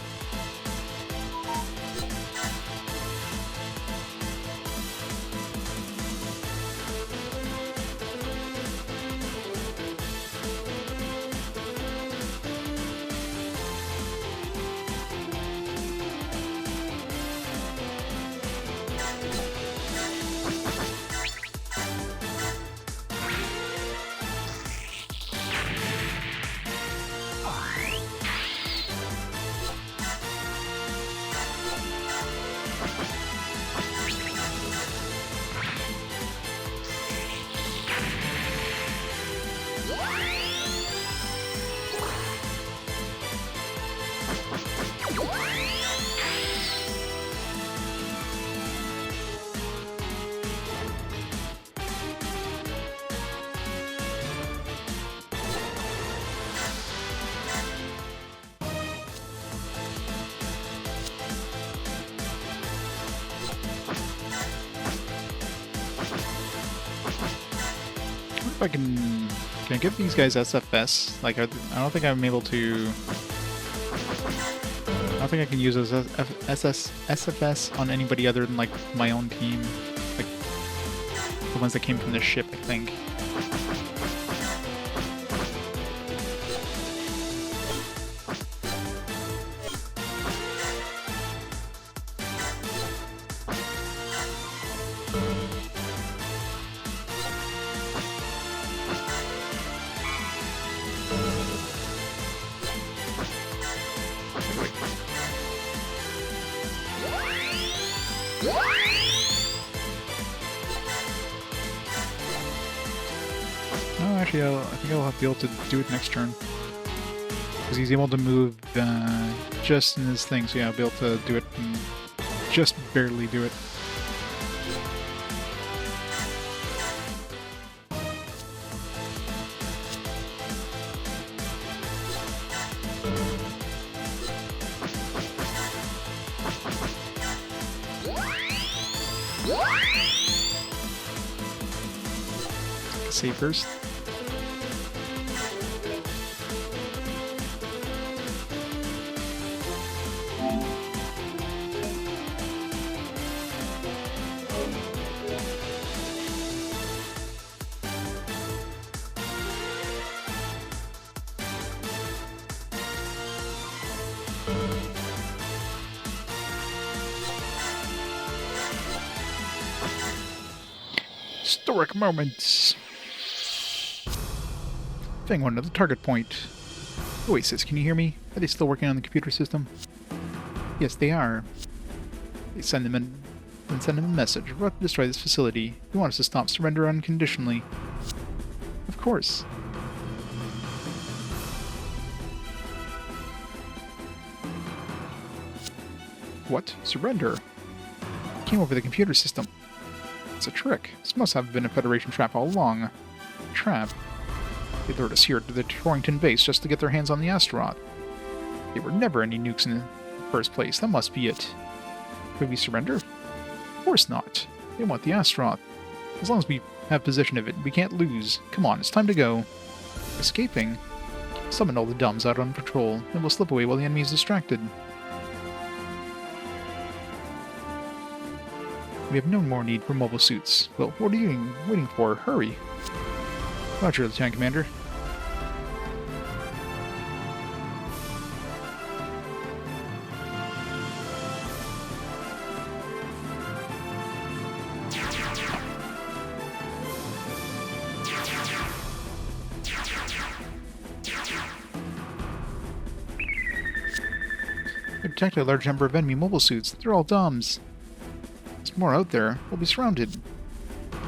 If I can I give these guys SFS? Like, I don't think I'm able to. I don't think I can use SFS on anybody other than like my own team, like the ones that came from the ship, I think. Oh, actually, I think I'll be able to do it next turn. Because he's able to move just in his thing, so yeah, I'll be able to do it and just barely do it. Save first. Historic moments. Thing one to the target point. Oasis, can you hear me? Are they still working on the computer system? Yes, they are. They send them in Then send him a message. We're about to destroy this facility. You want us to stop, surrender unconditionally. Of course. What? Surrender? Came over the computer system. It's a trick. This must have been a Federation trap all along. Trap? They lured us here to the Torrington base just to get their hands on the asteroid. There were never any nukes in the first place. That must be it. Could we surrender? Of course not. They want the asteroid. As long as we have possession of it, we can't lose. Come on, it's time to go. Escaping? Summon all the dumbs out on patrol, and we'll slip away while the enemy is distracted. We have no more need for mobile suits. Well, what are you waiting for? Hurry! Roger, Lieutenant Commander. We detected a large number of enemy mobile suits. They're all DOMs. There's more out there. We'll be surrounded.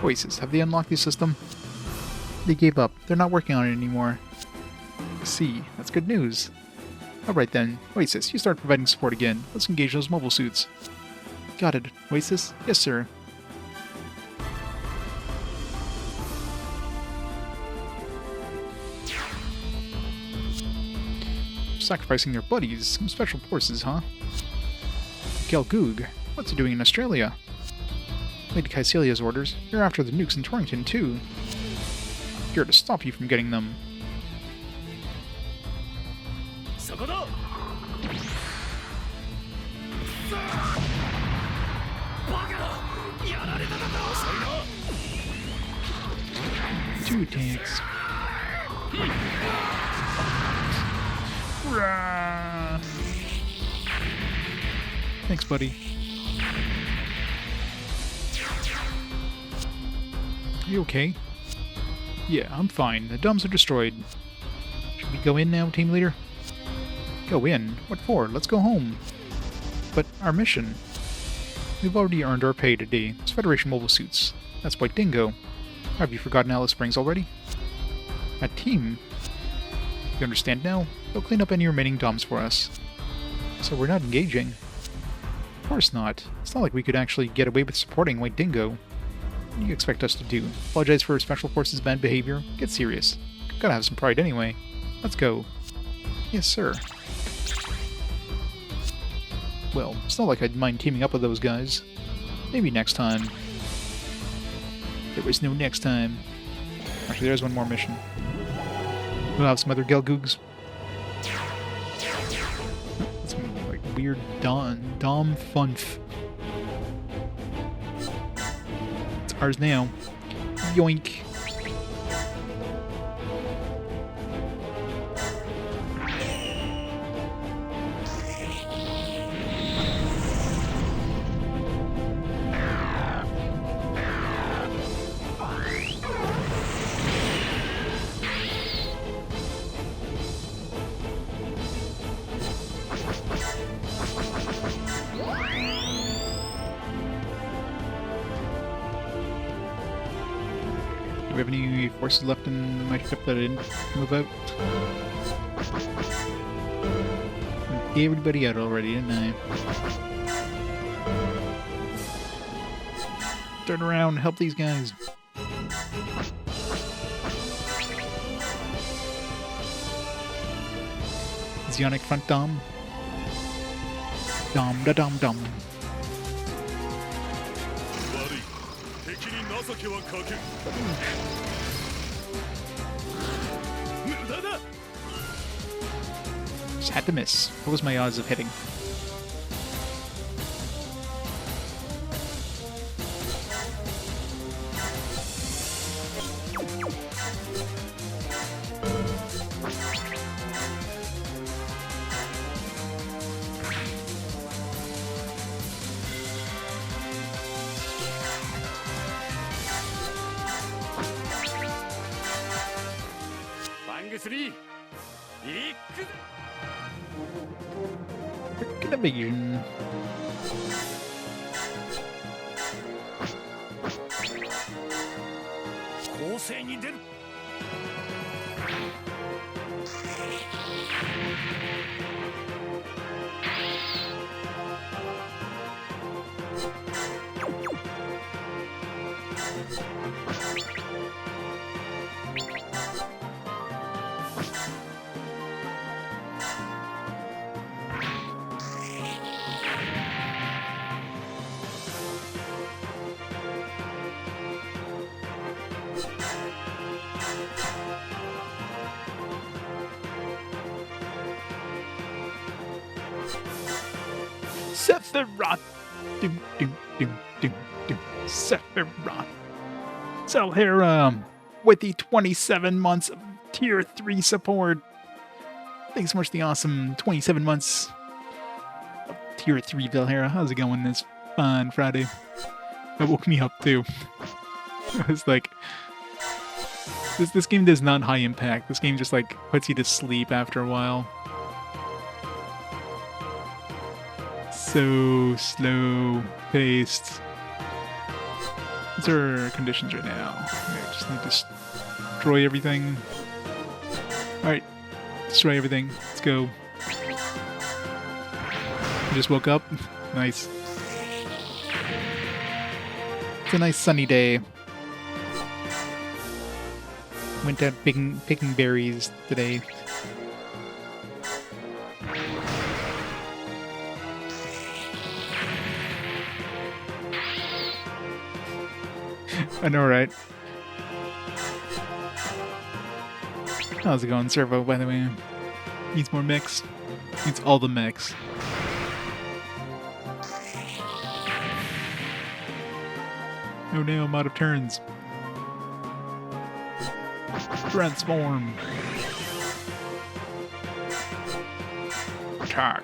Oasis, have they unlocked the system? They gave up. They're not working on it anymore. I see. That's good news. Alright then. Oasis, you start providing support again. Let's engage those mobile suits. Got it. Oasis? Yes, sir. Sacrificing your buddies. Some special forces, huh? Gelgoog. What's he doing in Australia? Lady Caecilia's orders. You're after the nukes in Torrington, too. Here to stop you from getting them. Two tanks. Rah! Thanks, buddy. Are you okay? Yeah, I'm fine. The dumbs are destroyed. Should we go in now, team leader? Go in? What for? Let's go home. But our mission? We've already earned our pay today. It's Federation mobile suits. That's White Dingo. Have you forgotten Alice Springs already? A team? You understand now? They'll clean up any remaining DOMs for us. So we're not engaging? Of course not. It's not like we could actually get away with supporting White Dingo. What do you expect us to do? Apologize for Special Forces' bad behavior? Get serious. Gotta have some pride anyway. Let's go. Yes, sir. Well, it's not like I'd mind teaming up with those guys. Maybe next time. There was no next time. Actually, there's one more mission. We'll have some other Gelgoogs. That's gonna be like weird Dom Funf. It's ours now. Yoink. Do we have any forces left in my ship that I didn't move out? I gave everybody out already, didn't I? Turn around, help these guys. Zionic front dom. Dom da dom dom. Just had to miss. What was my odds of hitting? Freaking evasion. 勢に出る。Sephiroth! Doom, doom, doom, doom, doom. Sephiroth! Zelhera with the 27 months of Tier 3 support. Thanks so much for the awesome 27 months of Tier 3 Zelhera. How's it going this fun Friday? That woke me up too. I was like, this game does not high impact. This game just like puts you to sleep after a while. So slow paced. What's our conditions right now? Okay, just need to destroy everything. Alright, destroy everything. Let's go. I just woke up. Nice. It's a nice sunny day. Went out picking berries today. I know, right? How's it going, Servo, by the way? Needs more mechs. Needs all the mechs. Oh no, I'm out of turns. Transform. Attack.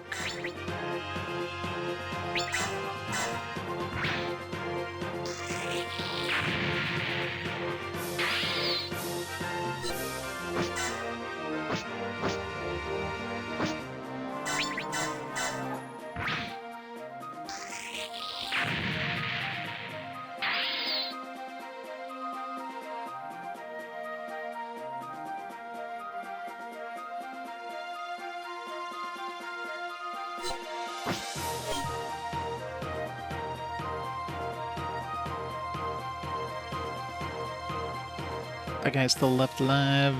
That guy's still left alive.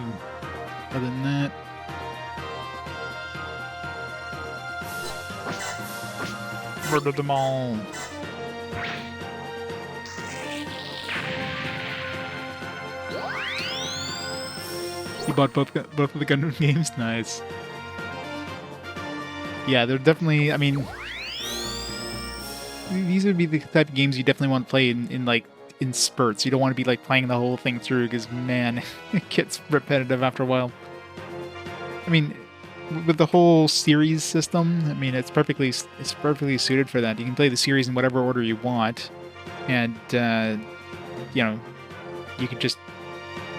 Other than that, murder them all. You bought both of the Gundam games? Nice. Yeah, they're definitely, I mean, these would be the type of games you definitely want to play in spurts. You don't want to be like playing the whole thing through because, man, it gets repetitive after a while. I mean, with the whole series system, I mean, it's perfectly suited for that. You can play the series in whatever order you want, and you know, you could just,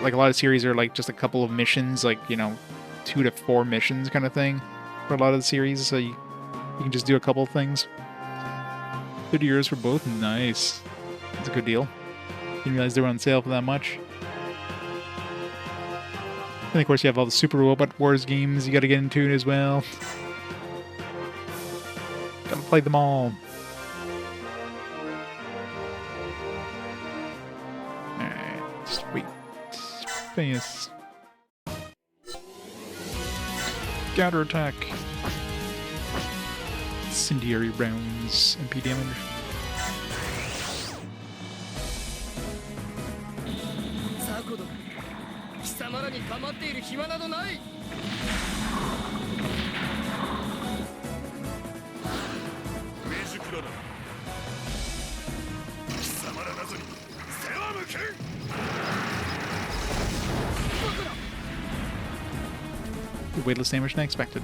like, a lot of series are like just a couple of missions, like, you know, 2 to 4 missions kind of thing for a lot of the series, so you can just do a couple of things. 30 euros for both? Nice. That's a good deal. Didn't realize they were on sale for that much. And of course you have all the Super Robot Wars games you gotta get into as well. Gotta play them all. Alright, sweet. Face. Counter attack. Incendiary rounds. MP damage. Weightless damage than I expected.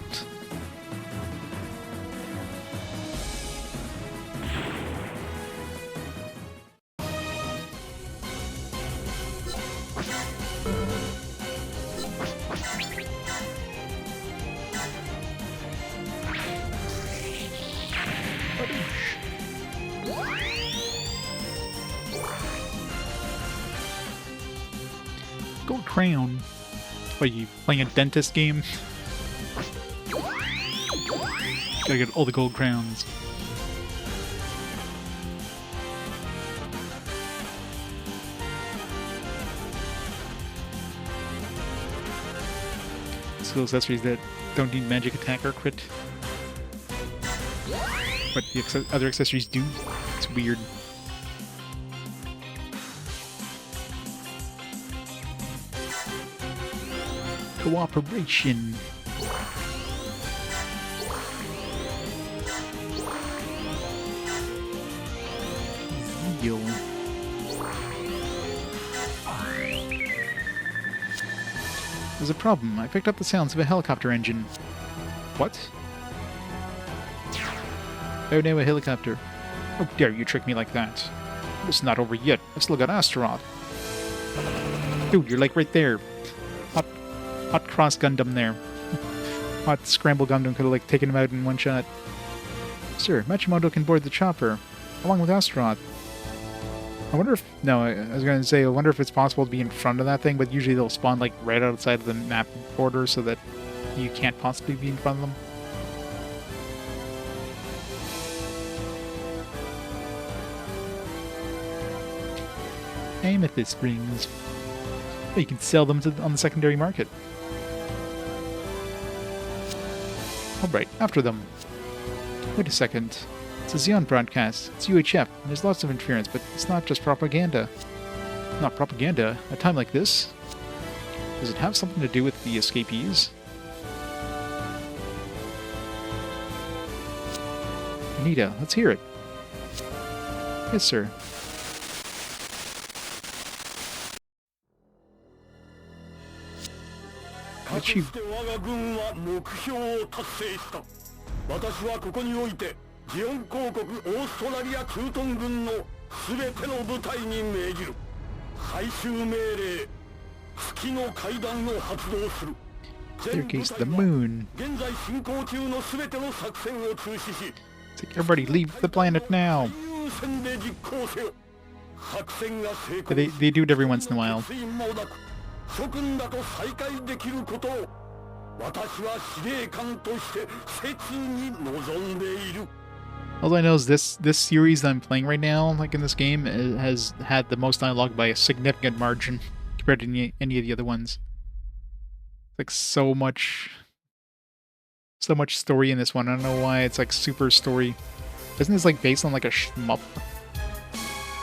crown. What, are you playing a dentist game? Gotta get all the gold crowns. Skill accessories that don't need magic attack or crit. But the other accessories do. It's weird. Cooperation. Zeal. There's a problem. I picked up the sounds of a helicopter engine. What? Oh no, a helicopter. How dare you trick me like that? It's not over yet. I've still got Astaroth. Dude, you're like right there. Hot cross Gundam there. Hot scramble Gundam could have like taken him out in one shot. Sir, Machimoto can board the chopper, along with Astaroth. I wonder if... No, I was going to say, I wonder if it's possible to be in front of that thing, but usually they'll spawn like right outside of the map border so that you can't possibly be in front of them. Amethyst rings. You can sell them on the secondary market. Alright, after them. Wait a second. It's a Xeon broadcast. It's UHF, and there's lots of interference, but it's not just propaganda. Not propaganda? At a time like this? Does it have something to do with the escapees? Anita, let's hear it. Yes, sir. Achieve. 私はここにおいてジオン公国オーストラリア駐屯軍の全ての部隊に命じる最終命令月の階段を発動する Staircase to the moon. 現在進行中の全ての作戦を中止し Everybody leave the planet now. 優先で実行せよ作戦が成功 They do it every once in a while. 諸君らと再会できることを私は司令官として切に望んでいる All I know is this series that I'm playing right now, like in this game, it has had the most dialogue by a significant margin compared to any of the other ones. Like so much story in this one. I don't know why it's like super story. Isn't this like based on like a shmup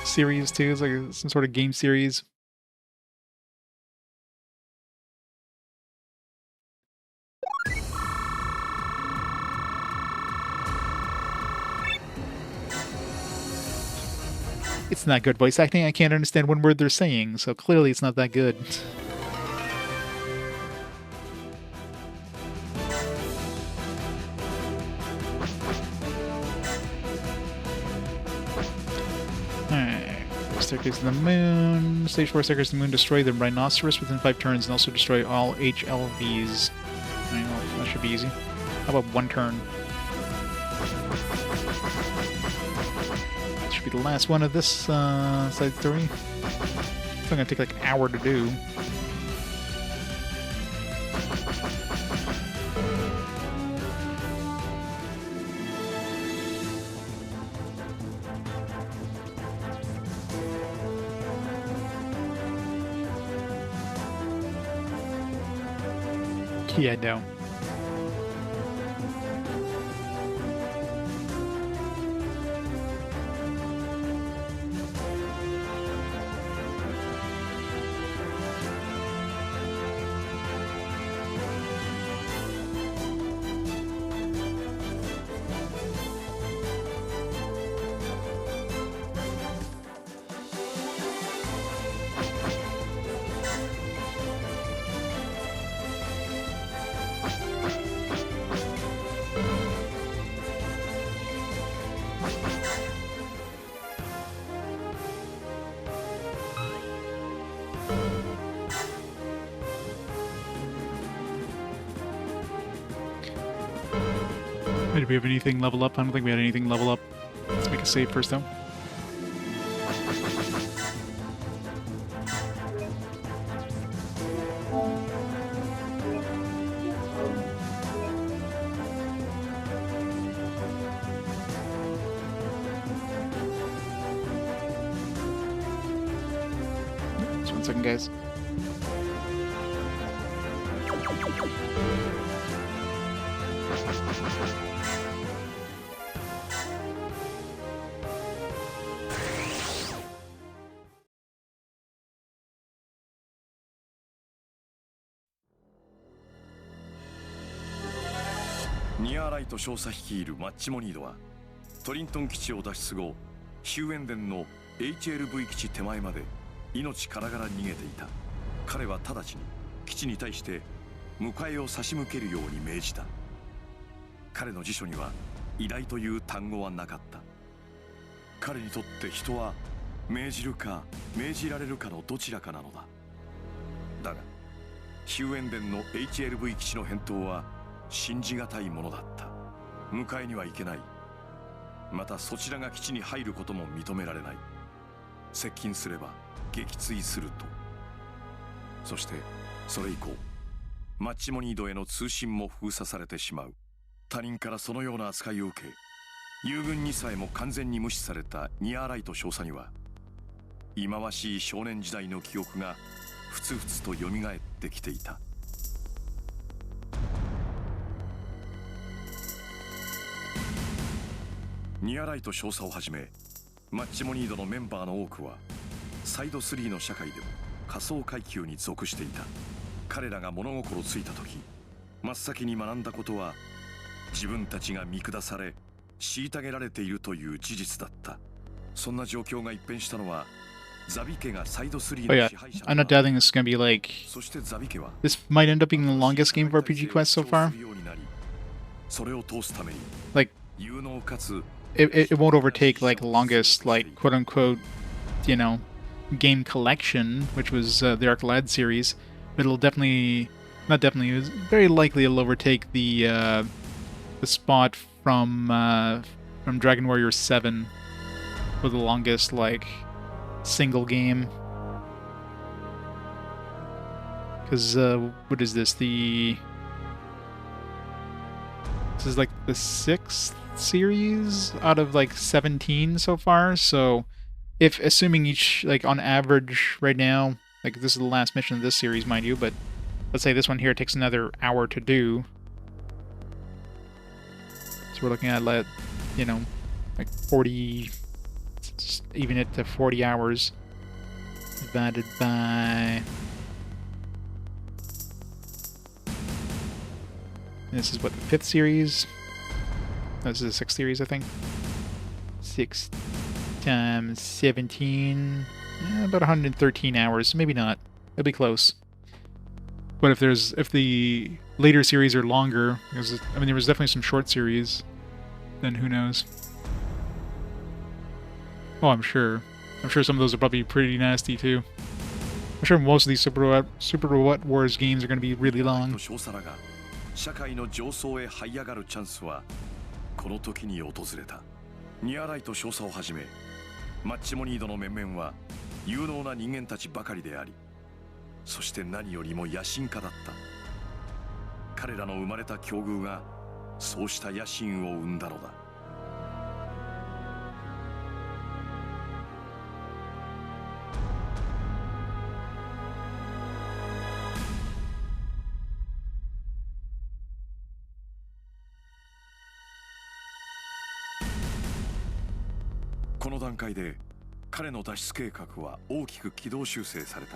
series too? It's like some sort of game series. It's not good voice acting. I can't understand one word they're saying, so clearly it's not that good. Alright. Staircase to the moon. Stage 4 staircase to the moon. Destroy the rhinoceros within 5 turns and also destroy all HLVs. Alright, well, that should be easy. How about 1 turn? Should be the last one of this side story. It's gonna take like an hour to do. Yeah, no. Did we have anything level up? I don't think we had anything level up. Let's make a save first, though. second, guys.ニアーライト少佐率いるマッチモニードはトリントン基地を脱出後、ヒューエンデンの HLV 基地手前まで命からがら逃げていた。彼は直ちに基地に対して迎えを差し向けるように命じた。彼の辞書には依頼という単語はなかった。彼にとって人は命じるか命じられるかのどちらかなのだ。だがヒューエンデンの HLV 基地の返答は信じがたいものだった。迎えには行けない。またそちらが基地に入ることも認められない。接近すれば撃墜すると。そしてそれ以降マッチモニードへの通信も封鎖されてしまう。他人からそのような扱いを受け、友軍にさえも完全に無視されたニアーライト少佐には、忌まわしい少年時代の記憶がふつふつとよみがえってきていた。ニアライト少佐をはじめマッチモニードのメンバーの多くはサイド3の社会でも仮想階級に属していた。彼らが物心ついた時、真っ先に学んだことは自分たちが見下され虐げられているという事実だった。そんな状況が一変したのはザビ家がサイド3 Oh の yeah, 支配者 I'm not doubting this is gonna be like... そしてザビ家は This might end up being the longest game of RPG Quest so far. それを通すために Like, 有能かつ it won't overtake, like, longest, like, quote-unquote, you know, game collection, which was the Arclad series, but it'll definitely... Not definitely, it was very likely it'll overtake the spot from Dragon Warrior 7 for the longest, like, single game. Because, what is this? This is like the 6th series out of like 17 so far, so if assuming each, like, on average right now, like, this is the last mission of this series, mind you, but let's say this one here takes another hour to do. So we're looking at, like, you know, like 40, even it to 40 hours divided by... This is what, the 5th series? No, this is the 6th series, I think. 6 times 17, about 113 hours. Maybe not. It'll be close. But if the later series are longer, because, I mean, there was definitely some short series, then who knows? Oh, I'm sure. I'm sure some of those are probably pretty nasty too. I'm sure most of these Super Robot Wars games are going to be really long. 社会の上層へ這い上がるチャンスはこの時に訪れた。ニアライト少佐をはじめマッチモニードの面々は有能な人間たちばかりであり、そして何よりも野心家だった。彼らの生まれた境遇がそうした野心を生んだのだ。この段階で彼の脱出計画は大きく軌道修正された。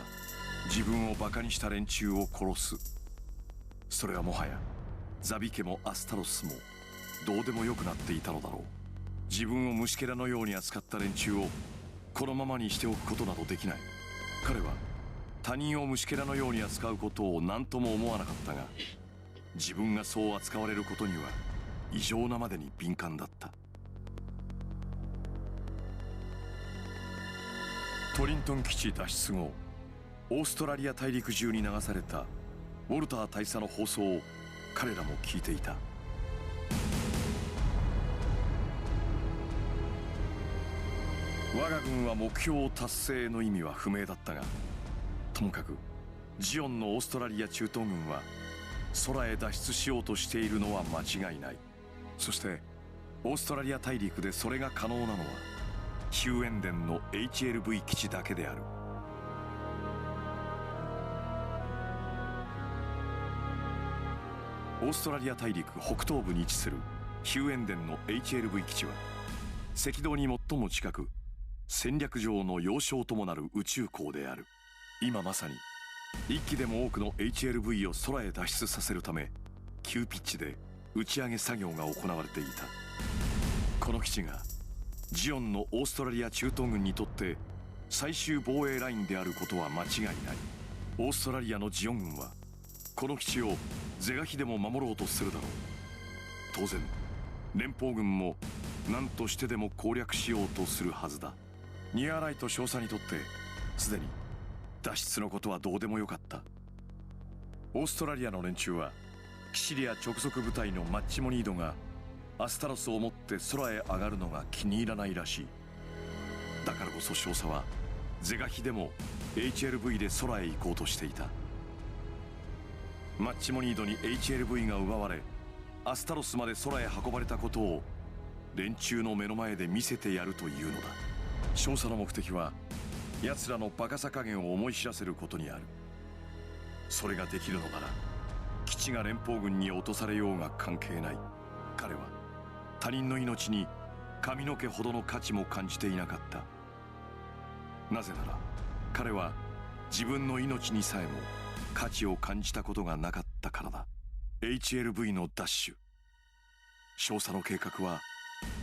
自分をバカにした連中を殺す。それはもはやザビ家もアスタロスもどうでもよくなっていたのだろう。自分を虫けらのように扱った連中をこのままにしておくことなどできない。彼は他人を虫けらのように扱うことを何とも思わなかったが、自分がそう扱われることには異常なまでに敏感だった。トリントン基地脱出後、オーストラリア大陸中に流されたウォルター大佐の放送を彼らも聞いていた。我が軍は目標達成の意味は不明だったが、ともかくジオンのオーストラリア中東軍は空へ脱出しようとしているのは間違いない。そしてオーストラリア大陸でそれが可能なのはヒューエンデンの HLV 基地だけである。オーストラリア大陸北東部に位置するヒューエンデンの HLV 基地は赤道に最も近く戦略上の要衝ともなる宇宙港である。今まさに一機でも多くの HLV を空へ脱出させるため急ピッチで打ち上げ作業が行われていた。この基地がジオンのオーストラリア駐屯軍にとって最終防衛ラインであることは間違いない。オーストラリアのジオン軍はこの基地を是が非でも守ろうとするだろう。当然連邦軍も何としてでも攻略しようとするはずだ。ニアライト少佐にとってすでに脱出のことはどうでもよかった。オーストラリアの連中はキシリア直属部隊のマッチモニードがアスタロスを持って空へ上がるのが気に入らないらしい。だからこそ少佐は是が非でも HLV で空へ行こうとしていた。マッチモニードに HLV が奪われアスタロスまで空へ運ばれたことを連中の目の前で見せてやるというのだ。少佐の目的は奴らのバカさ加減を思い知らせることにある。それができるのなら基地が連邦軍に落とされようが関係ない。彼は他人の命に髪の毛ほどの価値も感じていなかった。なぜなら彼は自分の命にさえも価値を感じたことがなかったからだ。 HLV のダッシュ、少佐の計画は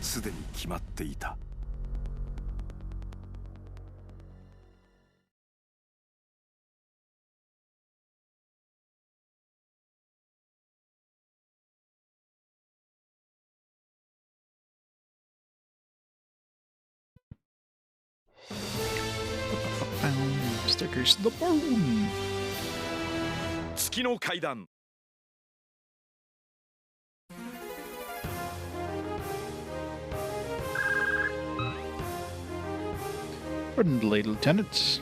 すでに決まっていた。Stickers to the bone. 月の階段。Pardon delay, Lieutenant.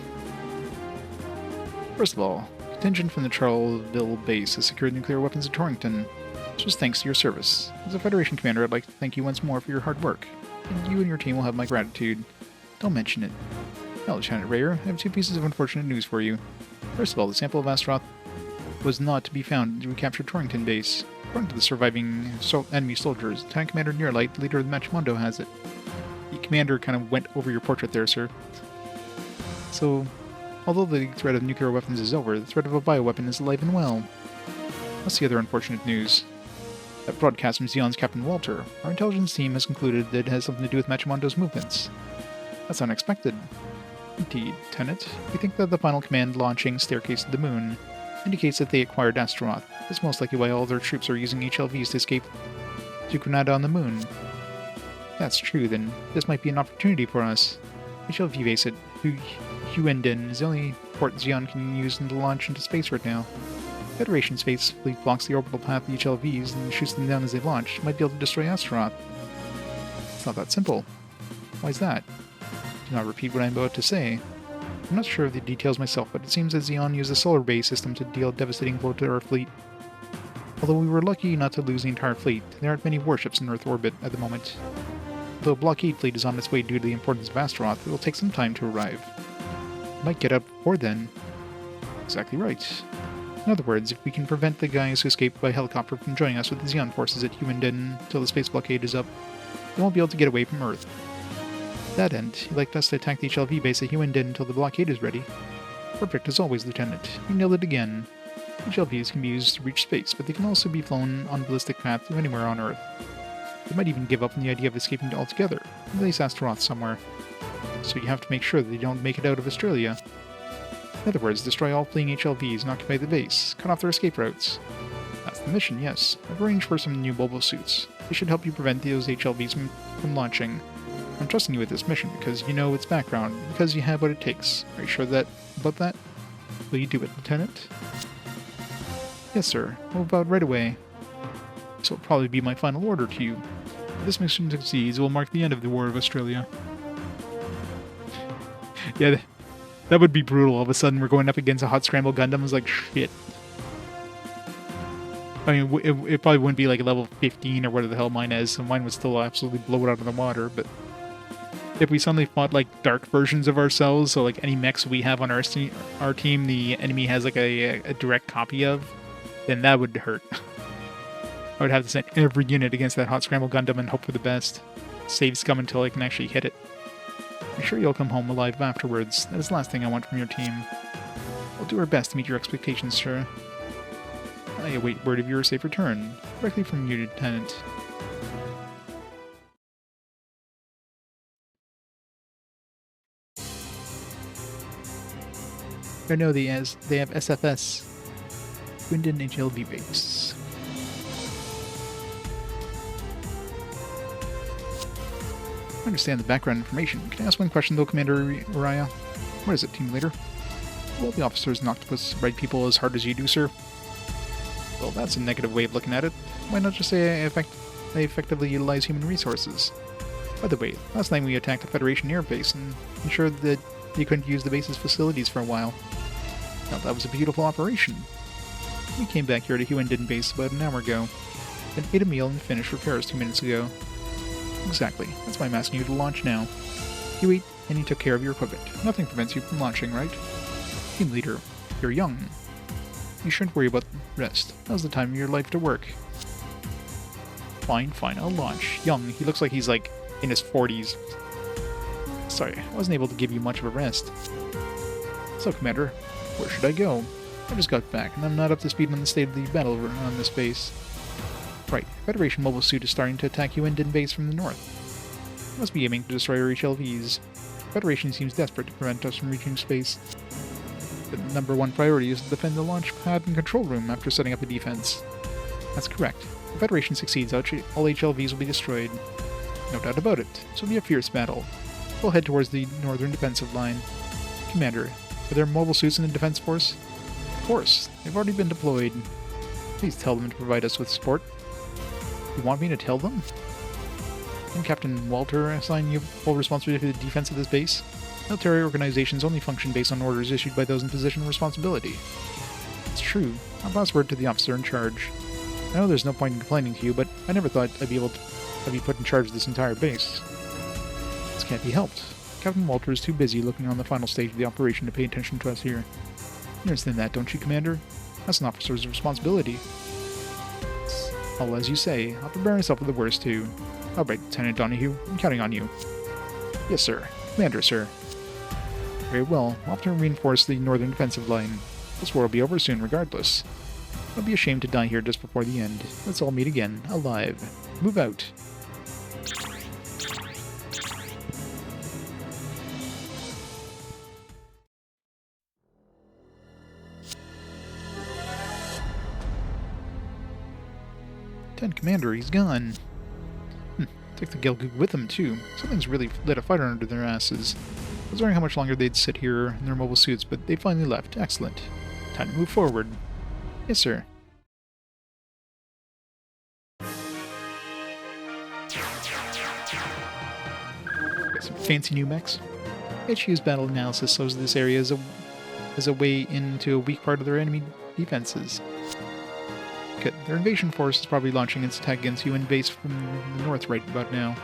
First of all, contingent from the Charleville base has secured nuclear weapons at Torrington. This was thanks to your service. As a Federation commander, I'd like to thank you once more for your hard work. And you and your team will have my gratitude. Don't mention it. Now, Lieutenant Rayer, I have two pieces of unfortunate news for you. First of all, the sample of Astaroth was not to be found in the recaptured Torrington base. According to the surviving enemy soldiers, Lieutenant Commander Nearlight, the leader of the Machimundo, has it. The commander kind of went over your portrait there, sir. So, although the threat of nuclear weapons is over, the threat of a bioweapon is alive and well. What's the other unfortunate news? That broadcast from Xeon's Captain Walter. Our intelligence team has concluded that it has something to do with Machimundo's movements. That's unexpected. Indeed, Lieutenant. We think that the final command launching Staircase to the Moon indicates that they acquired Astaroth. It's most likely why all their troops are using HLVs to escape to Granada on the Moon. If that's true, then this might be an opportunity for us. HLV base at Huenden is the only port Xeon can use to launch into space right now. Federation space fleet blocks the orbital path of the HLVs and shoots them down as they launch. It might be able to destroy Astaroth. It's not that simple. Why is that? Do not repeat what I'm about to say. I'm not sure of the details myself, but it seems that Xeon used the solar base system to deal a devastating blow to our fleet. Although we were lucky not to lose the entire fleet, there aren't many warships in Earth orbit at the moment. Though a blockade fleet is on its way due to the importance of Astaroth, it will take some time to arrive. It might get up before then. Exactly right. In other words, if we can prevent the guys who escaped by helicopter from joining us with the Xeon forces at Huenden until the space blockade is up, they won't be able to get away from Earth. To that end, you'd like us to attack the HLV base at Huenden until the blockade is ready? Perfect as always, Lieutenant. You nailed it again. HLVs can be used to reach space, but they can also be flown on ballistic path to anywhere on Earth. They might even give up on the idea of escaping altogether, and place Astaroth somewhere. So you have to make sure that they don't make it out of Australia. In other words, destroy all fleeing HLVs and occupy the base, cut off their escape routes. That's the mission, yes. I've arranged for some new mobile suits. They should help you prevent those HLVs from launching. I'm trusting you with this mission because you know its background, because you have what it takes. Are you sure about that? Will you do it, Lieutenant? Yes, sir. We'll about right away. This will probably be my final order to you. If this mission succeeds, it will mark the end of the War of Australia. Yeah, that would be brutal. All of a sudden, we're going up against a hot scramble Gundam. It's like, shit. I mean, it probably wouldn't be like level 15 or whatever the hell mine is, so mine would still absolutely blow it out of the water, but if we suddenly fought like dark versions of ourselves, so like any mechs we have on our team, the enemy has like a direct copy of, then that would hurt. I would have to send every unit against that hot scramble Gundam and hope for the best. Save scum until I can actually hit it. I'm sure you'll come home alive afterwards. That is the last thing I want from your team. We'll do our best to meet your expectations, sir. I await word of your safe return, directly from you, Lieutenant. I know they have SFS, Gundam HLV base. I understand the background information. Can I ask one question though, Commander Uriah? What is it, Team Leader? Will the officers in Octopus ride people as hard as you do, sir? Well, that's a negative way of looking at it. Why not just say they effectively utilize human resources? By the way, last night we attacked a Federation air base and ensured that they couldn't use the base's facilities for a while. Now, that was a beautiful operation. We came back here to Huandin base about an hour ago, then ate a meal and finished repairs 2 minutes ago. Exactly. That's why I'm asking you to launch now. You ate, and you took care of your equipment. Nothing prevents you from launching, right? Team Leader, you're young. You shouldn't worry about rest. Now's the time of your life to work. Fine, I'll launch. Young, he looks like he's like in his 40s. Sorry, I wasn't able to give you much of a rest. So, Commander, where should I go? I just got back, and I'm not up to speed on the state of the battle on this base. Right, Federation mobile suit is starting to attack Huandin base from the north. It must be aiming to destroy our HLVs. Federation seems desperate to prevent us from reaching space. The number one priority is to defend the launch pad and control room after setting up a defense. That's correct. If the Federation succeeds, all HLVs will be destroyed. No doubt about it. This will be a fierce battle. We'll head towards the northern defensive line. Commander, are there mobile suits in the defense force? Of course. They've already been deployed. Please tell them to provide us with support. You want me to tell them? Can Captain Walter assign you full responsibility for the defense of this base? Military organizations only function based on orders issued by those in position of responsibility. It's true. I'll pass word to the officer in charge. I know there's no point in complaining to you, but I never thought I'd be able to have you put in charge of this entire base. This can't be helped. Captain Walter is too busy looking on the final stage of the operation to pay attention to us here. You understand that, don't you, Commander? That's an officer's responsibility. All as you say. I'll prepare myself for the worst, too. All right, Lieutenant Donahue. I'm counting on you. Yes, sir. Commander, sir. Very well. We'll have to reinforce the northern defensive line. This war will be over soon, regardless. I'll be ashamed to die here just before the end. Let's all meet again, alive. Move out. Commander, he's gone. Took the Gelgoog with him, too. Something's really lit a fire under their asses. I was wondering how much longer they'd sit here in their mobile suits, but they finally left. Excellent. Time to move forward. Yes, sir. Got some fancy new mechs. HQ's battle analysis shows this area as a way into a weak part of their enemy defenses. Good. Their invasion force is probably launching its attack against you and base from the north right about now.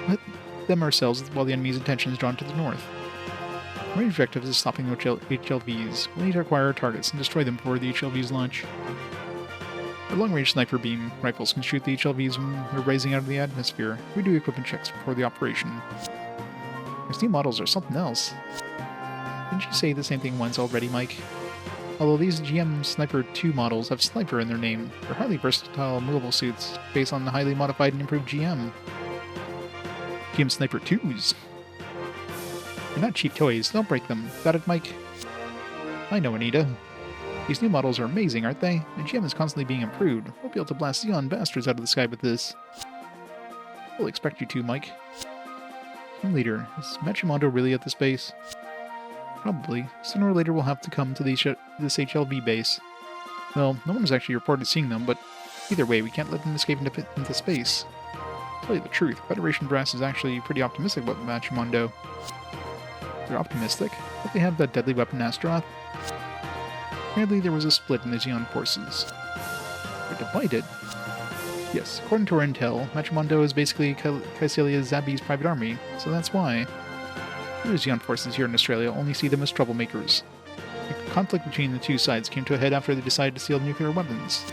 Let them ourselves while the enemy's attention is drawn to the north. Our main objective is stopping the HLVs. We need to acquire our targets and destroy them before the HLVs launch. The long-range sniper beam rifles can shoot the HLVs when they're rising out of the atmosphere. We do equipment checks before the operation. These new models are something else. Didn't you say the same thing once already, Mike? Although these GM Sniper 2 models have Sniper in their name, they're highly versatile mobile suits based on the highly modified and improved GM. GM Sniper 2s. They're not cheap toys, don't break them. Got it, Mike? I know, Anita. These new models are amazing, aren't they? And GM is constantly being improved. We'll be able to blast Xeon bastards out of the sky with this. We'll expect you to, Mike. Team Leader, is Machimondo really at this base? Probably. Sooner or later we'll have to come to this HLV base. Well, no one has actually reported seeing them, but either way, we can't let them escape into space. To tell you the truth, Federation Brass is actually pretty optimistic about Machimondo. They're optimistic, but they have that deadly weapon Astaroth. Apparently there was a split in the Xeon forces. They're divided. Yes, according to our intel, Machimondo is basically Kycelia Zabi's private army, so that's why. The Xeon forces here in Australia only see them as troublemakers. The conflict between the two sides came to a head after they decided to steal nuclear weapons.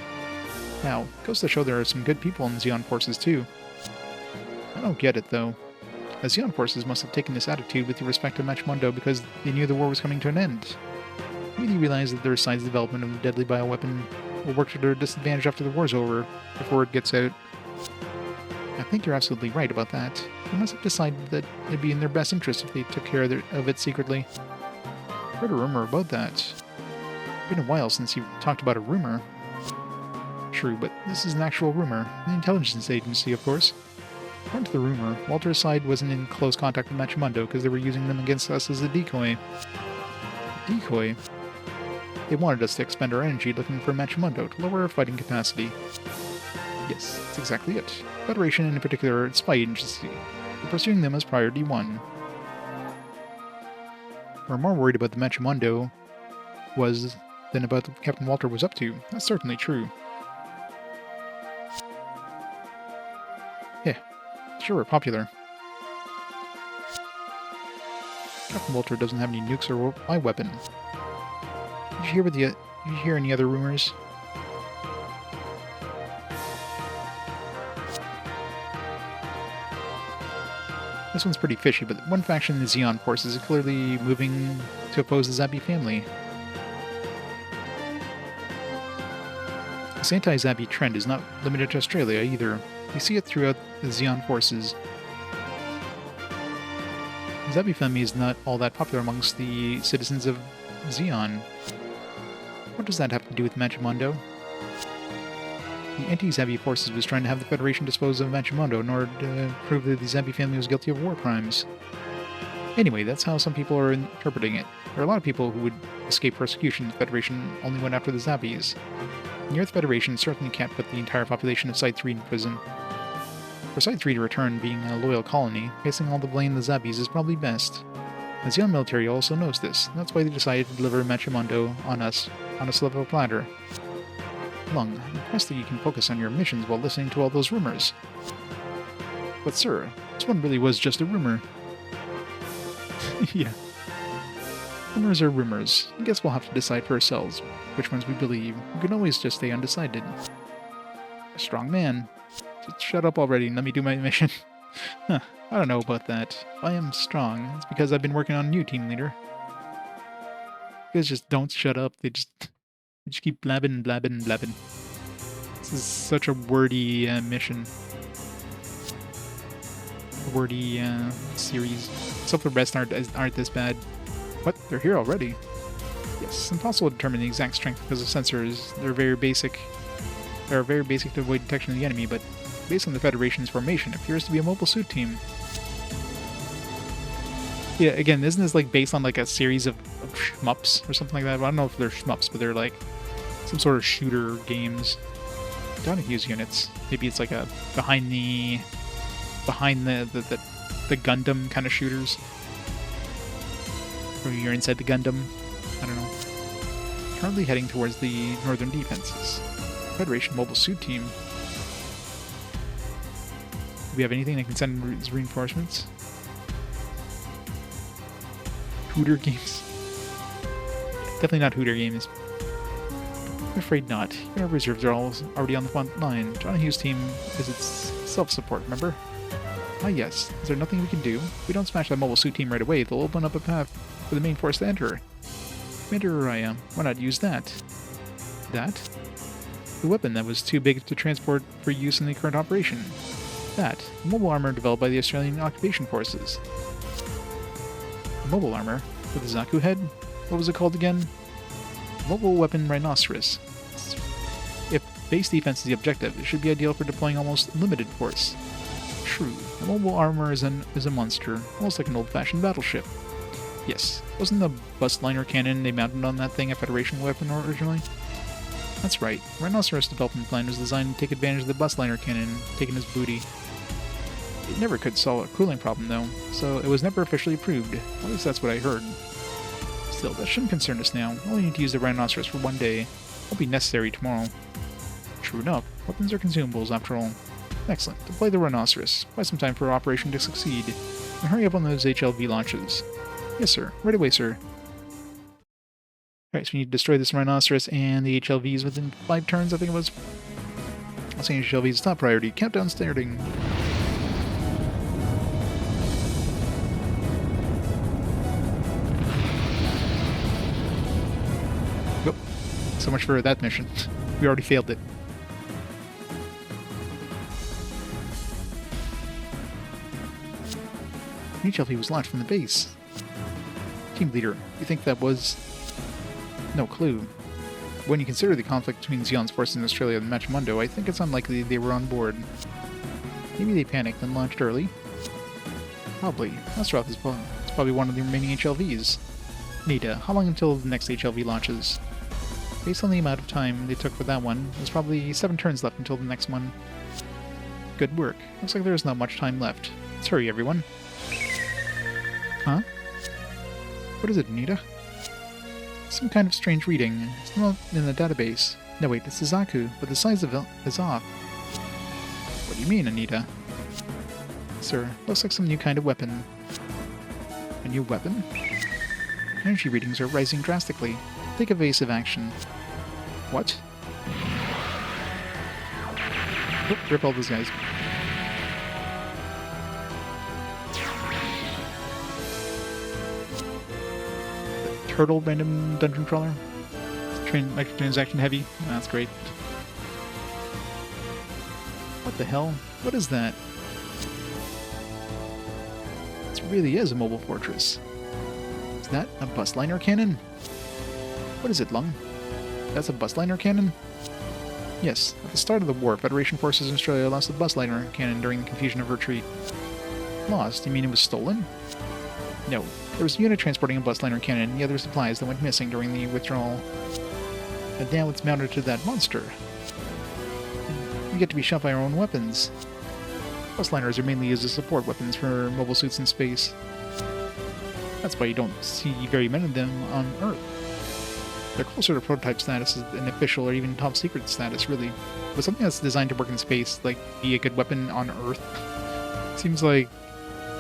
Now, goes to show there are some good people in the Xeon forces too. I don't get it though. The Xeon forces must have taken this attitude with respect to Mechmundo because they knew the war was coming to an end. Maybe they realized that their side's development of a deadly bioweapon will work to their disadvantage after the war's over, before it gets out. I think you're absolutely right about that. They must have decided that it'd be in their best interest if they took care of it secretly. I heard a rumor about that. It's been a while since you talked about a rumor. True, but this is an actual rumor. An intelligence agency, of course. According to the rumor, Walter's side wasn't in close contact with Mechmundo because they were using them against us as a decoy. A decoy? They wanted us to expend our energy looking for Mechmundo to lower our fighting capacity. Yes, that's exactly it. Federation, and in particular its spy agency, were pursuing them as priority 1. We're more worried about the Mechmundo than about what Captain Walter was up to. That's certainly true. Yeah, sure we're popular. Captain Walter doesn't have any nukes or my weapon. Did you hear any other rumors? This one's pretty fishy, but one faction in the Xeon forces is clearly moving to oppose the Zabi family. This anti-Zabi trend is not limited to Australia either. You see it throughout the Xeon forces. The Zabi family is not all that popular amongst the citizens of Xeon. What does that have to do with Mechmundo? The anti-Zabi forces was trying to have the Federation dispose of Mechmundo in order to prove that the Zabi family was guilty of war crimes. Anyway, that's how some people are interpreting it. There are a lot of people who would escape persecution if the Federation only went after the Zabis. The Earth Federation certainly can't put the entire population of Site 3 in prison. For Site 3 to return being a loyal colony, placing all the blame on the Zabis is probably best. The Xeon military also knows this, and that's why they decided to deliver Mechmundo on us on a silver platter. Lung, I'm impressed that you can focus on your missions while listening to all those rumors. But sir, this one really was just a rumor. Yeah. Rumors are rumors. I guess we'll have to decide for ourselves which ones we believe. We can always just stay undecided. A strong man. Just shut up already and let me do my mission. Huh, I don't know about that. If I am strong, it's because I've been working on you, team leader. You guys just don't shut up. They just keep blabbing, blabbing, blabbing. This is such a wordy mission. A wordy series. Let's hope the rest aren't this bad. What? They're here already? Yes, it's impossible to determine the exact strength because of sensors. They're very basic. They are very basic to avoid detection of the enemy, but based on the Federation's formation, it appears to be a mobile suit team. Yeah, again, isn't this like based on like a series of shmups or something like that? Well, I don't know if they're shmups, but they're like some sort of shooter games. Donahue's units. Maybe it's like a behind the Gundam kind of shooters. Or you're inside the Gundam. I don't know. Currently heading towards the northern defenses. Federation mobile suit team. Do we have anything that can send as reinforcements? Hooter games? Definitely not Hooter games. I'm afraid not. Our reserves are all already on the front line. Donahue's team is its self-support, remember? Ah yes. Is there nothing we can do? If we don't smash that mobile suit team right away, they'll open up a path for the main force to enter. Commander Araya, why not use that? That? The weapon that was too big to transport for use in the current operation. That. The mobile armor developed by the Australian Occupation Forces. The mobile armor? With the Zaku head? What was it called again? Mobile weapon Rhinoceros. If base defense is the objective, it should be ideal for deploying almost unlimited force. True. The mobile armor is a monster, almost like an old-fashioned battleship. Yes. Wasn't the bus-liner cannon they mounted on that thing a Federation weapon originally? That's right. Rhinoceros' development plan was designed to take advantage of the bus-liner cannon taken as booty. It never could solve a cooling problem, though, so it was never officially approved. At least that's what I heard. Still, that shouldn't concern us now. We only need to use the Rhinoceros for one day. It won't be necessary tomorrow. True enough. Weapons are consumables, after all. Excellent. Deploy the Rhinoceros. Buy some time for our operation to succeed. And hurry up on those HLV launches. Yes, sir. Right away, sir. Alright, so we need to destroy this Rhinoceros and the HLVs within 5 turns, I think it was. Passing HLV is top priority. Countdown starting. Oh, so much for that mission. We already failed it. An HLV was launched from the base. Team leader, you think that was... No clue. When you consider the conflict between Zeon's forces in Australia and Machimundo, I think it's unlikely they were on board. Maybe they panicked and launched early? Probably. Astaroth is probably one of the remaining HLVs. Nita, how long until the next HLV launches? Based on the amount of time they took for that one, there's probably 7 turns left until the next one. Good work. Looks like there's not much time left. Let's hurry, everyone. Huh? What is it, Nita? Some kind of strange reading. It's not in the database. No, wait, it's Izaku, but the size of it is off. What do you mean, Anita? Sir, looks like some new kind of weapon. A new weapon? Energy readings are rising drastically. Take evasive action. What? Oh, rip all those guys. Turtle random dungeon crawler. Microtransaction heavy. That's great. What the hell? What is that? This really is a mobile fortress. Is that a bus liner cannon? What is it, Lung? That's a bus liner cannon? Yes, at the start of the war, Federation forces in Australia lost the bus liner cannon during the confusion of retreat. Lost? You mean it was stolen? No. There was a unit transporting a bus liner cannon and the other supplies that went missing during the withdrawal. And now it's mounted to that monster. We get to be shot by our own weapons. Bus liners are mainly used as support weapons for mobile suits in space. That's why you don't see very many of them on Earth. They're closer to prototype status than official or even top secret status, really. But something that's designed to work in space, like be a good weapon on Earth, seems like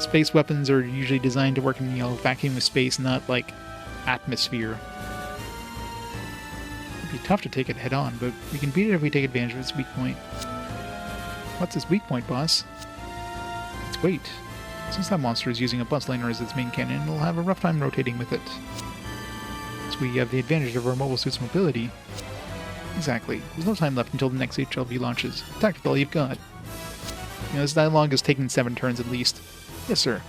space weapons are usually designed to work in, vacuum of space, not like atmosphere. It'd be tough to take it head on, but we can beat it if we take advantage of its weak point. What's its weak point, boss? Its weight. Since that monster is using a bus liner as its main cannon, it'll have a rough time rotating with it. So we have the advantage of our mobile suit's mobility. Exactly. There's no time left until the next HLV launches. Tactical, all you've got. This dialogue is taking 7 turns at least. Yes, sir.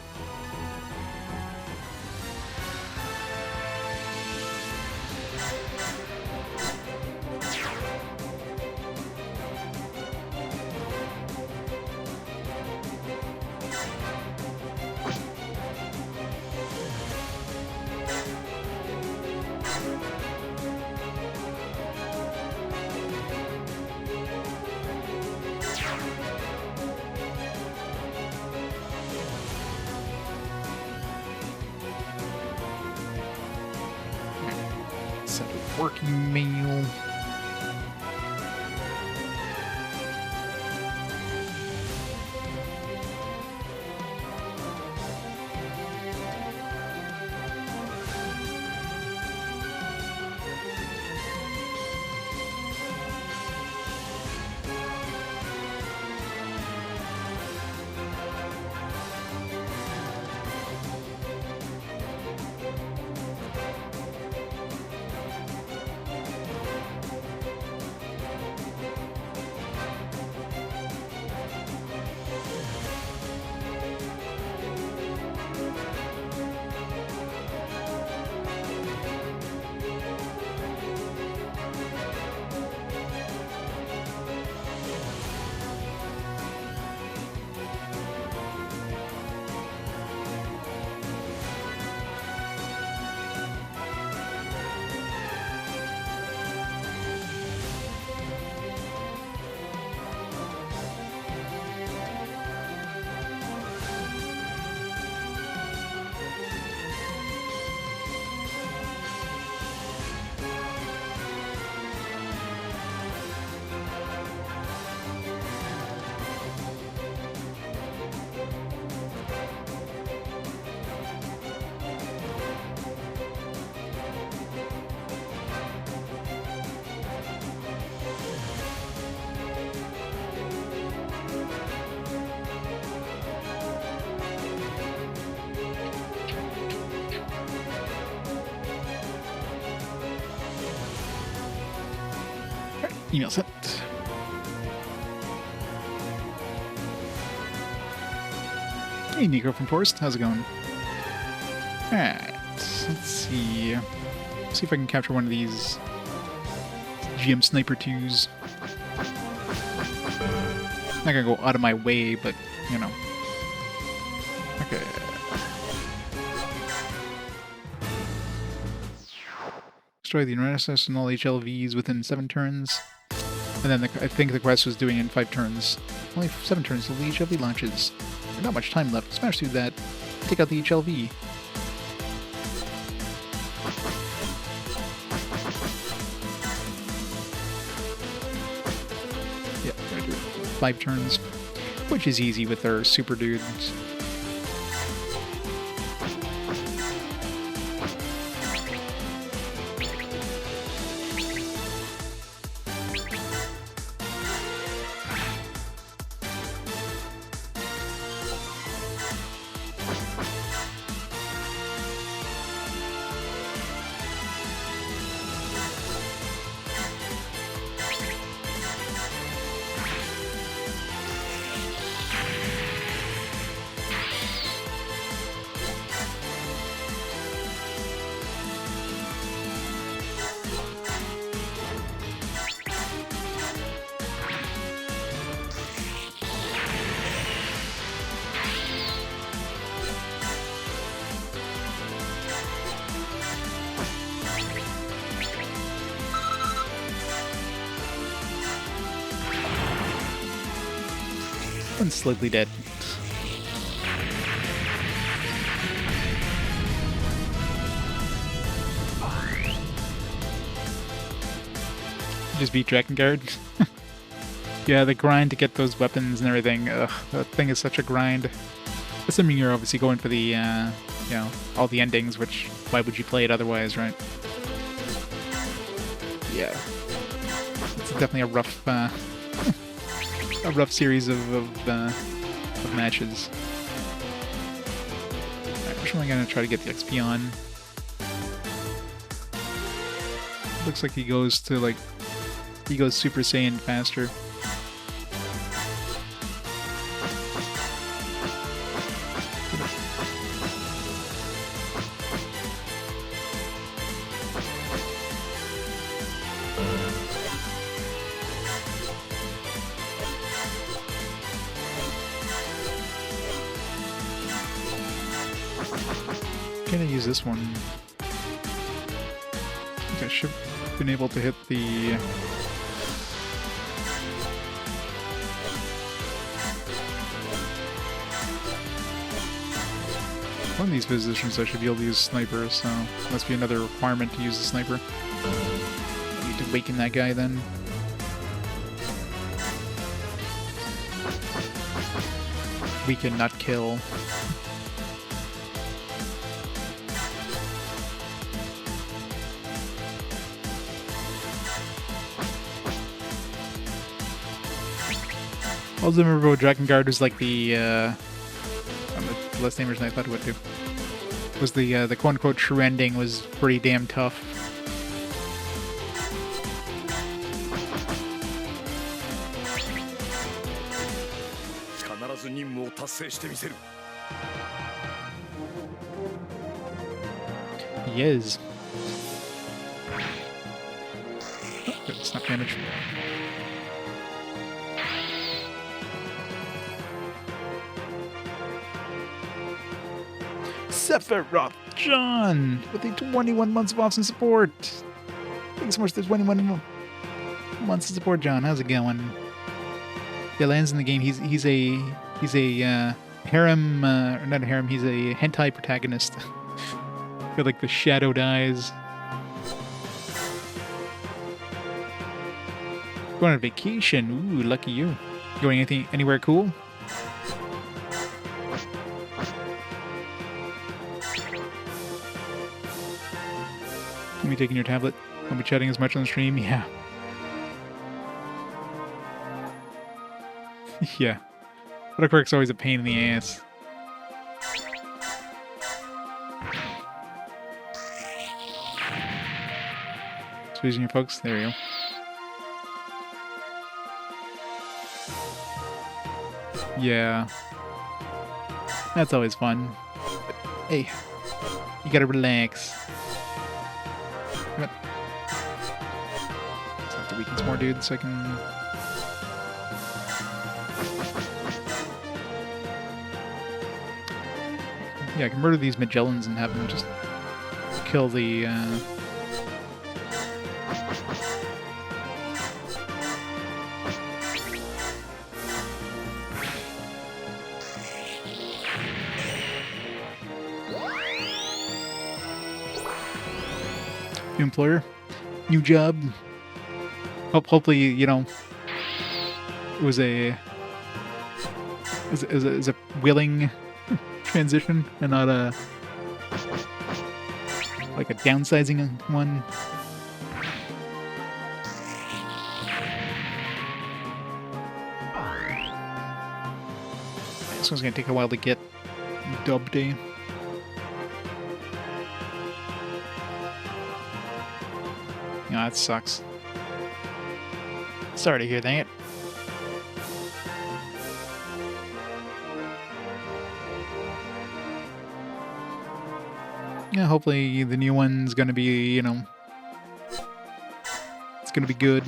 Send a working mail. Email sent. Hey, Nico from Forest. How's it going? Alright. Let's see. See if I can capture one of these GM Sniper 2s. Not gonna go out of my way, but, you know. Okay. Destroy the Renaissance and all HLVs within 7 turns. And then I think the quest was doing it in 5 turns. Only 7 turns till the HLV launches. Not much time left. Smash through that. Take out the HLV. Yeah, gotta do 5 turns. Which is easy with our super dudes. One's slightly dead. Just beat Drakengard. Yeah, the grind to get those weapons and everything. Ugh, that thing is such a grind. Assuming you're obviously going for the, you know, all the endings, which, why would you play it otherwise, right? Yeah. It's definitely a rough, a rough series of matches. Alright, which one am I gonna try to get the XP on? Looks like he goes to, like, he goes Super Saiyan faster. Can I use this one? I think I should have been able to hit the... One of these positions I should be able to use sniper, so must be another requirement to use the sniper. I need to awaken that guy then. Weaken, not kill. I also remember Drakengard was like the less namers than I thought it would do. Was the quote-unquote true ending was pretty damn tough. Yes. Oh, good snap damage. Sephiroth John with the 21 months of awesome support. Thanks so much for the 21 months of support, John. How's it going? Yeah, lands in the game. He's a harem, or not a harem. He's a hentai protagonist. Got like the shadowed eyes. Going on vacation. Ooh, lucky you. Going anywhere cool? Won't be taking your tablet. Won't be chatting as much on the stream. Yeah. Yeah. Autocorrect's always a pain in the ass. Squeezing your folks. There you go. Yeah. That's always fun. But, hey, you gotta relax. Come on. Just have to weaken some more dudes so I can... Yeah, I can murder these Magellans and have them just kill the, New employer, new job. Hopefully, you know, it was a willing transition and not a like a downsizing one. This one's gonna take a while to get dubbed. No, that sucks. Sorry to hear that. Yeah, hopefully the new one's gonna be, you know, it's gonna be good.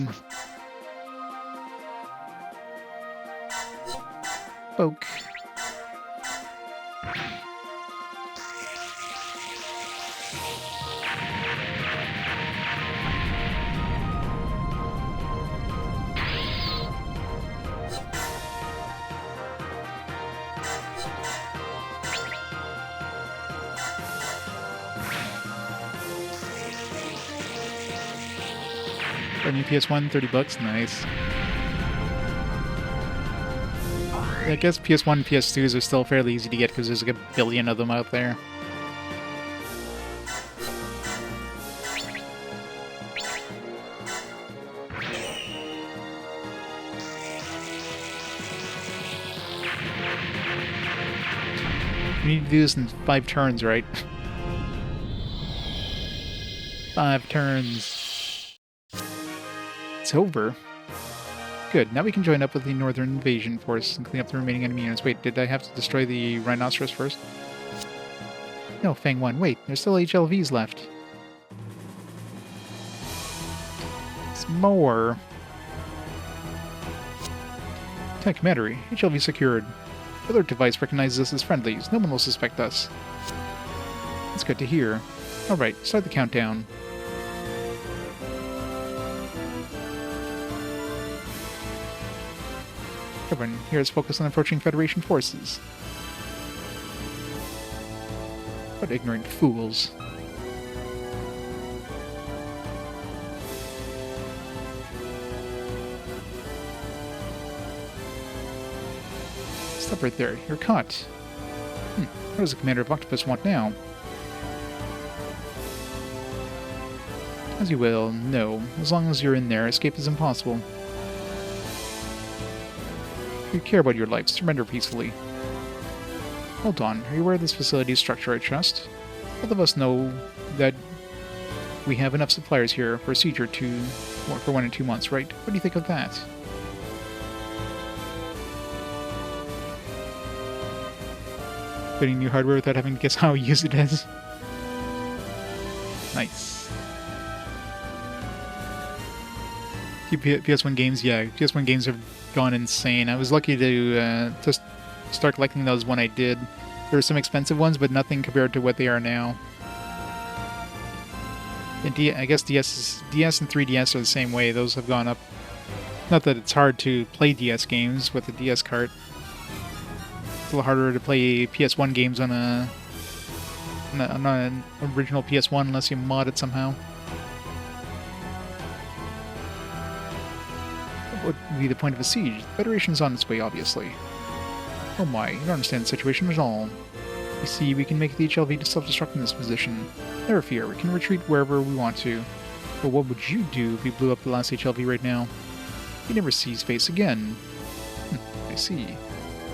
Poke. New PS1, $30, nice. I guess PS1 and PS2s are still fairly easy to get because there's like a billion of them out there. We need to do this in 5 turns, right? 5 turns. It's over. Good, now we can join up with the Northern Invasion Force and clean up the remaining enemy units. Wait, did I have to destroy the Rhinoceros first? No, Fang 1. Wait, there's still HLVs left. It's more. Tech battery. HLV secured. Alert device recognizes us as friendlies. No one will suspect us. That's good to hear. Alright, start the countdown. Everyone, here is focused on approaching Federation forces. What ignorant fools. Stop right there. You're caught. What does the commander of Octopus want now? As you will, no. As long as you're in there, escape is impossible. If you care about your life, surrender peacefully. Hold on, are you aware of this facility's structure, I trust? Both of us know that we have enough suppliers here for a siege for 1 and 2 months, right? What do you think of that? Getting new hardware without having to guess how I use it as. Nice. PS1 games, yeah, PS1 games have gone insane. I was lucky to start collecting those when I did. There were some expensive ones, but nothing compared to what they are now. And I guess DS and 3DS are the same way. Those have gone up. Not that it's hard to play DS games with a DS cart. It's a little harder to play PS1 games on an original PS1 unless you mod it somehow. What would be the point of a siege? The Federation's on its way, obviously. Oh my, you don't understand the situation at all. You see, we can make the HLV self-destruct in this position. Never fear, we can retreat wherever we want to. But what would you do if we blew up the last HLV right now? You never see space again. I see.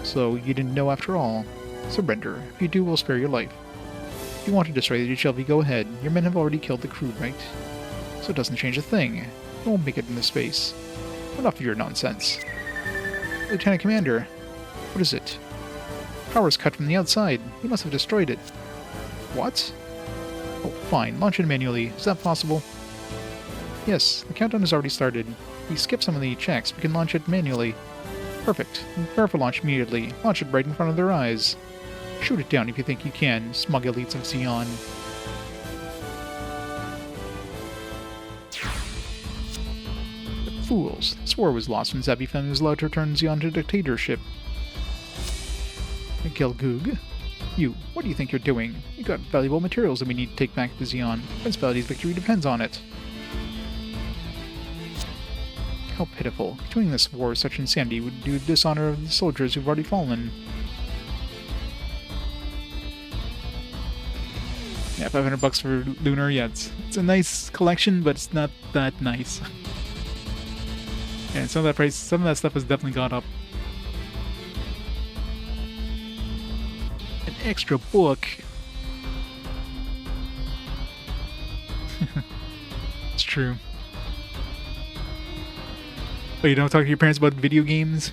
So, you didn't know after all. Surrender. If you do, we'll spare your life. If you want to destroy the HLV, go ahead. Your men have already killed the crew, right? So it doesn't change a thing. You won't make it into space. Enough of your nonsense. Lieutenant Commander, what is it? Power's cut from the outside. He must have destroyed it. What? Oh, fine. Launch it manually. Is that possible? Yes, the countdown has already started. We skipped some of the checks. We can launch it manually. Perfect. Prepare for launch immediately. Launch it right in front of their eyes. Shoot it down if you think you can, smug elites of Xeon. Fools. This war was lost when Zabi family was allowed to return Xeon to dictatorship. Gilgoog. You, what do you think you're doing? You got valuable materials that we need to take back to Xeon. Principality's victory depends on it. How pitiful. Continuing this war with such insanity would do dishonor of the soldiers who've already fallen. Yeah, $500 for Lunar. Yeah, it's a nice collection, but it's not that nice. Yeah, some of that stuff has definitely gone up. An extra book. It's true. Oh, you don't talk to your parents about video games?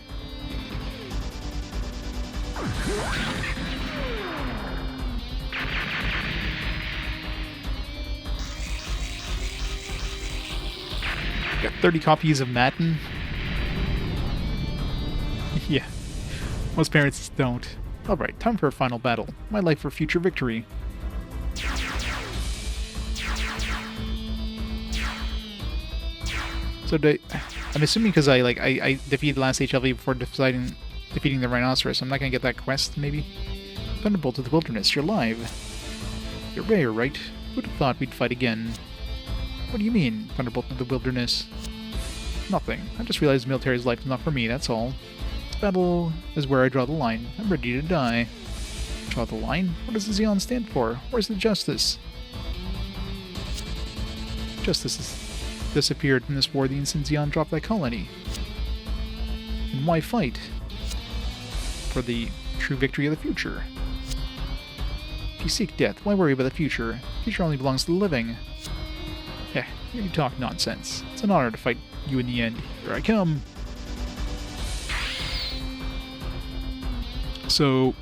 Got 30 copies of Madden? Yeah. Most parents don't. Alright, time for a final battle. My life for future victory. So I'm assuming because I defeated the last HLV before defeating the Rhinoceros, I'm not gonna get that quest, maybe? Thunderbolt of the Wilderness, you're live. You're rare, right? Who'd have thought we'd fight again? What do you mean, Thunderbolt of the Wilderness? Nothing. I just realized the military's life is not for me, that's all. This battle is where I draw the line. I'm ready to die. Draw the line? What does the Xeon stand for? Where's the justice? Justice has disappeared from this war the instant Xeon dropped that colony. And why fight? For the true victory of the future. If you seek death, why worry about the future? The future only belongs to the living. Yeah, you talk nonsense. It's an honor to fight you in the end. Here I come. So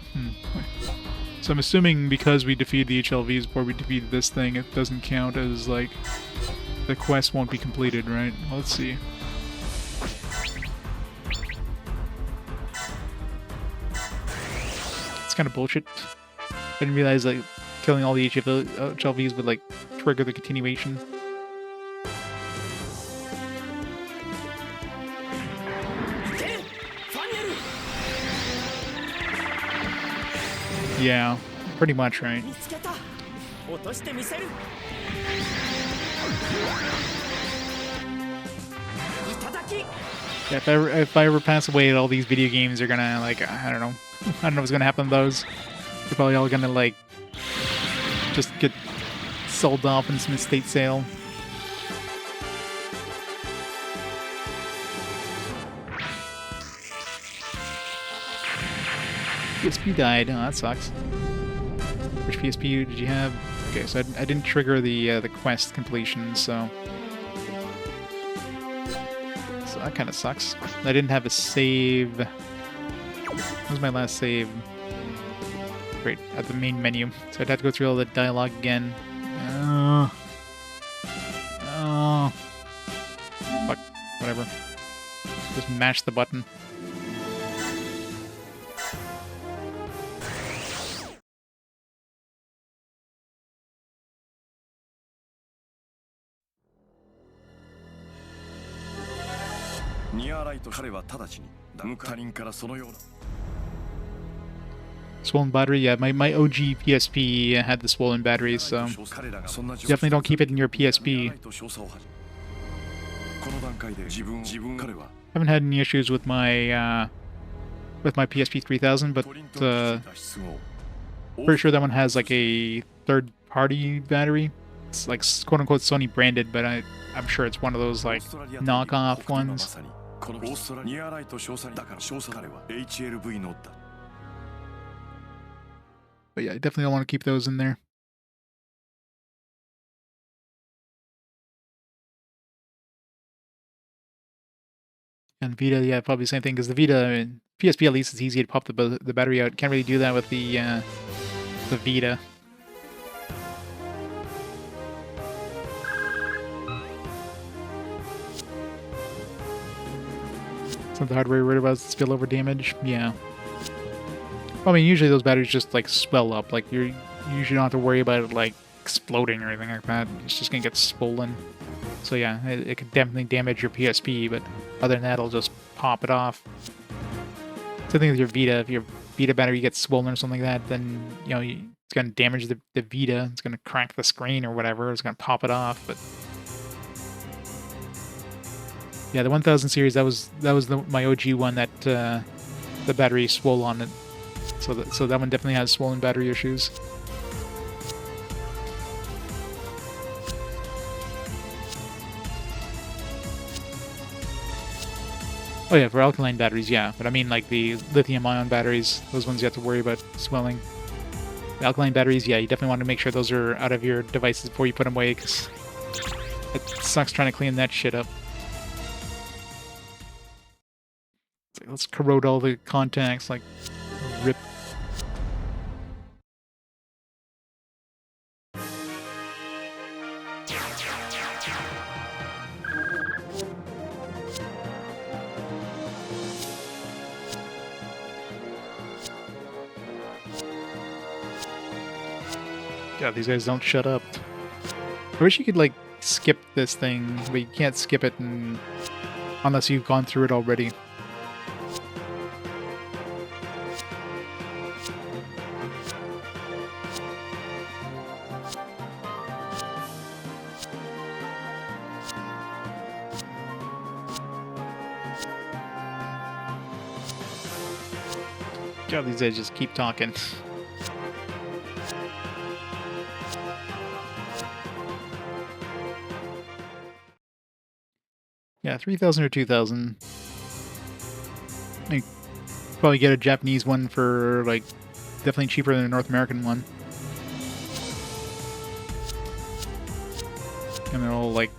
I'm assuming because we defeated the HLVs before we defeated this thing, it doesn't count as, like, the quest won't be completed, right? Well, let's see. It's kind of bullshit. I didn't realize, like, killing all the HLVs would, like, trigger the continuation. Yeah, pretty much, right? Yeah, if I ever pass away, all these video games are gonna, like, I don't know what's gonna happen to those. They're probably all gonna, like, just get sold off in some estate sale. PSP died. Oh, that sucks. Which PSP did you have? Okay, so I didn't trigger the quest completion, so that kind of sucks. I didn't have a save. What was my last save? Great, at the main menu. So I'd have to go through all the dialogue again. Fuck, whatever. Just mash the button. Swollen battery? Yeah, my OG PSP had the swollen batteries, so definitely don't keep it in your PSP. Haven't had any issues with my PSP 3000, but pretty sure that one has like a third-party battery. It's like quote-unquote Sony branded, but I'm sure it's one of those like knockoff ones. But yeah, I definitely don't want to keep those in there. And Vita, yeah, probably the same thing, because the Vita, PSP at least, it's easy to pop the battery out. Can't really do that with the Vita. It's not the hardware you're worried about, spillover damage. Yeah. Well, I mean, usually those batteries just, like, swell up. Like, you usually don't have to worry about it, like, exploding or anything like that. It's just gonna get swollen. So yeah, it could definitely damage your PSP, but other than that, it'll just pop it off. Same thing with your Vita. If your Vita battery gets swollen or something like that, then, you know, it's gonna damage the Vita. It's gonna crack the screen or whatever. It's gonna pop it off, but... Yeah, the 1000 series, that was my OG one that the battery swole on it. So that one definitely has swollen battery issues. Oh yeah, for alkaline batteries, yeah. But I mean, like, the lithium-ion batteries, those ones you have to worry about swelling. The alkaline batteries, yeah, you definitely want to make sure those are out of your devices before you put them away, because it sucks trying to clean that shit up. It's like, let's corrode all the contacts, like, rip. God, these guys don't shut up. I wish you could, like, skip this thing, but you can't skip it unless you've gone through it already. God, these guys just keep talking. Yeah, 3,000 or 2,000. I probably get a Japanese one for, like, definitely cheaper than a North American one. And they're all, like,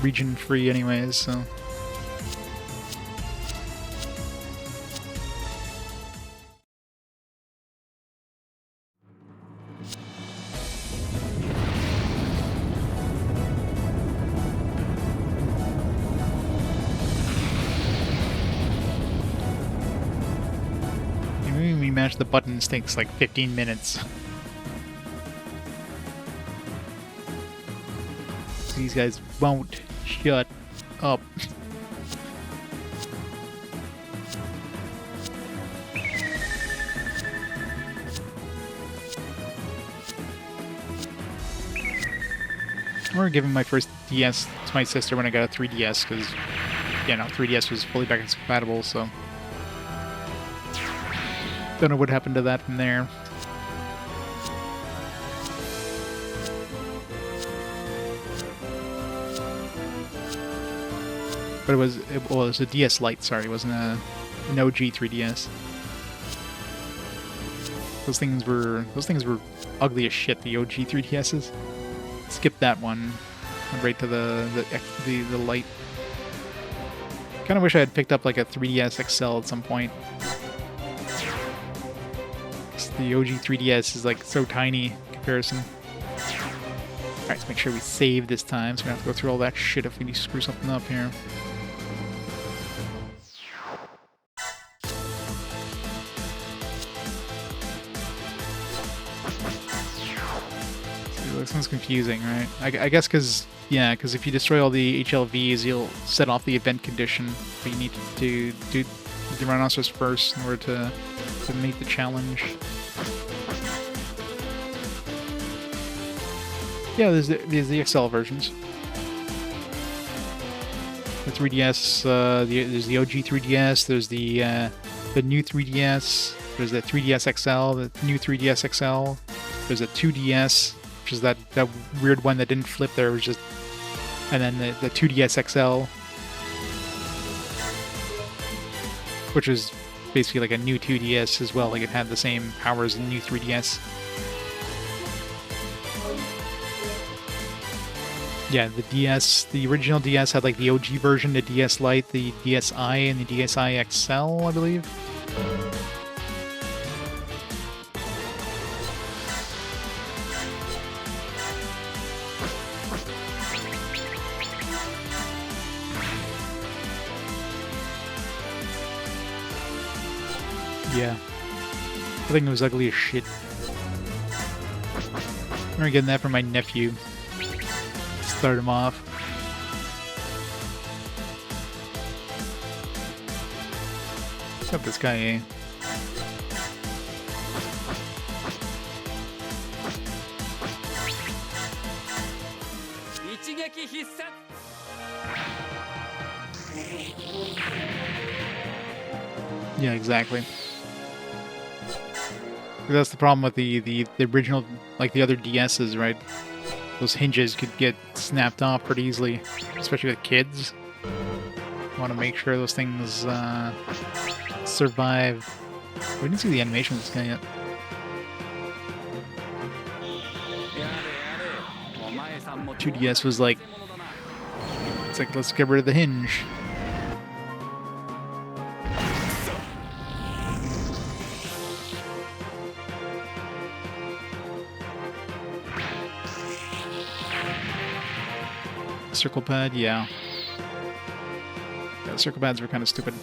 region free anyways, so... Mash the buttons takes like 15 minutes. These guys won't shut up. Or giving my first DS to my sister when I got a 3DS, because, you know, 3DS was fully backwards compatible, so... Don't know what happened to that from there. But it was a DS Lite, sorry, it wasn't an OG 3DS. Those things were ugly as shit, the OG 3DSs. Skip that one. Went right to the Lite. Kinda wish I had picked up like a 3DS XL at some point. The OG 3DS is like so tiny in comparison. Alright, let's make sure we save this time, so we're gonna have to go through all that shit if we screw something up here. See, this one's confusing, right? I guess because if you destroy all the HLVs, you'll set off the event condition, but you need to do the Rhinoceros first in order to meet the challenge. Yeah, there's the XL versions. The 3DS, there's the OG 3DS, there's the new 3DS, there's the 3DS XL, the new 3DS XL, there's a 2DS, which is that weird one that didn't flip there, it was just... And then the 2DS XL, which is basically like a new 2DS as well, like it had the same power as the new 3DS. Yeah, the DS, the original DS had like the OG version, the DS Lite, the DSi, and the DSi XL, I believe. Yeah. I think it was ugly as shit. I remember getting that from my nephew. Start him off. What's up, this guy, eh? Yeah, exactly. That's the problem with the original, like the other DSs, right? Those hinges could get snapped off pretty easily, especially with kids. Want to make sure those things survive. We didn't see the animation of this guy yet. 2DS was like, it's like, let's get rid of the hinge. Circle pad, yeah. Yeah, the circle pads were kind of stupid.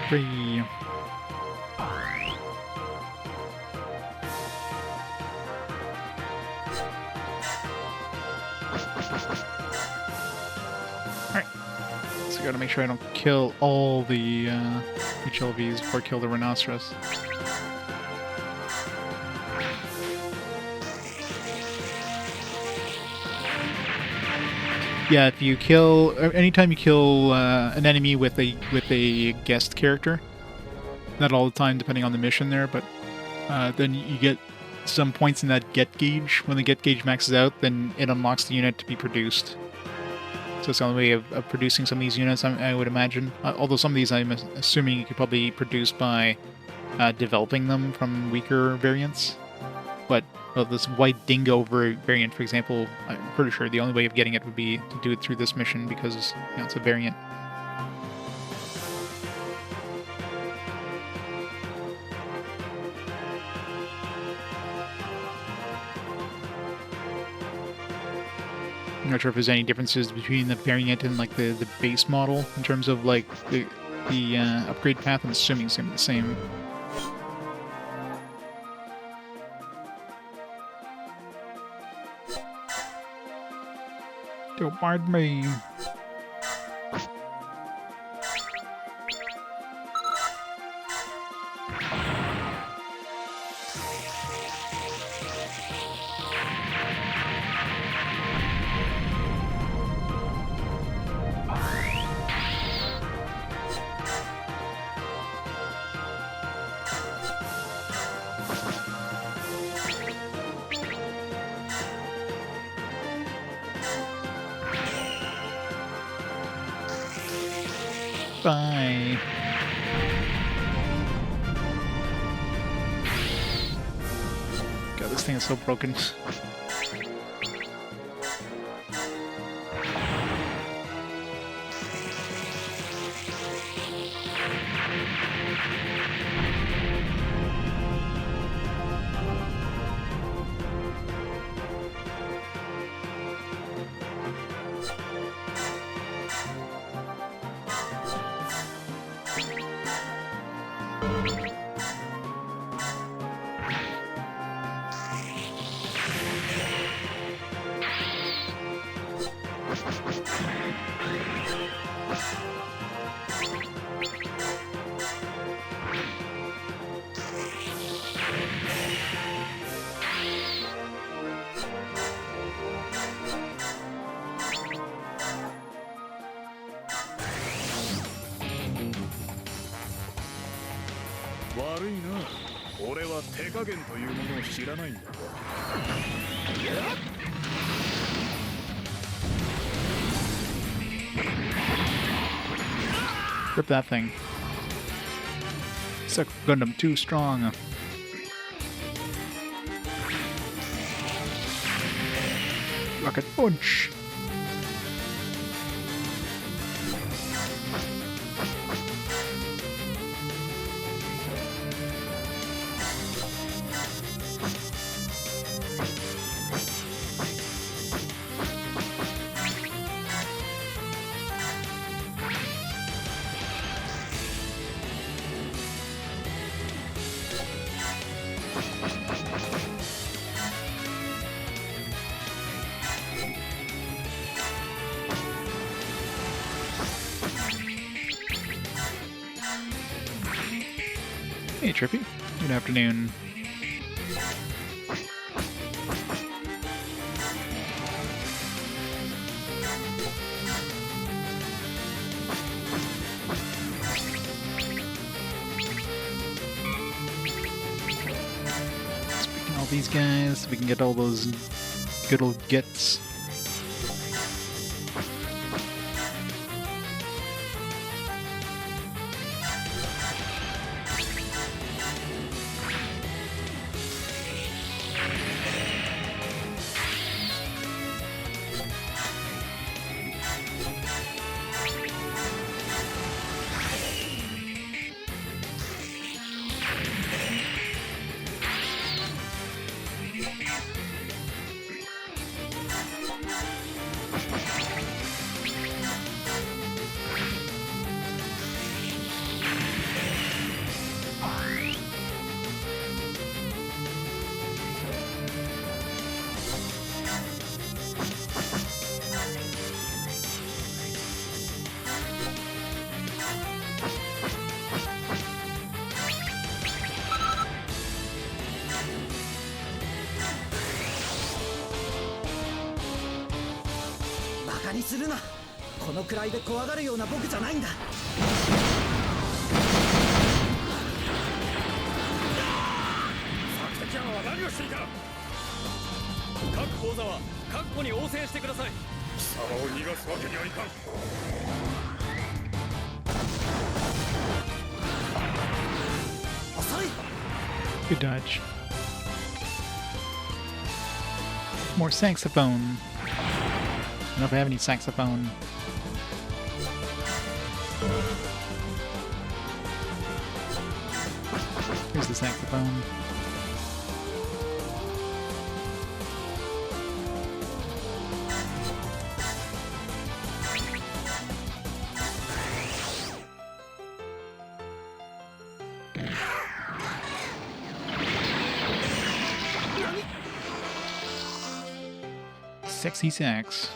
Free. Alright. So I gotta make sure I don't kill all the HLVs before I kill the rhinoceros. Yeah, if you kill, anytime you kill an enemy with a guest character, not all the time, depending on the mission there, but then you get some points in that get gauge. When the get gauge maxes out, then it unlocks the unit to be produced. So it's the only way of producing some of these units, I would imagine. Although some of these, I'm assuming you could probably produce by developing them from weaker variants. But this white dingo variant, for example, I'm pretty sure the only way of getting it would be to do it through this mission because it's a variant. I'm not sure if there's any differences between the variant and like the base model in terms of like the upgrade path. I'm assuming it's going to be the same. Don't mind me. Bye. God, this thing is so broken. 俺は手加減というものを知らないんだ。Rip that thing. Suck Gundam too strong. Rocket punch. Hey, Trippy. Good afternoon. Speaking all these guys, we can get all those good old gets. Good dodge. More saxophone. I don't know if I have any saxophone. Here's the saxophone. Sexy sax.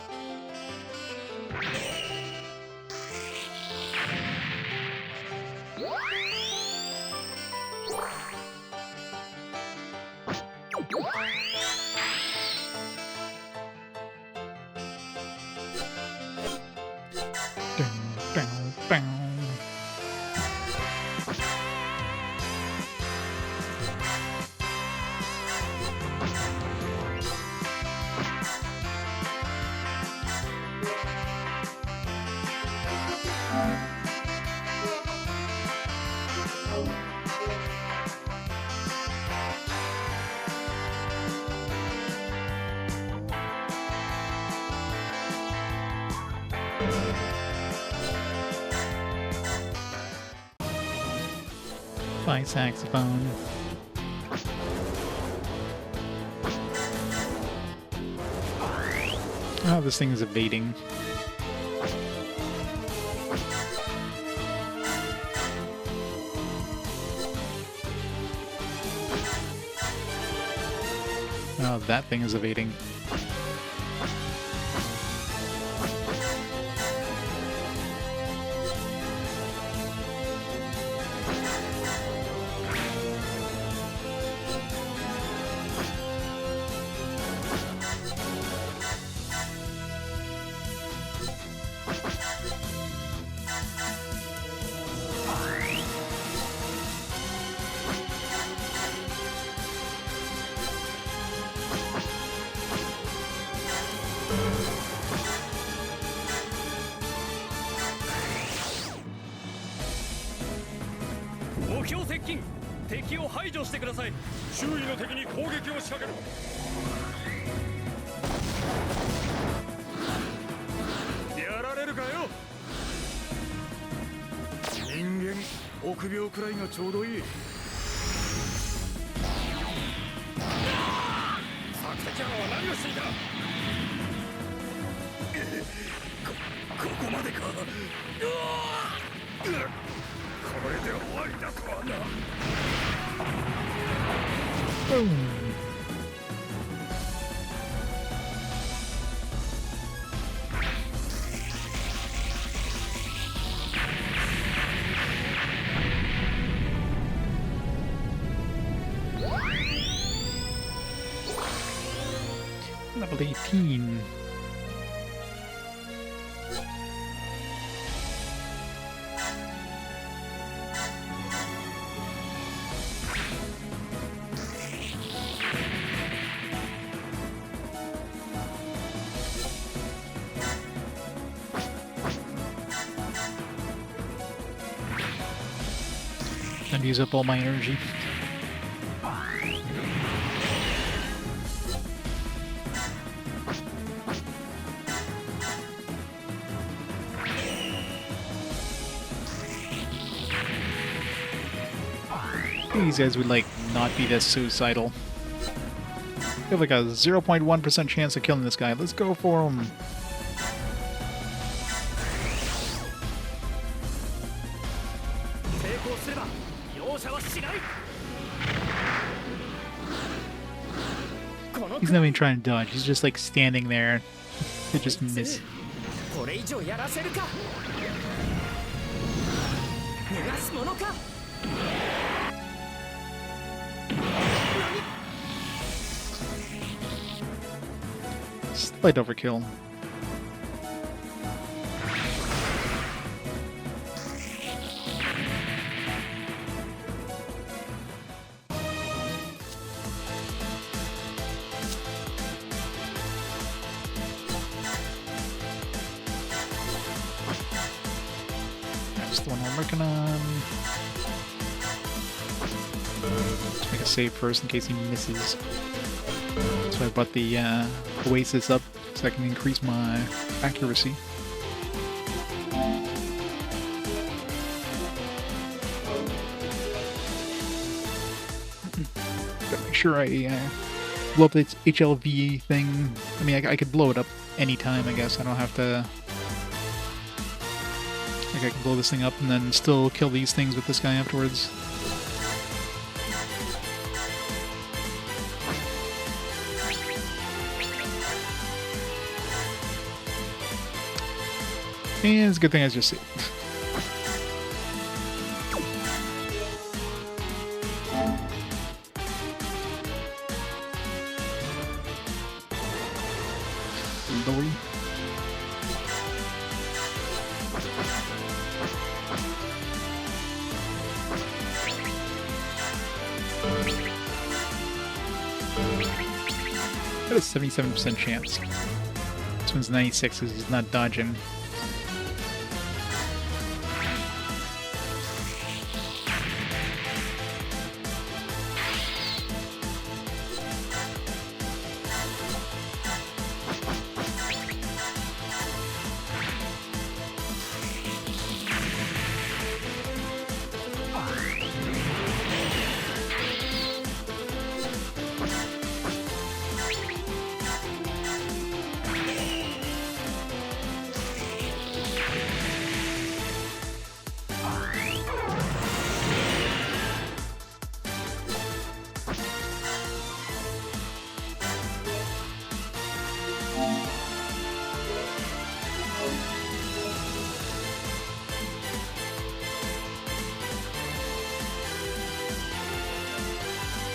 Fly saxophone. Oh, this thing is evading. Oh, that thing is evading. をしてください。周囲の敵に攻撃を仕掛ける。やられるかよ。人間臆病くらいがちょうどいい。索敵犯は何をしていた。ここまでか。これで終わりだとはな。Level 18. And use up all my energy. These guys would like not be this suicidal. We have like a 0.1% chance of killing this guy. Let's go for him. He's not even trying to dodge. He's just like standing there. They just miss. Slight overkill. That's the one I'm working on. Let's make a save first in case he misses. So I brought the Oasis up so I can increase my accuracy. Gotta make sure I blow up this HLV thing. I mean, I could blow it up anytime, I guess. I don't have to... Like, I can blow this thing up and then still kill these things with this guy afterwards. And it's a good thing I just saved. Lorry. Got a 77% chance. This one's 96 because he's not dodging.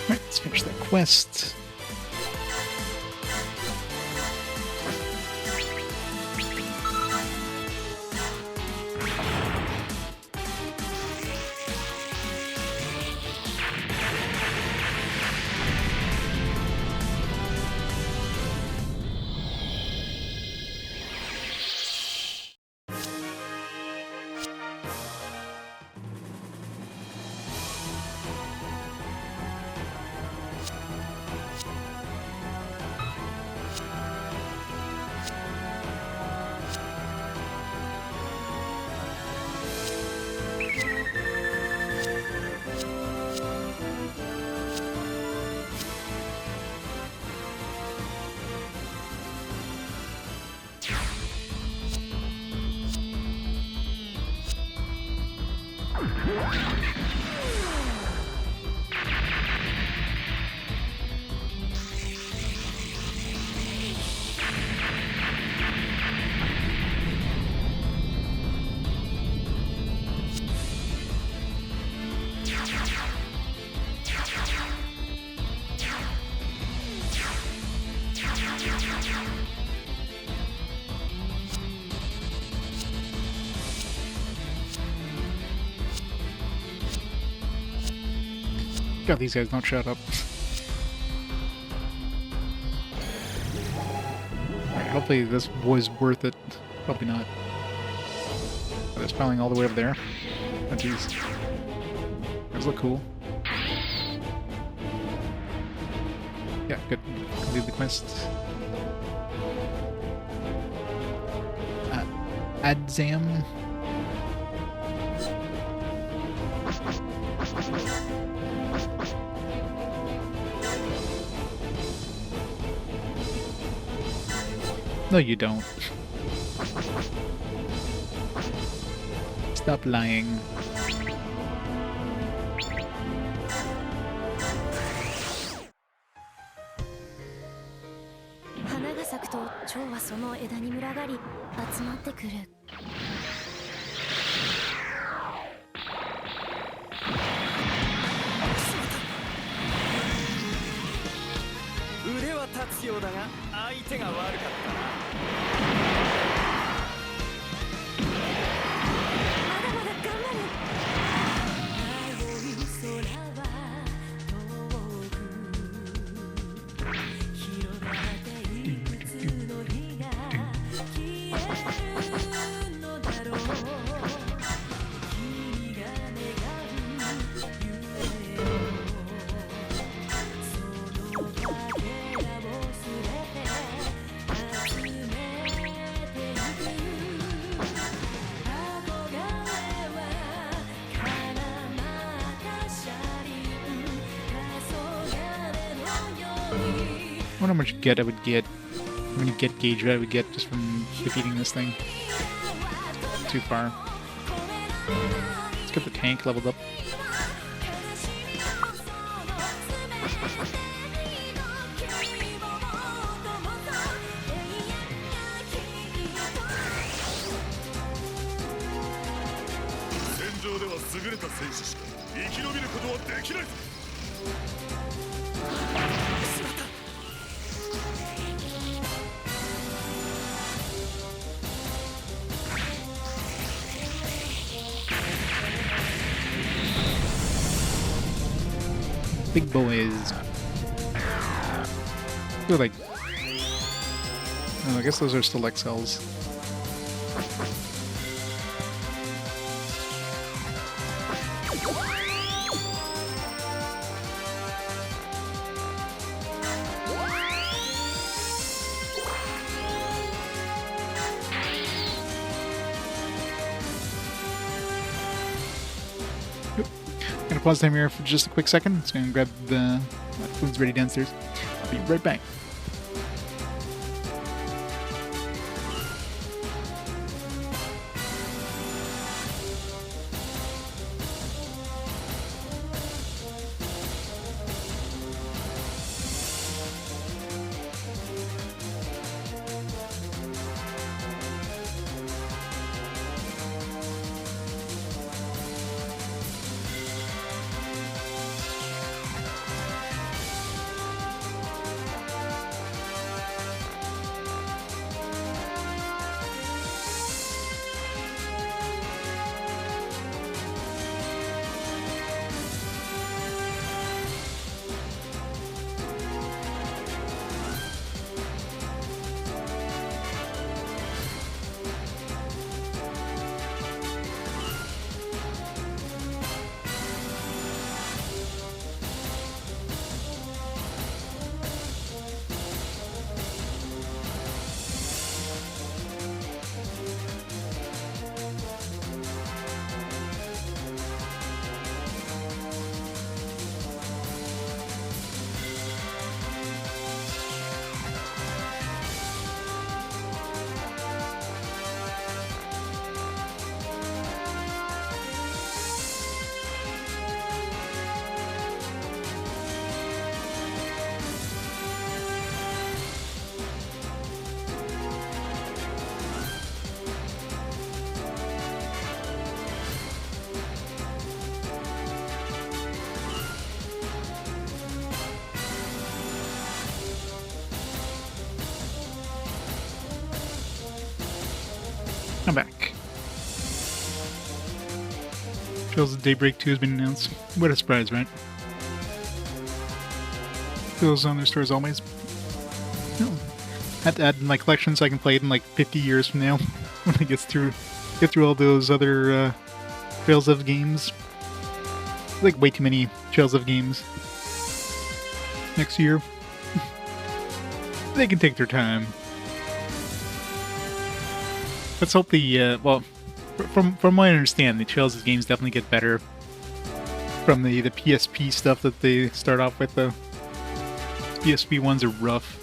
Alright, let's finish that quest. God, these guys don't shut up. Alright, hopefully this was worth it. Probably not. Oh, they're spelling all the way over there. Oh, jeez. Those look cool. Yeah, good. Complete the quest. Adzam. No, you don't. Stop lying. I wonder how much get I would get, how many get gauge I would get just from defeating this thing. Too far. Let's get the tank leveled up. Big boys. They're like... Oh, I guess those are still XLs. Pause time here for just a quick second. Just gonna grab the food's ready downstairs. I'll be right back. I'm back. Trails of Daybreak 2 has been announced. What a surprise, right? Those on their stores always. No. I have to add in my collection so I can play it in like 50 years from now when I get through all those other Trails of games. Like way too many Trails of games next year. They can take their time. Let's hope the well, from what I understand, the Trails of games definitely get better from the PSP stuff that they start off with. The PSP ones are rough.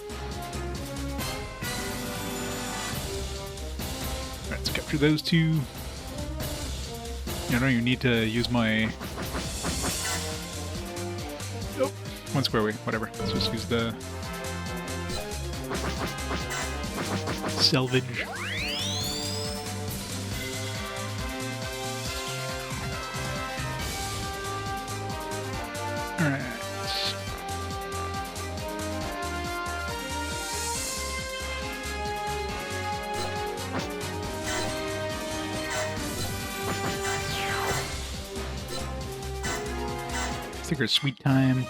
Alright, let's capture those two. I don't even need to use my... Nope. One square away, whatever. Let's just use the... salvage. Alright. Sticker sweet time.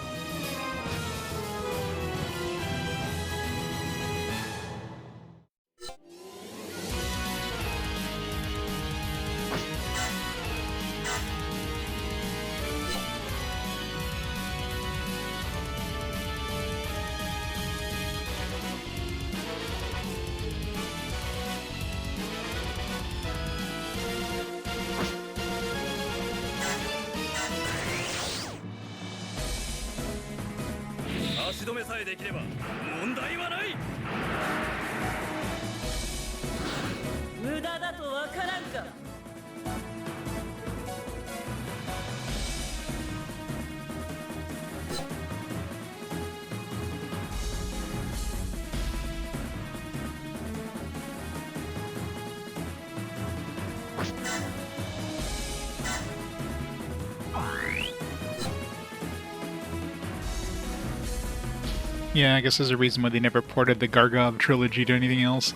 Yeah, I guess there's a reason why they never ported the Gargov trilogy to anything else.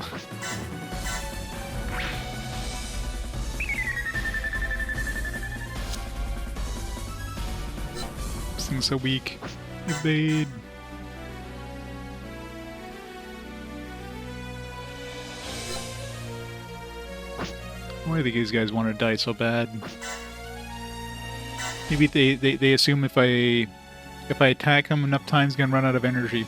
This thing's so weak. Evade. Why do these guys want to die so bad? Maybe they assume if I attack him enough times, he's gonna run out of energy.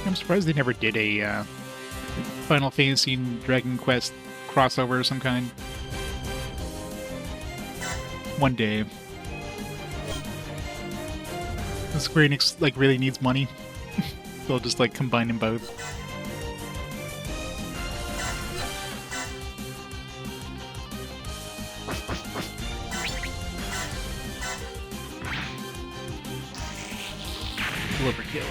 I'm surprised they never did a Final Fantasy and Dragon Quest crossover of some kind. One day. Square Enix, like, really needs money. They'll just, like, combine them both. Overkill.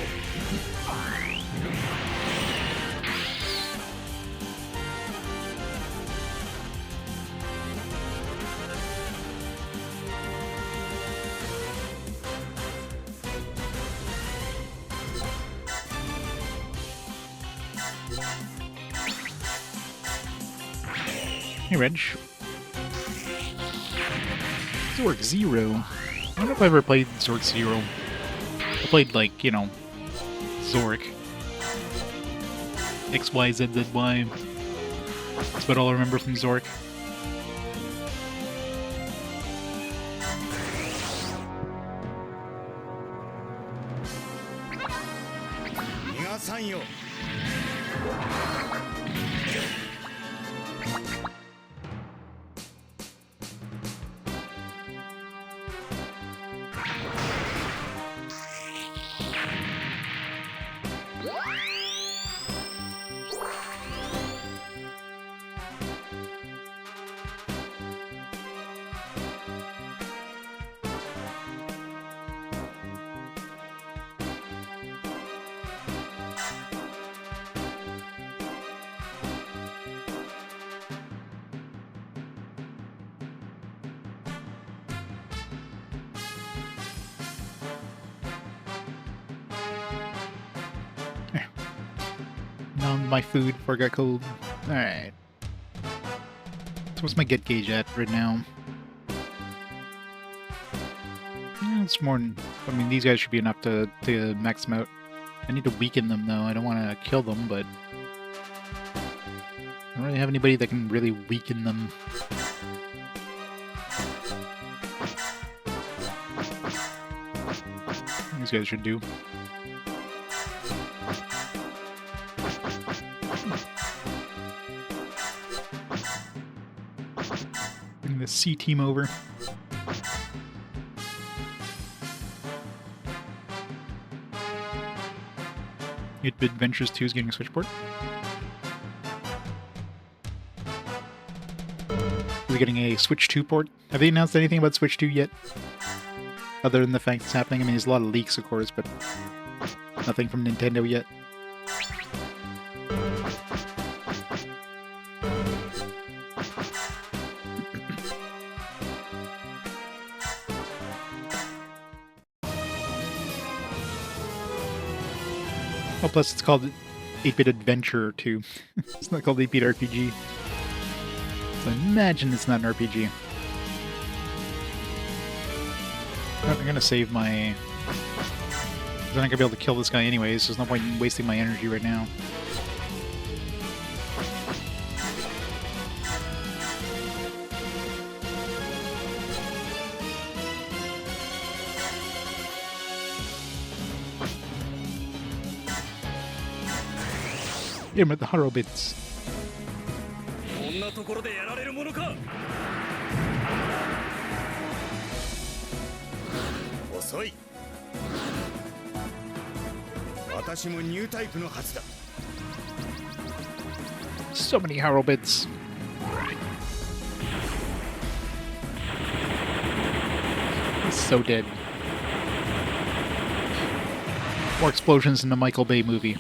Hey, Reg. Zork Zero. I don't know if I ever played Zork Zero. I played, like, you know, Zork. XYZZY. That's about all I remember from Zork. My food before it got cold. Alright. So what's my get gauge at right now? Yeah, it's more than... I mean, these guys should be enough to max them out. I need to weaken them, though. I don't want to kill them, but... I don't really have anybody that can really weaken them. These guys should do. The C team over. 8-Bit Ventures 2 is getting a Switchport. We're getting a Switch 2 port. Have they announced anything about Switch 2 yet? Other than the fact it's happening? I mean, there's a lot of leaks, of course, but nothing from Nintendo yet. Oh, plus it's called 8-Bit Adventure 2. It's not called 8-Bit RPG. So I imagine it's not an RPG. I'm gonna save my... I'm not gonna be able to kill this guy anyways, so there's no point in wasting my energy right now. Hit him with the Haro bits. So many Haro bits. He's so dead. More explosions in the Michael Bay movie.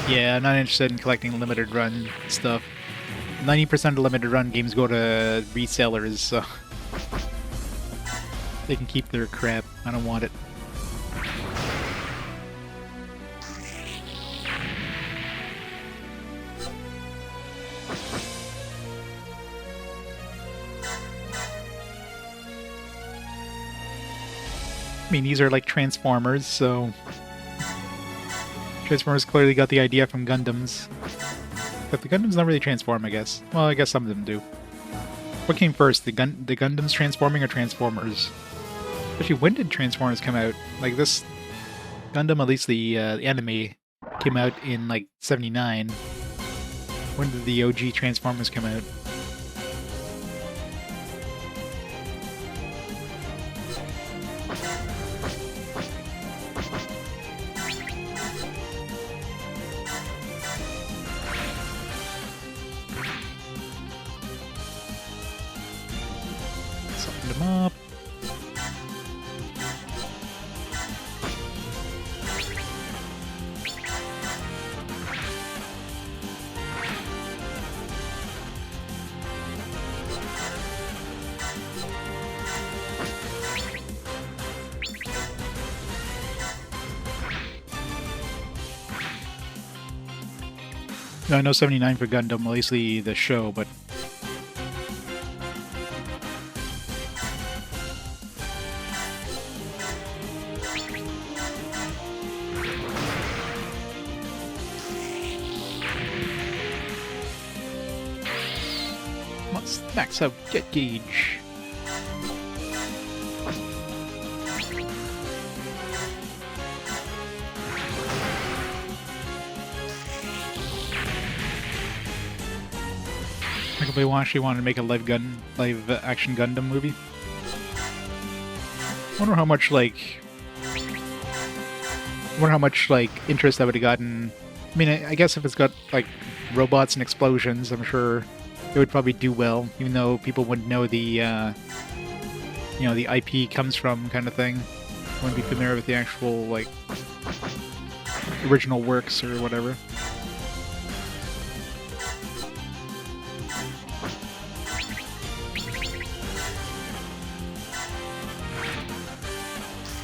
Yeah, I'm not interested in collecting limited run stuff. 90% of limited run games go to resellers, so they can keep their crap. I don't want it. I mean, these are like Transformers, so... Transformers clearly got the idea from Gundams. But the Gundams don't really transform, I guess. Well, I guess some of them do. What came first, the Gundams transforming or Transformers? Actually, when did Transformers come out? Like this Gundam, at least the anime, came out in like '79. When did the OG Transformers come out? Soften them up. No, I know 79 for Gundam, at least the show, but let's max out Jet Gauge. If we actually wanted to make a live action Gundam movie. Wonder how much interest that would have gotten. I mean, I guess if it's got like robots and explosions, I'm sure it would probably do well, even though people wouldn't know the the IP comes from kind of thing. Wouldn't be familiar with the actual like original works or whatever.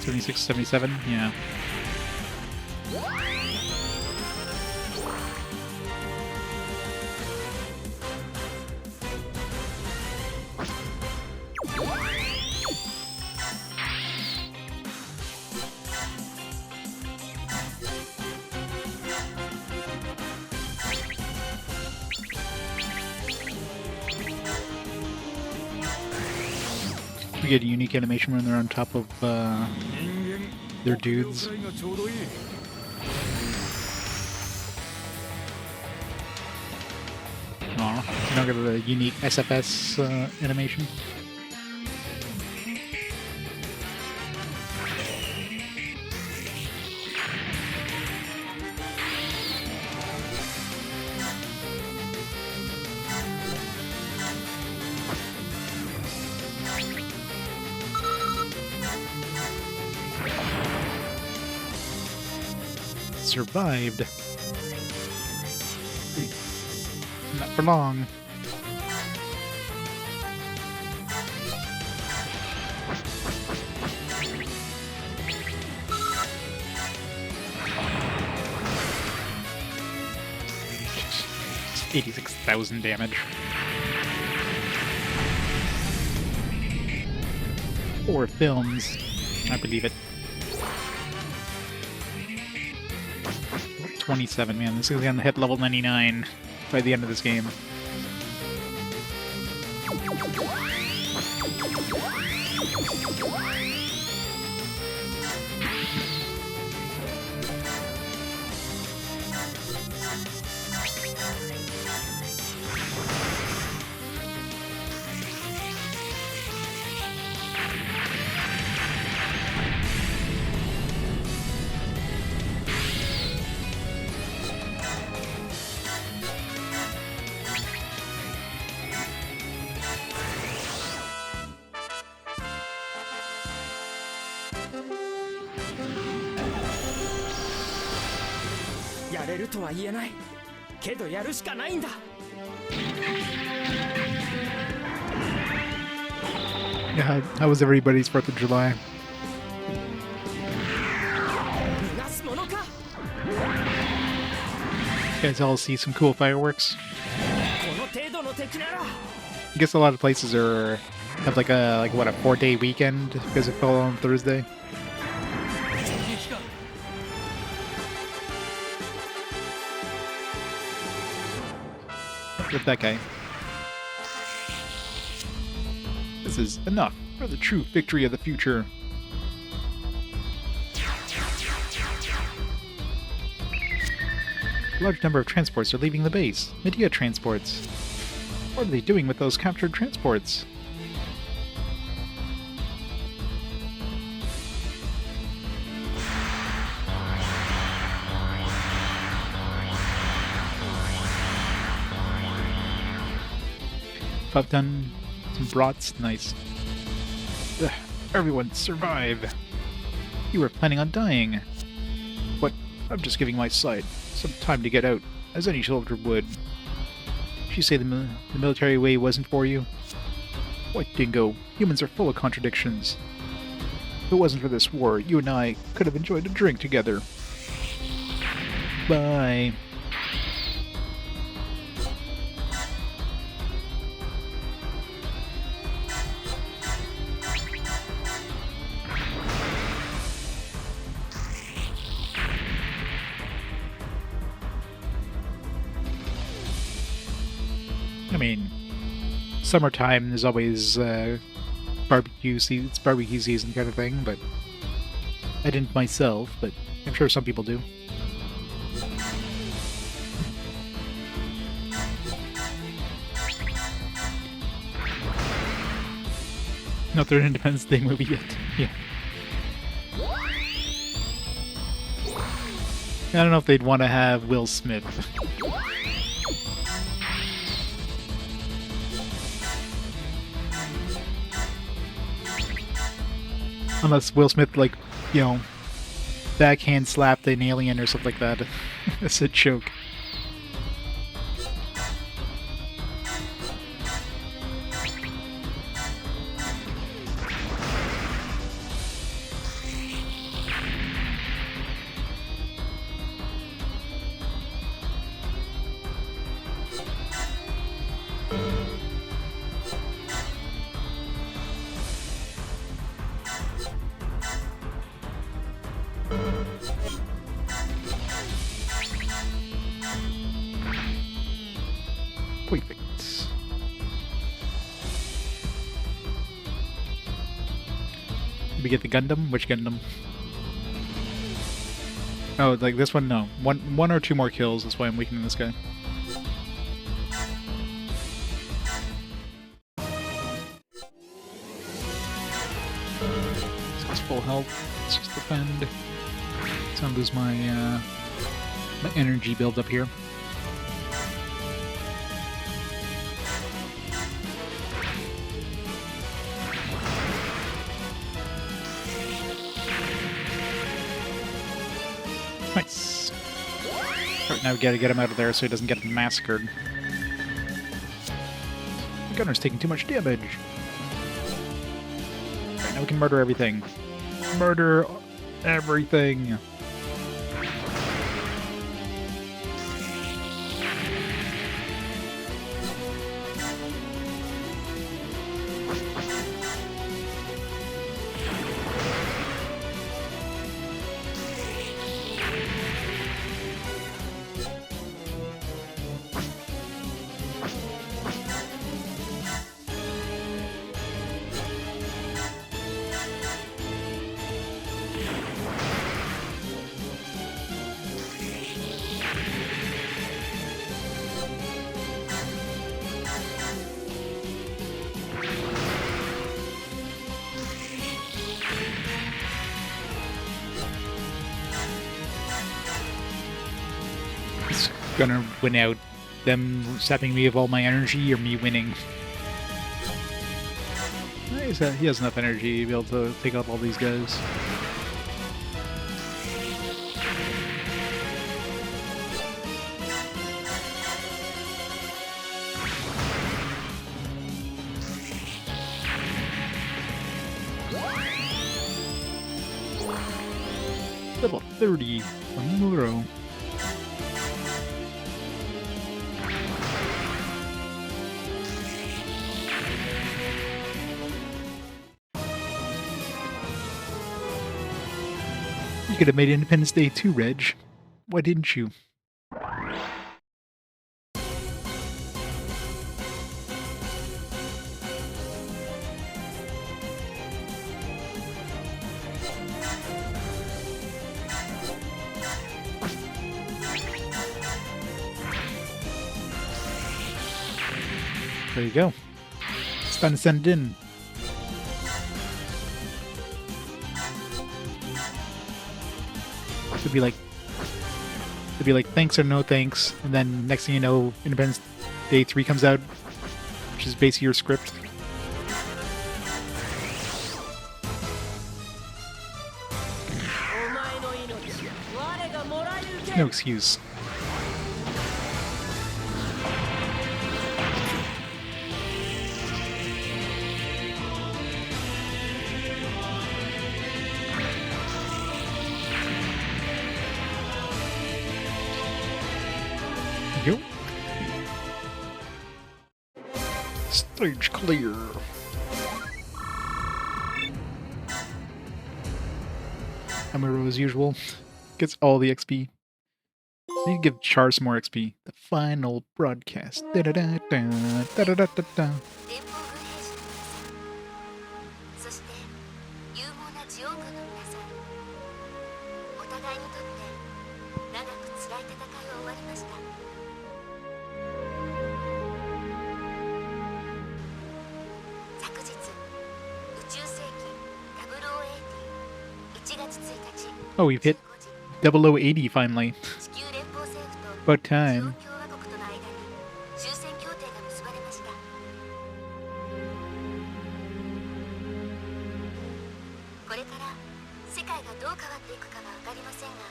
'76, '77, yeah. We get a unique animation when they're on top of their dudes. Aw, you don't get a unique SFS animation. Survived. Not for long. It's 86,000 damage. 4 films. I believe it. 27, man. This is gonna hit level 99 by the end of this game. Yeah, how was everybody's 4th of July? You guys all see some cool fireworks? I guess a lot of places have like a 4-day weekend because it fell on Thursday. With that guy. This is enough for the true victory of the future. A large number of transports are leaving the base. Medea transports. What are they doing with those captured transports? I've done some brats. Nice. Ugh, everyone survive. You were planning on dying. But I'm just giving my side some time to get out, as any soldier would. Did you say the military way wasn't for you? What, Dingo? Humans are full of contradictions. If it wasn't for this war, you and I could have enjoyed a drink together. Bye. I mean, summertime is always barbecue season. It's barbecue season kind of thing, but I didn't myself, but I'm sure some people do. Not their Independence Day movie yet. Yeah. I don't know if they'd want to have Will Smith. Unless Will Smith, like, you know, backhand slapped an alien or something like that. It's a joke. Perfect. Did we get the Gundam? Which Gundam? Oh, like this one? No. One or two more kills. That's why I'm weakening this guy. This guy's full health. Let's just defend. So I'll lose my my energy build up here. Nice. Right, now we gotta get him out of there so he doesn't get massacred. The gunner's taking too much damage. Right, now we can murder everything. Murder everything. Gonna win out. Them sapping me of all my energy or me winning. He has enough energy to be able to take out all these guys. Level 30 from Muro. You could have made Independence Day too, Reg. Why didn't you? There you go. It's time to send it in. It'd be like thanks or no thanks, and then next thing you know, Independence Day 3 comes out, which is basically your script. No excuse. Yo. Stage clear. Amuro as usual gets all the XP. I need to give Char some more XP. The final broadcast. Da da da da da da da da da. 連邦軍兵士の皆さん、そして勇猛なジオン軍の皆さん、お互いにとって長く辛い戦いは終わりました。昨日、宇宙世紀0080、1月1日、 Oh, we've hit 0080 finally. 地球連邦政府と About ジオ time. ン共和国との間に終戦協定が結ばれました。これから世界がどう変わっていくかは分かりませんが、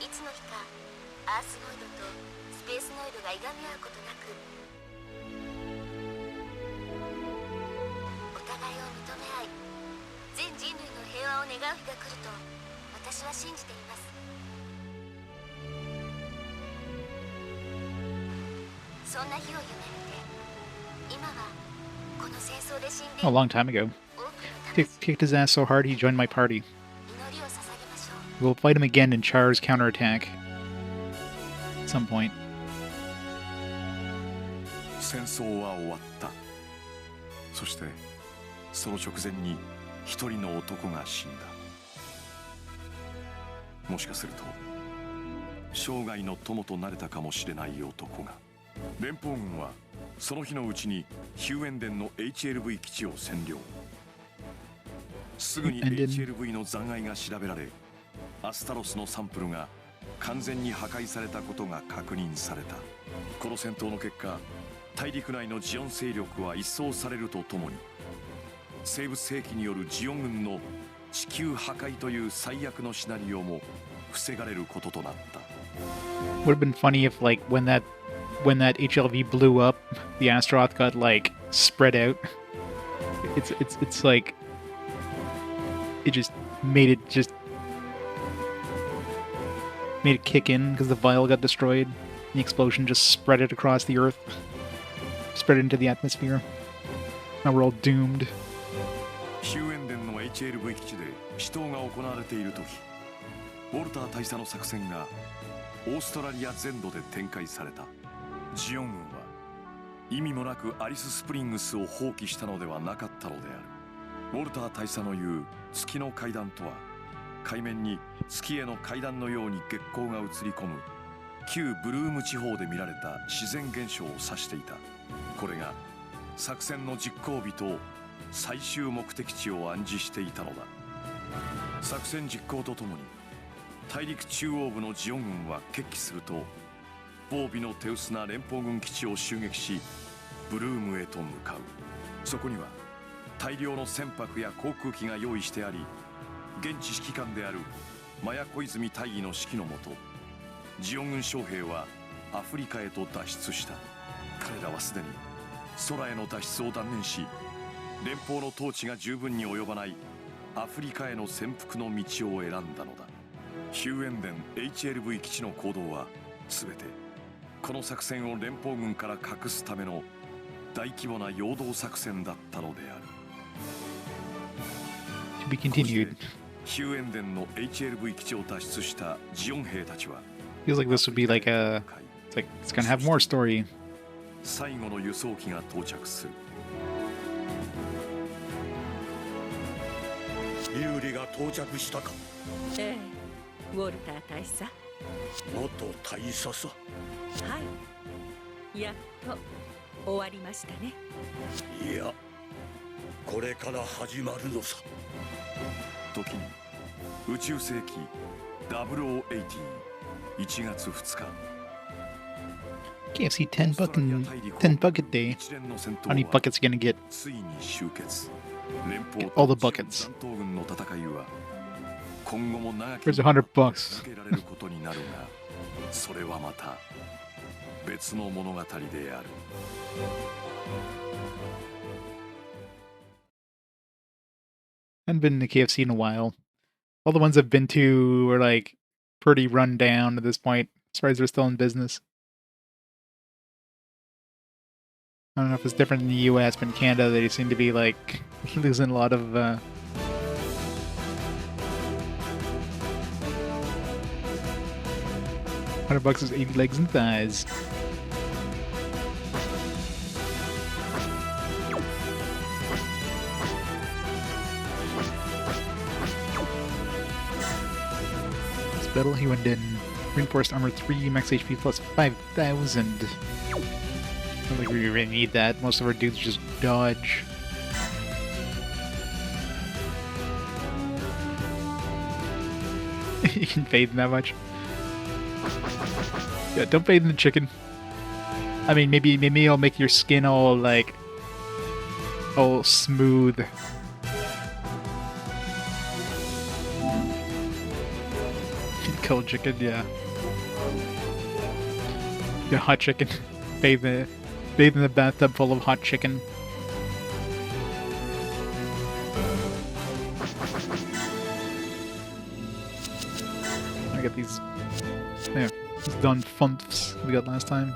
いつの日かアースノイドとスペースノイドがいがみ合うことなく、お互いを認め合い、全人類の平和を願う日が来ると私は信じています。そんな日を夢見て、今はこの戦争で死んでい A る long time ago. 多くの魂 Kicked his ass so hard he joined my party. 祈りを捧げましょう。 We'll fight him again in Char's counterattack. At some point. 戦争は終わった。そしてその直前に一人の男が死んだ。もしかすると生涯の友となれたかもしれない男が。連邦軍はその日のうちにヒューエンデンの HLV 基地を占領。すぐに HLV の残骸が調べられ、アスタロスのサンプルが完全に破壊されたことが確認された。この戦闘の結果、大陸内のジオン勢力は一掃されるとともに、生物兵器によるジオン軍の地球破壊という最悪のシナリオも防がれることとなった。 Would have been funny if, like, when that HLV blew up, the Astaroth got like spread out. It's like it just made it kick in because the vial got destroyed. The explosion just spread it across the Earth, spread it into the atmosphere. Now we're all doomed. ヒューエンデンの HLV 基地で死闘が行われている時、ウォルター大佐の作戦がオーストラリア全土で展開された。ジオン軍は意味もなくアリス・スプリングスを放棄したのではなかったのである。ウォルター大佐の言う月の階段とは、海面に月への階段のように月光が映り込む旧ブルーム地方で見られた自然現象を指していた。これが作戦の実行日と最終目的地を暗示していたのだ。作戦実行とともに大陸中央部のジオン軍は決起すると、防備の手薄な連邦軍基地を襲撃し、ブルームへと向かう。そこには大量の船舶や航空機が用意してあり、現地指揮官であるマヤ小泉大尉の指揮のもと、ジオン軍将兵はアフリカへと脱出した。彼らはすでに空への脱出を断念し、連邦の統治が十分に及ばないアフリカへの潜伏の道を選んだのだ。ヒューエンデン HLV 基地の行動は全てこの作戦を連邦軍から隠すための大規模な陽動作戦だったのである。 To be continued. ヒューエンデンの HLV 基地を脱出したジオン兵たちは、 Feels like this would be like a. It's gonna have more story. 最後の輸送機が到着する。有利が到着したか。ええ、ウォルター大佐。元大佐さ。はい。やっと終わりましたね。いや、これから始まるのさ。時に宇宙世紀0080 1月2日 KFC 10 bucket day. How many buckets you gonna get? ついに終結。連邦 All the buckets. 残党軍の戦いは今後も長き Where's $100 bucks? 続けられることになるが、それはまた別の物語である。I haven't been to KFC in a while. All the ones I've been to are like pretty run down at this point, as far as they're still in business. I don't know if it's different in the US, but in Canada they seem to be like losing a lot of $100 is 80 legs and thighs. This battle he went in reinforced armor 3, max HP plus 5,000. I don't think we really need that. Most of our dudes just dodge. You can fade them that much. Yeah, don't fade in the chicken. I mean, maybe it'll make your skin all like all smooth. Cold chicken, yeah. Yeah, hot chicken. Bathe in the bathtub full of hot chicken. I got these. Yeah, these done funfs we got last time.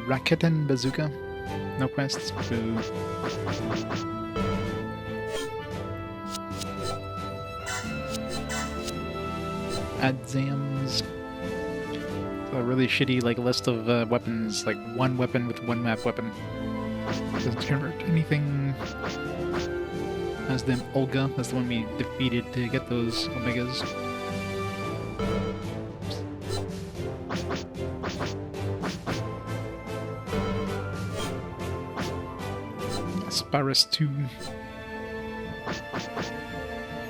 Raketen bazooka. No quests. Boo. Adzams. A really shitty like list of weapons, like one weapon with one map weapon. Doesn't convert anything. As them Olga, that's the one we defeated to get those Omegas. Aspirus 2.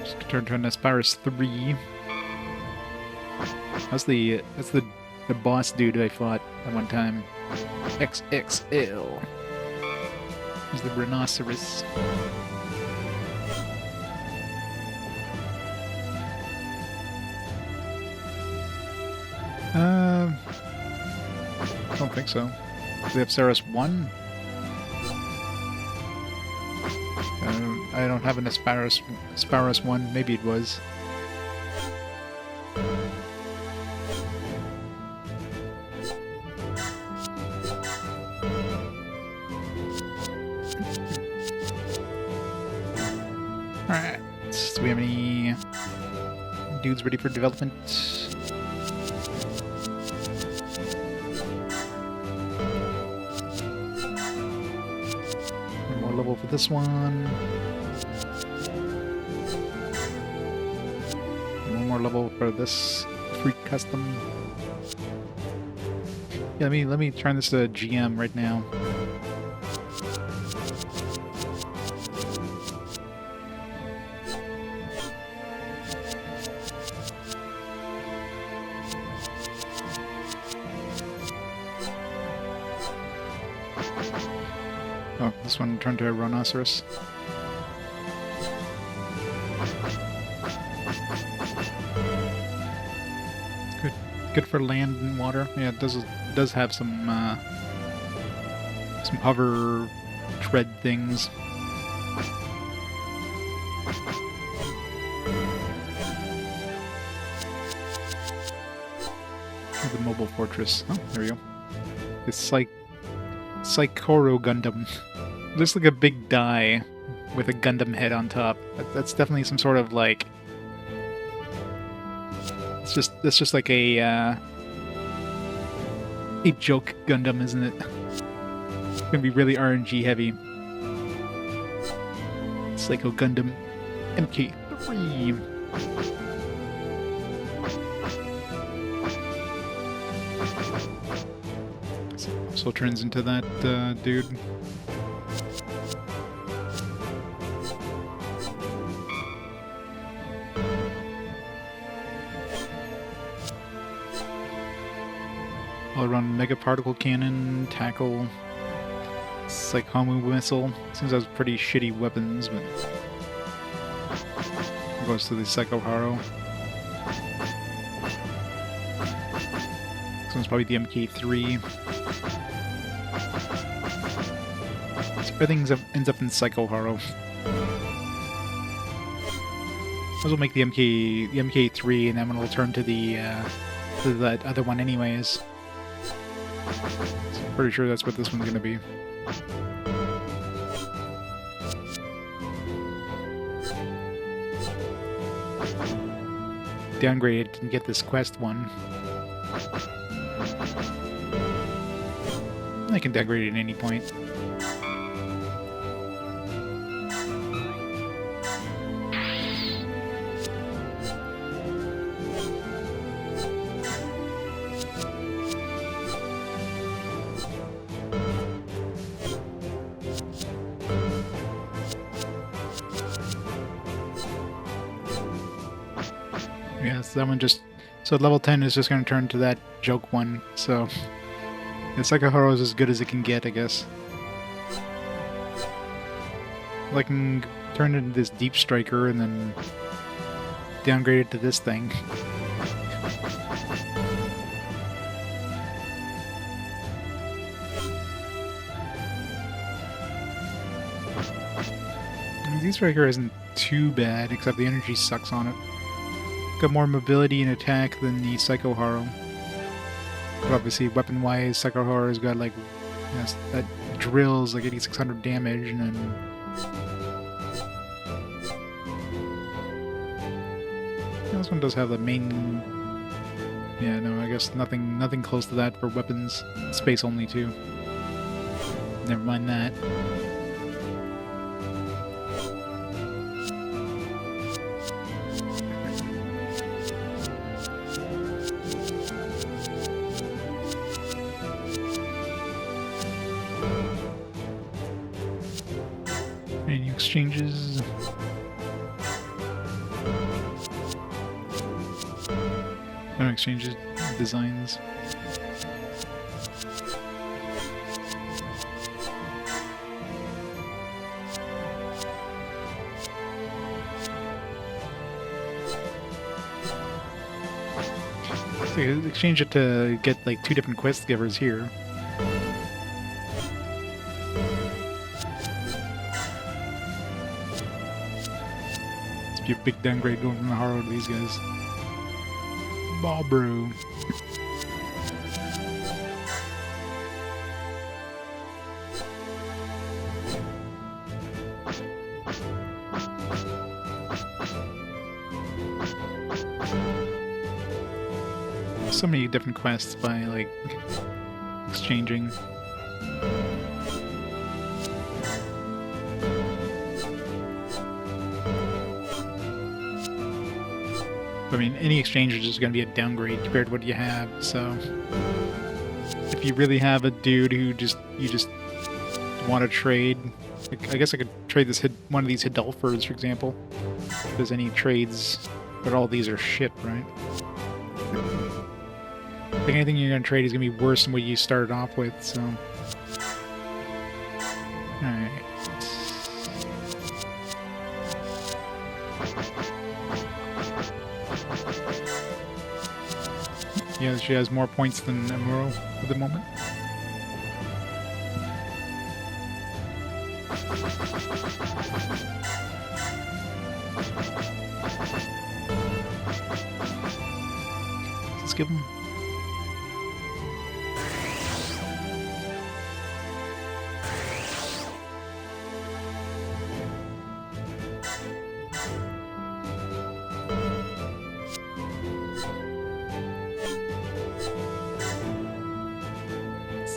Just turn to an Aspirus 3. That's the boss dude I fought at one time. XXL. There's the rhinoceros. I don't think so. The Apsaris 1? I don't have an Aspirus 1. Maybe it was. Alright, do we have any dudes ready for development? One more level for this one. One more level for this freak custom. Yeah, let me turn this to GM right now. Oh, this one turned to a rhinoceros. It's good for land and water. Yeah, it does have some hover tread things. Oh, the mobile fortress. Oh, there we go. It's like Psychoro Gundam. Looks like a big die with a Gundam head on top. That's definitely some sort of like. It's just like a joke Gundam, isn't it? It's gonna be really RNG heavy. Psycho Gundam MK3. So it turns into that dude. All around Mega Particle Cannon, Tackle, Psychomu Missile. Seems those pretty shitty weapons, but goes to the Psycho Haro. This one's probably the MK3. So everything ends up in Psycho Haro. Those will make the MK3, and then it'll turn to that other one anyways. So I'm pretty sure that's what this one's gonna be. Downgraded and get this quest one. I can downgrade it at any point. Yes, that one just... So level 10 is just going to turn to that joke one, so... The Psycho Haro is as good as it can get, I guess. I can turn it into this Deep Striker and then downgrade it to this thing. The Deep Striker isn't too bad, except the energy sucks on it. Got more mobility and attack than the Psycho Haro. But obviously, weapon-wise, Psycho Haro's got like, you know, that drills like 8600 damage, and then this one does have the main. Yeah, no, I guess nothing close to that for weapons. Space only too. Never mind that. Any exchanges? No exchanges, designs. So exchange it to get like 2 different quest givers here. Be a big downgrade going from the Haro to these guys. Ball brew. So many different quests by like exchanging. I mean, any exchange is just going to be a downgrade compared to what you have, so... If you really have a dude who you just want to trade... Like, I guess I could trade this one of these Hidalfers, for example. If there's any trades... But all these are shit, right? I think anything you're going to trade is going to be worse than what you started off with, so... Alright. Yeah, she has more points than Amuro at the moment. Let's give him.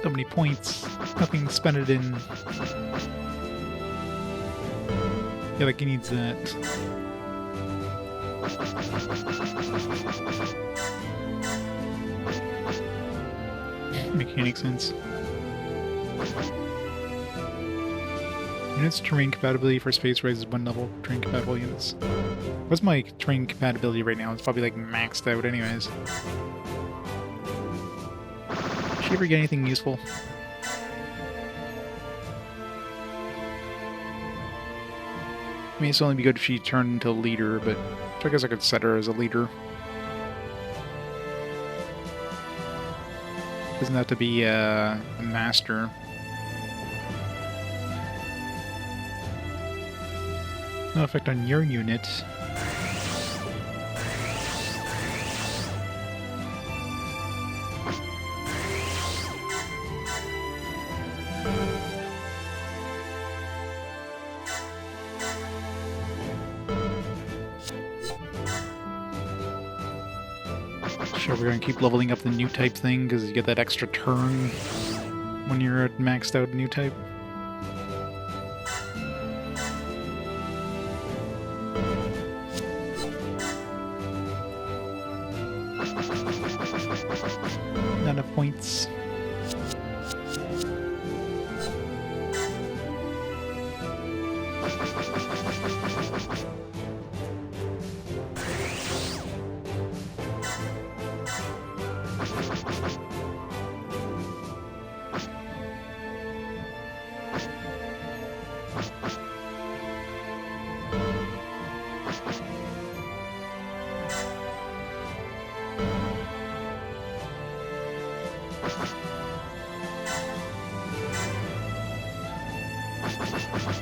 So many points, nothing to spend it in. Yeah, like he needs that. Make any sense. Units terrain compatibility for space raises 1 level terrain compatible units. What's my terrain compatibility right now? It's probably like maxed out anyways. Did she ever get anything useful? I mean, it's only be good if she turned into a leader, but I guess I could set her as a leader. Doesn't have to be a master. No effect on your unit. Sure, we're gonna keep leveling up the new type thing because you get that extra turn when you're at maxed out new type. Not enough points.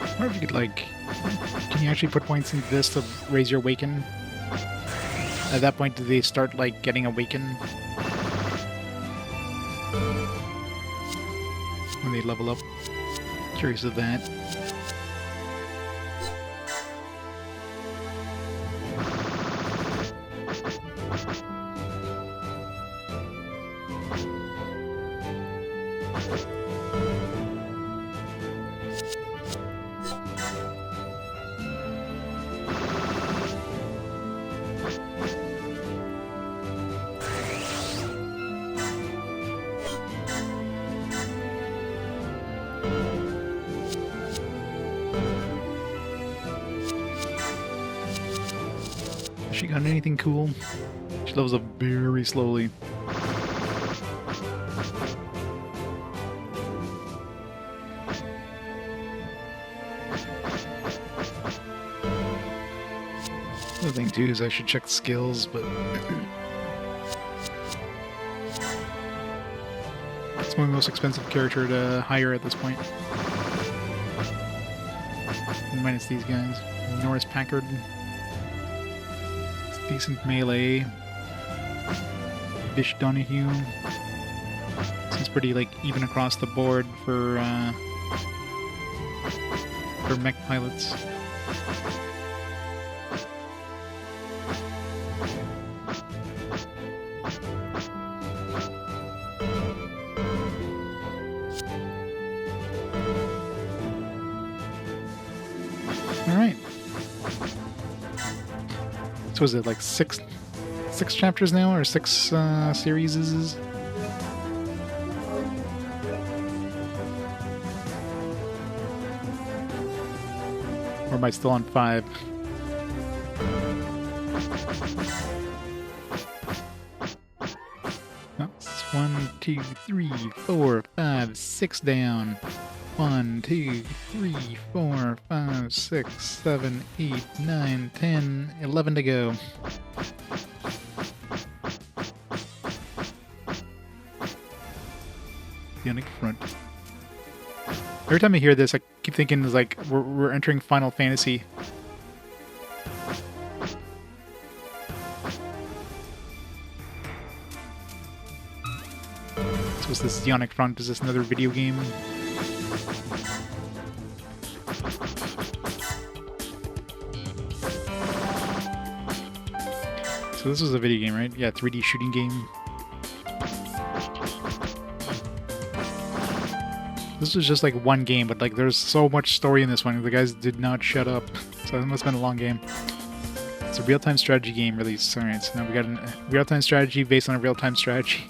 I wonder if you could, like, can you actually put points into this to raise your awaken? At that point, do they start, like, getting awaken? When they level up? Curious of that. She got anything cool? She levels up very slowly. The thing too is I should check skills, but it's my most expensive character to hire at this point. Minus these guys. Norris Packard. Decent melee. Bish Donahue. Seems pretty like even across the board for mech pilots. All right. So is it like six chapters now, or 6 series? Or am I still on 5? No, it's 1, 2, 3, 4, 5, 6 down. 1, 2, 3, 4, 5, 6, 7, 8, 9, 10, 11 to go. Unique front. Every time I hear this, I keep thinking it's like we're entering Final Fantasy. So is this Ionic Front? Is this another video game? So this was a video game, right? Yeah, 3D shooting game. This was just like one game, but like there's so much story in this one. The guys did not shut up. So it must have been a long game. It's a real-time strategy game release. Alright, so now we got a real-time strategy based on a real-time strategy.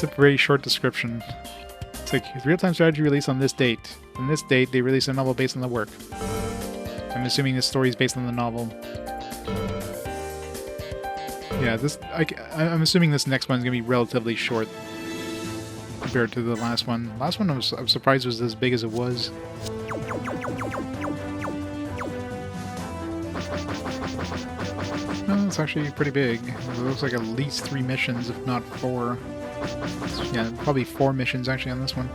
It's a very short description. It's like, real-time strategy released on this date. On this date, they released a novel based on the work. I'm assuming this story is based on the novel. Yeah, I'm assuming this next one's gonna be relatively short compared to the last one. Last one I was surprised it was as big as it was. No, it's actually pretty big. It looks like at least 3 missions, if not 4. Yeah, probably 4 missions actually on this one.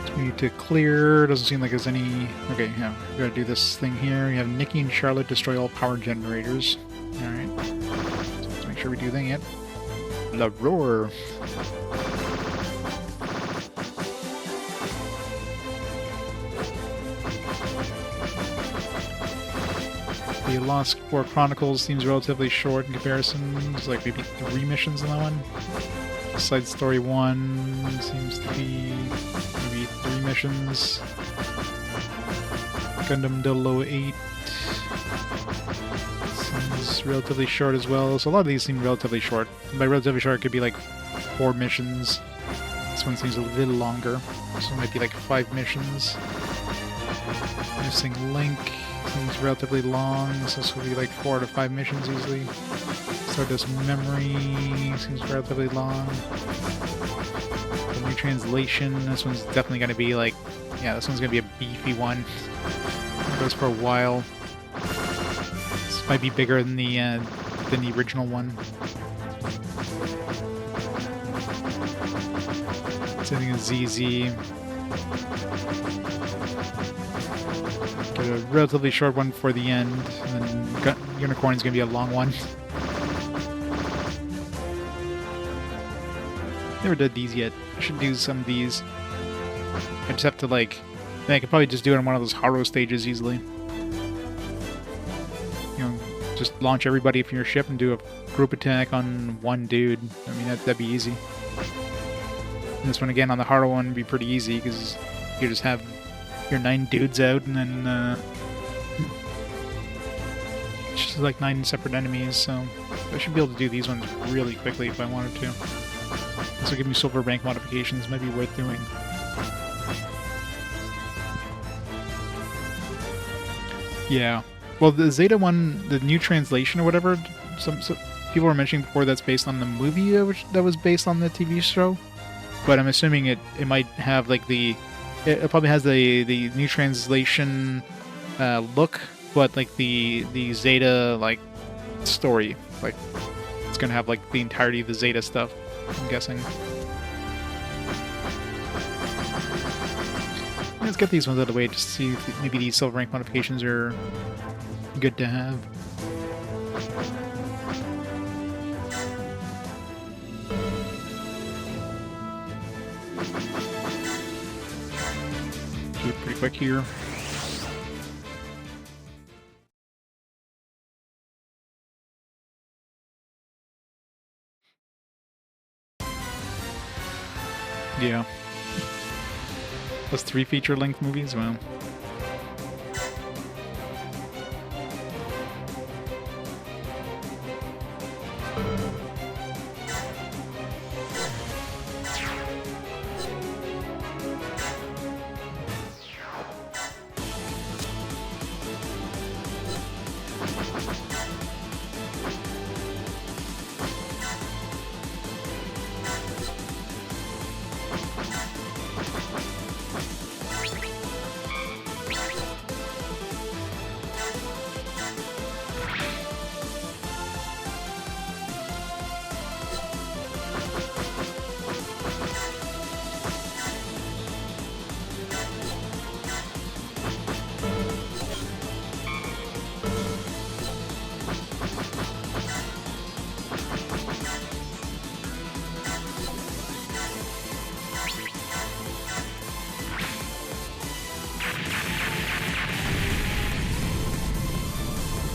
So we need to clear. Doesn't seem like there's any. Okay, yeah, we gotta do this thing here. We have Nikki and Charlotte destroy all power generators. Alright. So let's make sure we do that yet. La Roar. The Lost War Chronicles seems relatively short in comparison. There's like maybe 3 missions in that one. Side Story 1 seems to be maybe 3 missions. Gundam 008 seems relatively short as well. So a lot of these seem relatively short. By relatively short, it could be like 4 missions. This one seems a little longer. This one might be like 5 missions. Missing Link seems relatively long, so this will be like 4 to 5 missions easily. Stardust Memory seems relatively long. The new translation, this one's definitely going to be like, yeah, this one's going to be a beefy one. It goes for a while. This might be bigger than the original one. Same thing as ZZ. Get a relatively short one for the end, and then Unicorn's gonna be a long one. Never did these yet. I should do some of these. I just have to like, I could probably just do it on one of those Haro stages easily. You know, just launch everybody from your ship and do a group attack on one dude. I mean, that'd be easy. And this one again on the Haro one would be pretty easy because you just have your 9 dudes out, and then it's just like 9 separate enemies, so I should be able to do these ones really quickly if I wanted to. This will give me silver rank modifications, might be worth doing. Yeah. Well, the Zeta one, the new translation or whatever, some people were mentioning before that's based on the movie that was based on the TV show, but I'm assuming it might have like it probably has the new translation look, but like the Zeta like story, like it's gonna have like the entirety of the Zeta stuff, I'm guessing. Let's get these ones out of the way just to see if maybe these silver rank modifications are good to have. Do it pretty quick here. Yeah. Plus 3 feature-length movies? Wow.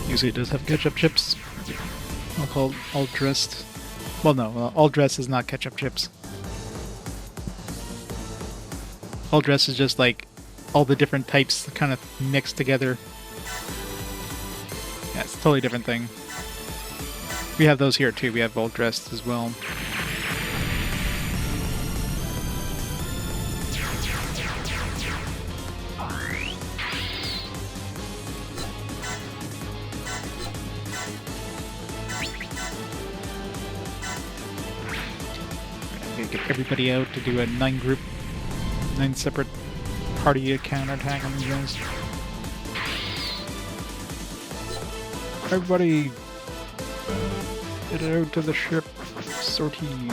Usually it does have ketchup chips. I'll call it all dressed. Well, no, all dressed is not ketchup chips. All dressed is just like all the different types kind of mixed together. Yeah, it's a totally different thing. We have those here too. We have both dressed as well. Get everybody out to do a 9 separate party counterattack on these guys. Everybody, get out to the ship. Sortie.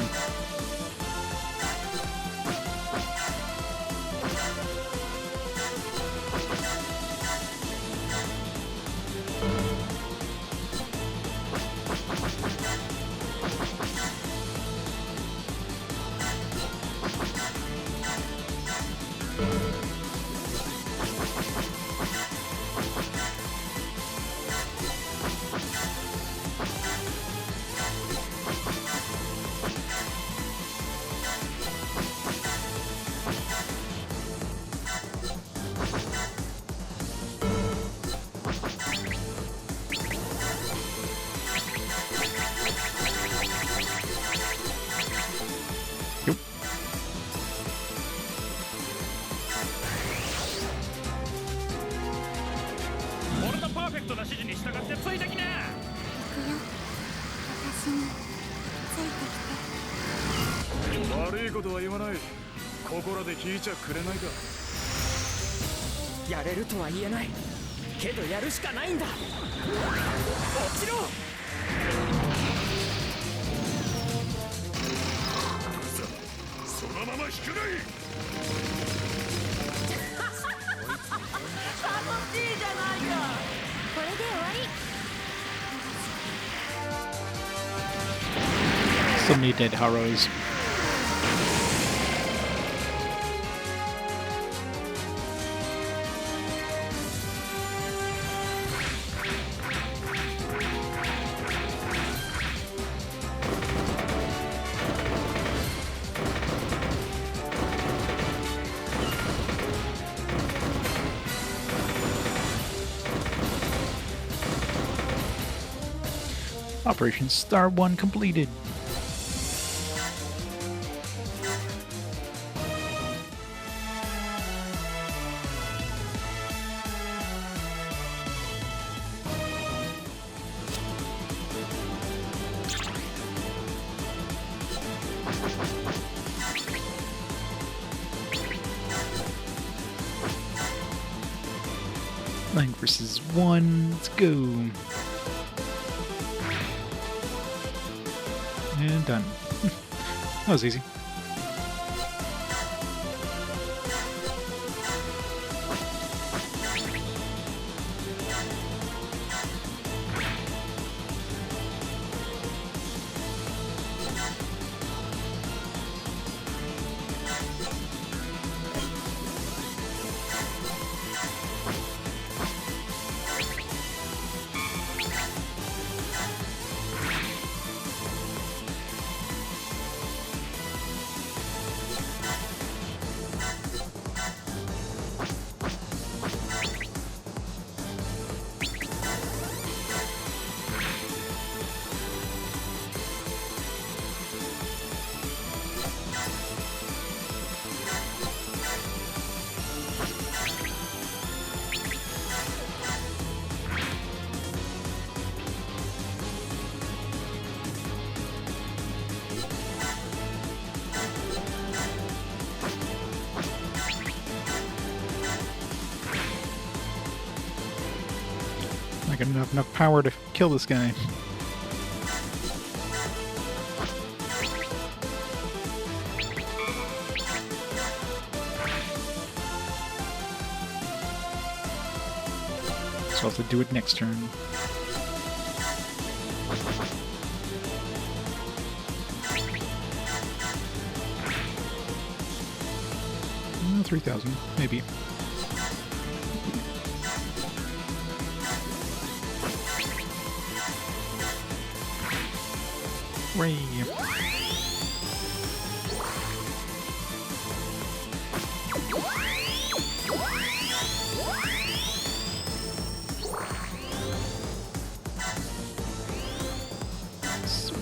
So many dead Haros. Operation Star 1 completed. Nine versus 1. Let's go. And done. That was easy. I don't have enough power to kill this guy. So I'll have to do it next turn. Mm, 3,000, maybe. Ray.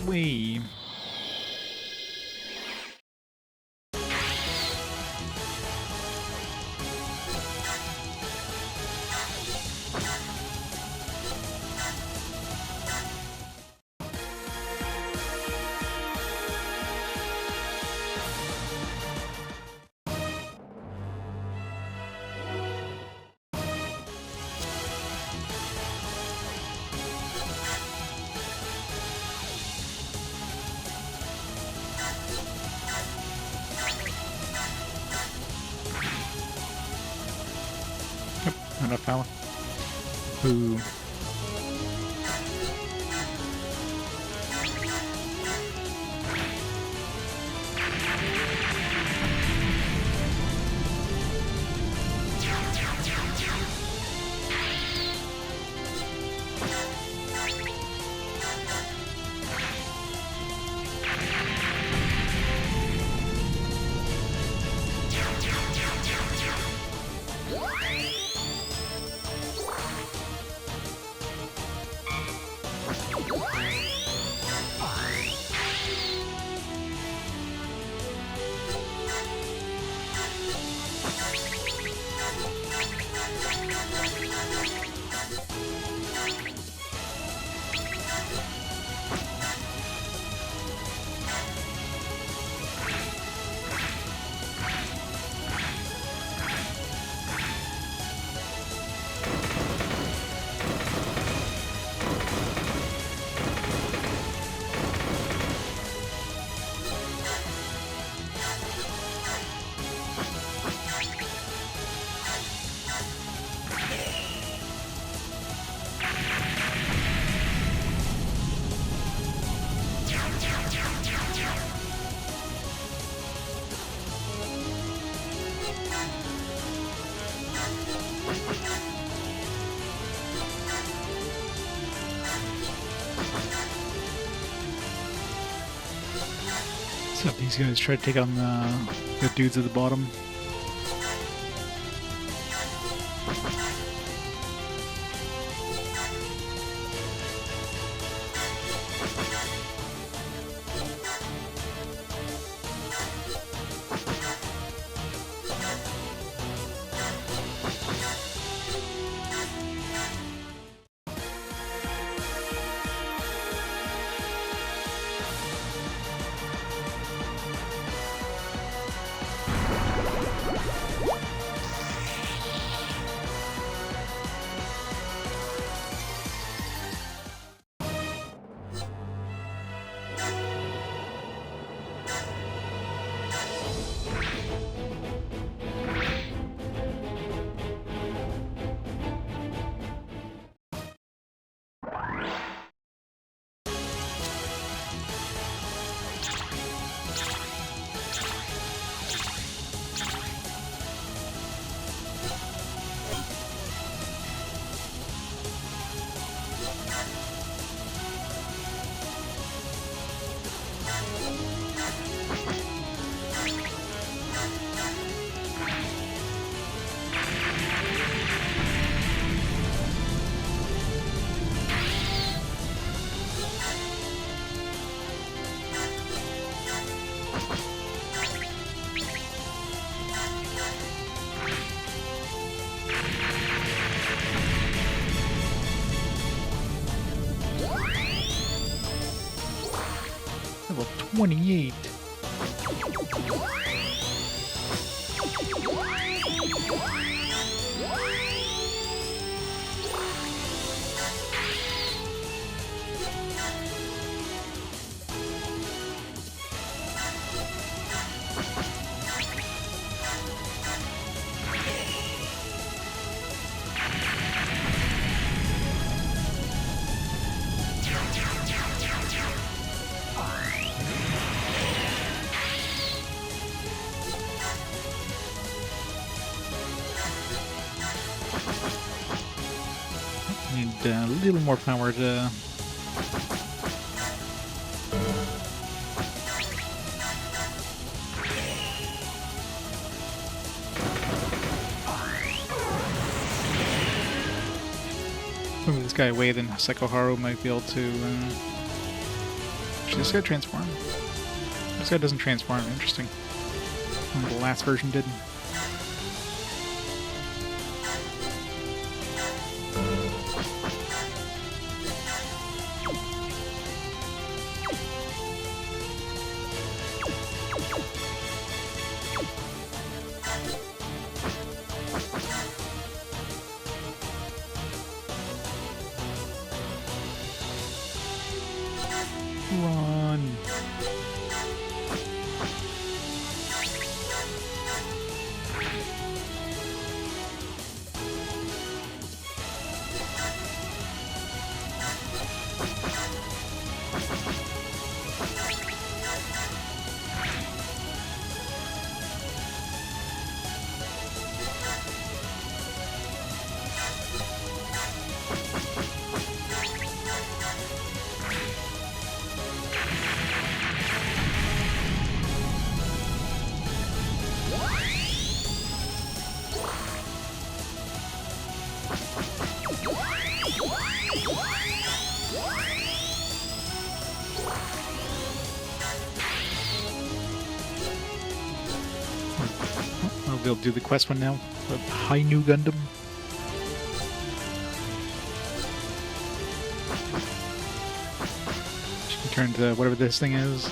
way. Yep, not enough power. Boo. So these guys try to take on the dudes at the bottom. Level 28. Need a little more power to... move this guy away, then Psycho Haru might be able to... This guy transform? This guy doesn't transform. Interesting. The last version did. Run. I'll be able to do the quest one now. High New Gundam. She can turn to whatever this thing is.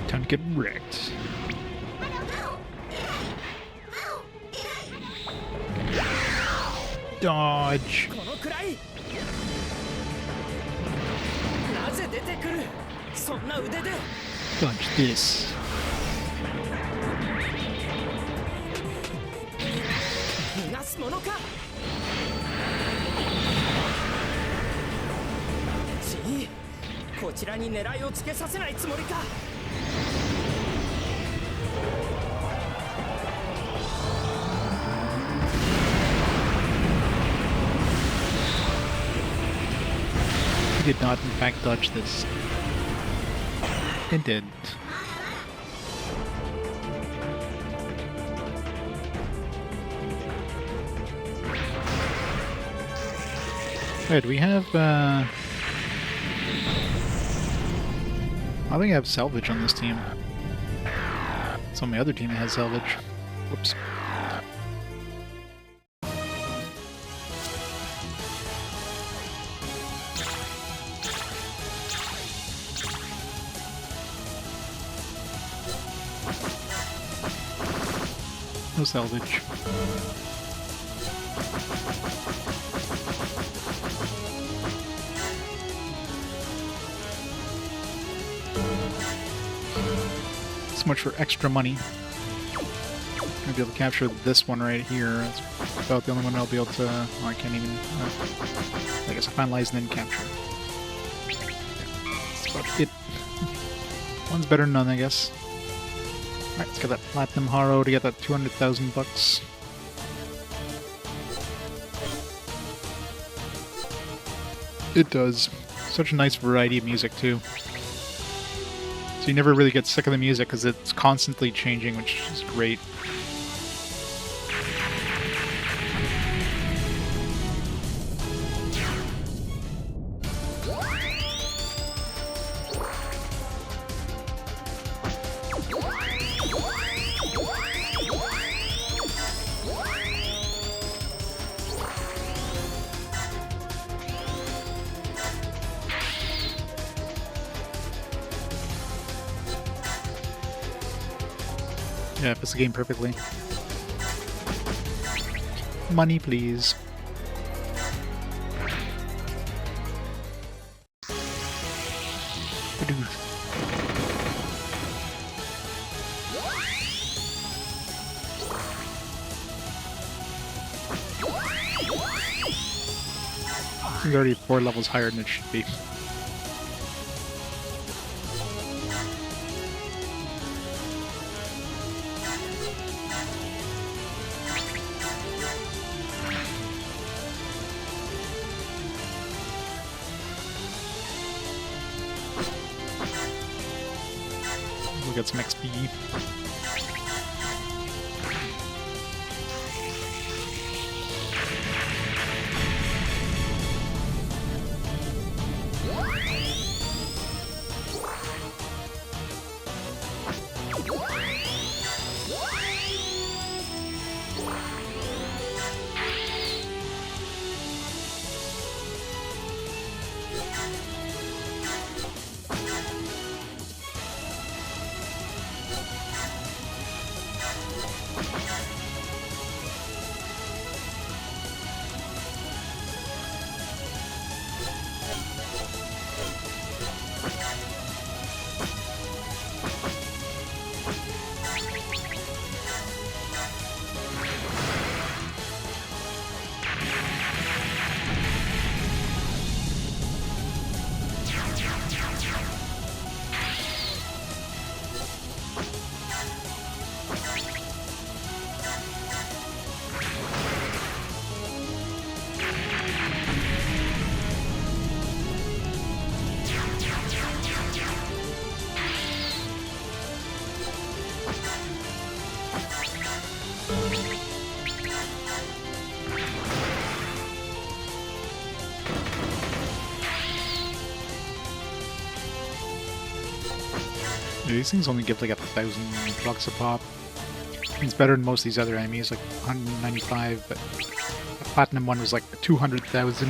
Time to get wrecked. Dodge. Dodge this. He did not in fact dodge this. It did. Wait, do we have I think I have salvage on this team. It's on my other team that has salvage. Whoops. No salvage. So much for extra money. I'm gonna be able to capture this one right here. That's about the only one I'll be able to. Oh, I can't even. I guess I finalize and then capture. Yeah, that's about it. One's better than none, I guess. Alright, let's get that Platinum Haro to get that 200,000 bucks. It does. Such a nice variety of music, too. So you never really get sick of the music because it's constantly changing, which is great. Yeah, it fits the game perfectly. Money, please. It's already 4 levels higher than it should be. We'll get some XP. These things only give like $1,000 a pop. It's better than most of these other enemies, like 195, but the platinum one was like 200,000.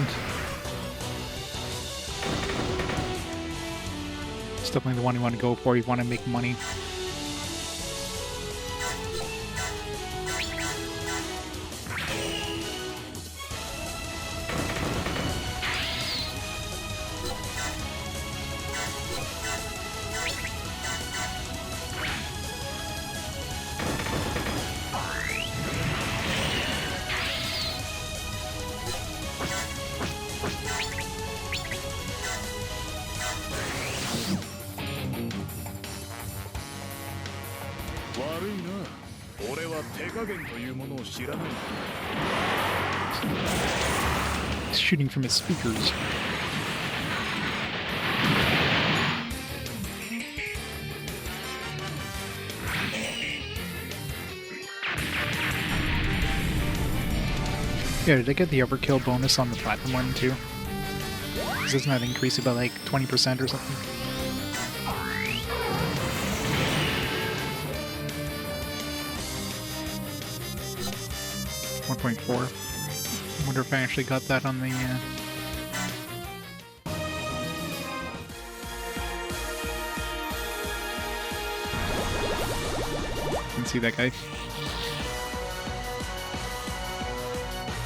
It's definitely the one you want to go for. You want to make money. He's shooting from his speakers. Yeah, did I get the overkill bonus on the platinum one too? Doesn't that increase it by like 20% or something? .4. I wonder if I actually got that on the Can see that guy.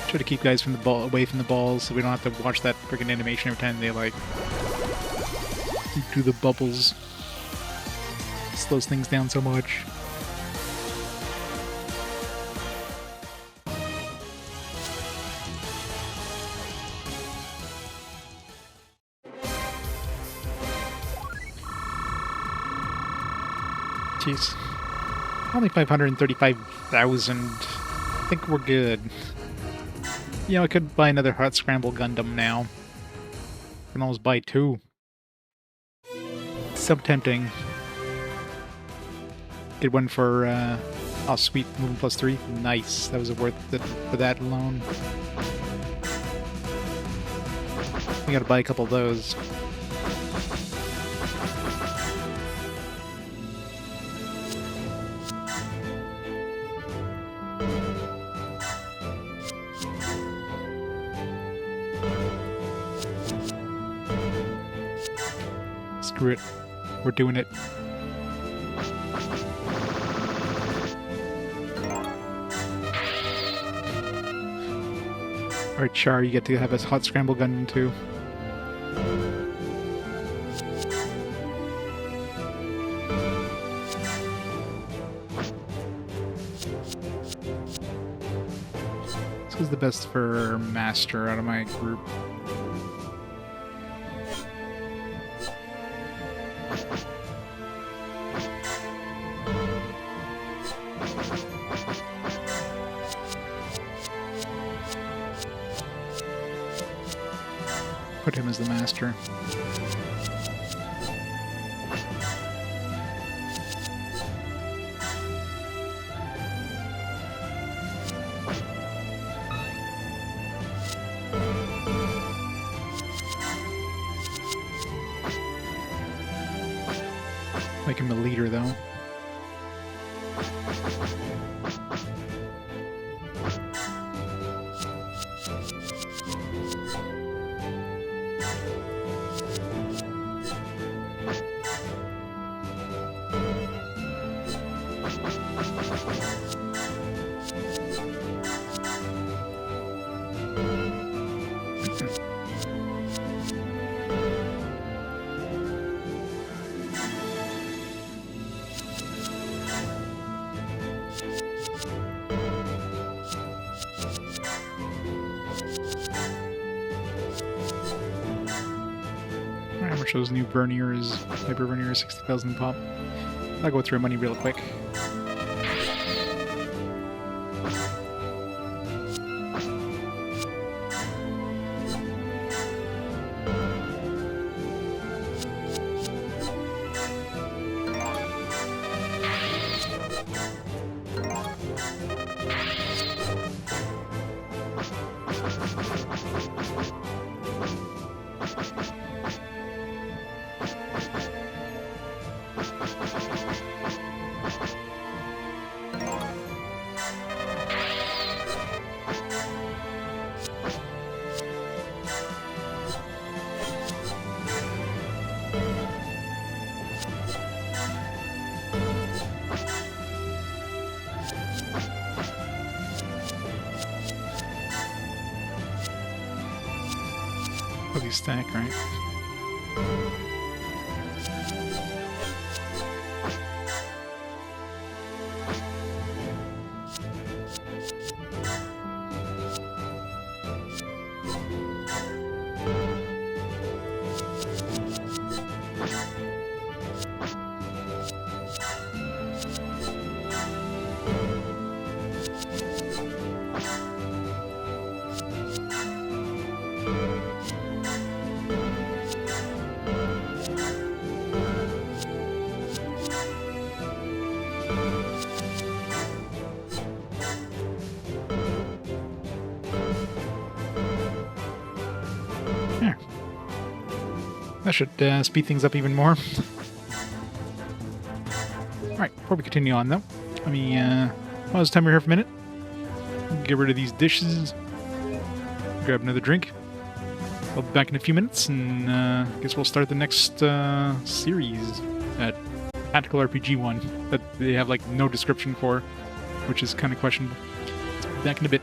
Try to keep guys from the ball away from the balls so we don't have to watch that freaking animation every time they like do the bubbles. It slows things down so much. Jeez. Only 535,000. I think we're good. You know, I could buy another Hot Scramble Gundam now. I can almost buy 2. It's so tempting. Get one for, oh sweet, movement plus 3. Nice. That was worth it for that alone. We gotta buy a couple of those. Screw it. We're doing it. Alright, Char, you get to have a hot scramble Gundam too. This was the best for Master out of my group. Put him as the Master. Make him a leader, though. Hammer shows new verniers, hyper vernier 60,000 pop. I'll go through money real quick. Probably stack, right? That should speed things up even more. Alright, before we continue on though, let me pause the timer here for a minute. Get rid of these dishes. Grab another drink. I'll be back in a few minutes, and I guess we'll start the next series at Tactical RPG 1 that they have like no description for, which is kind of questionable. Back in a bit.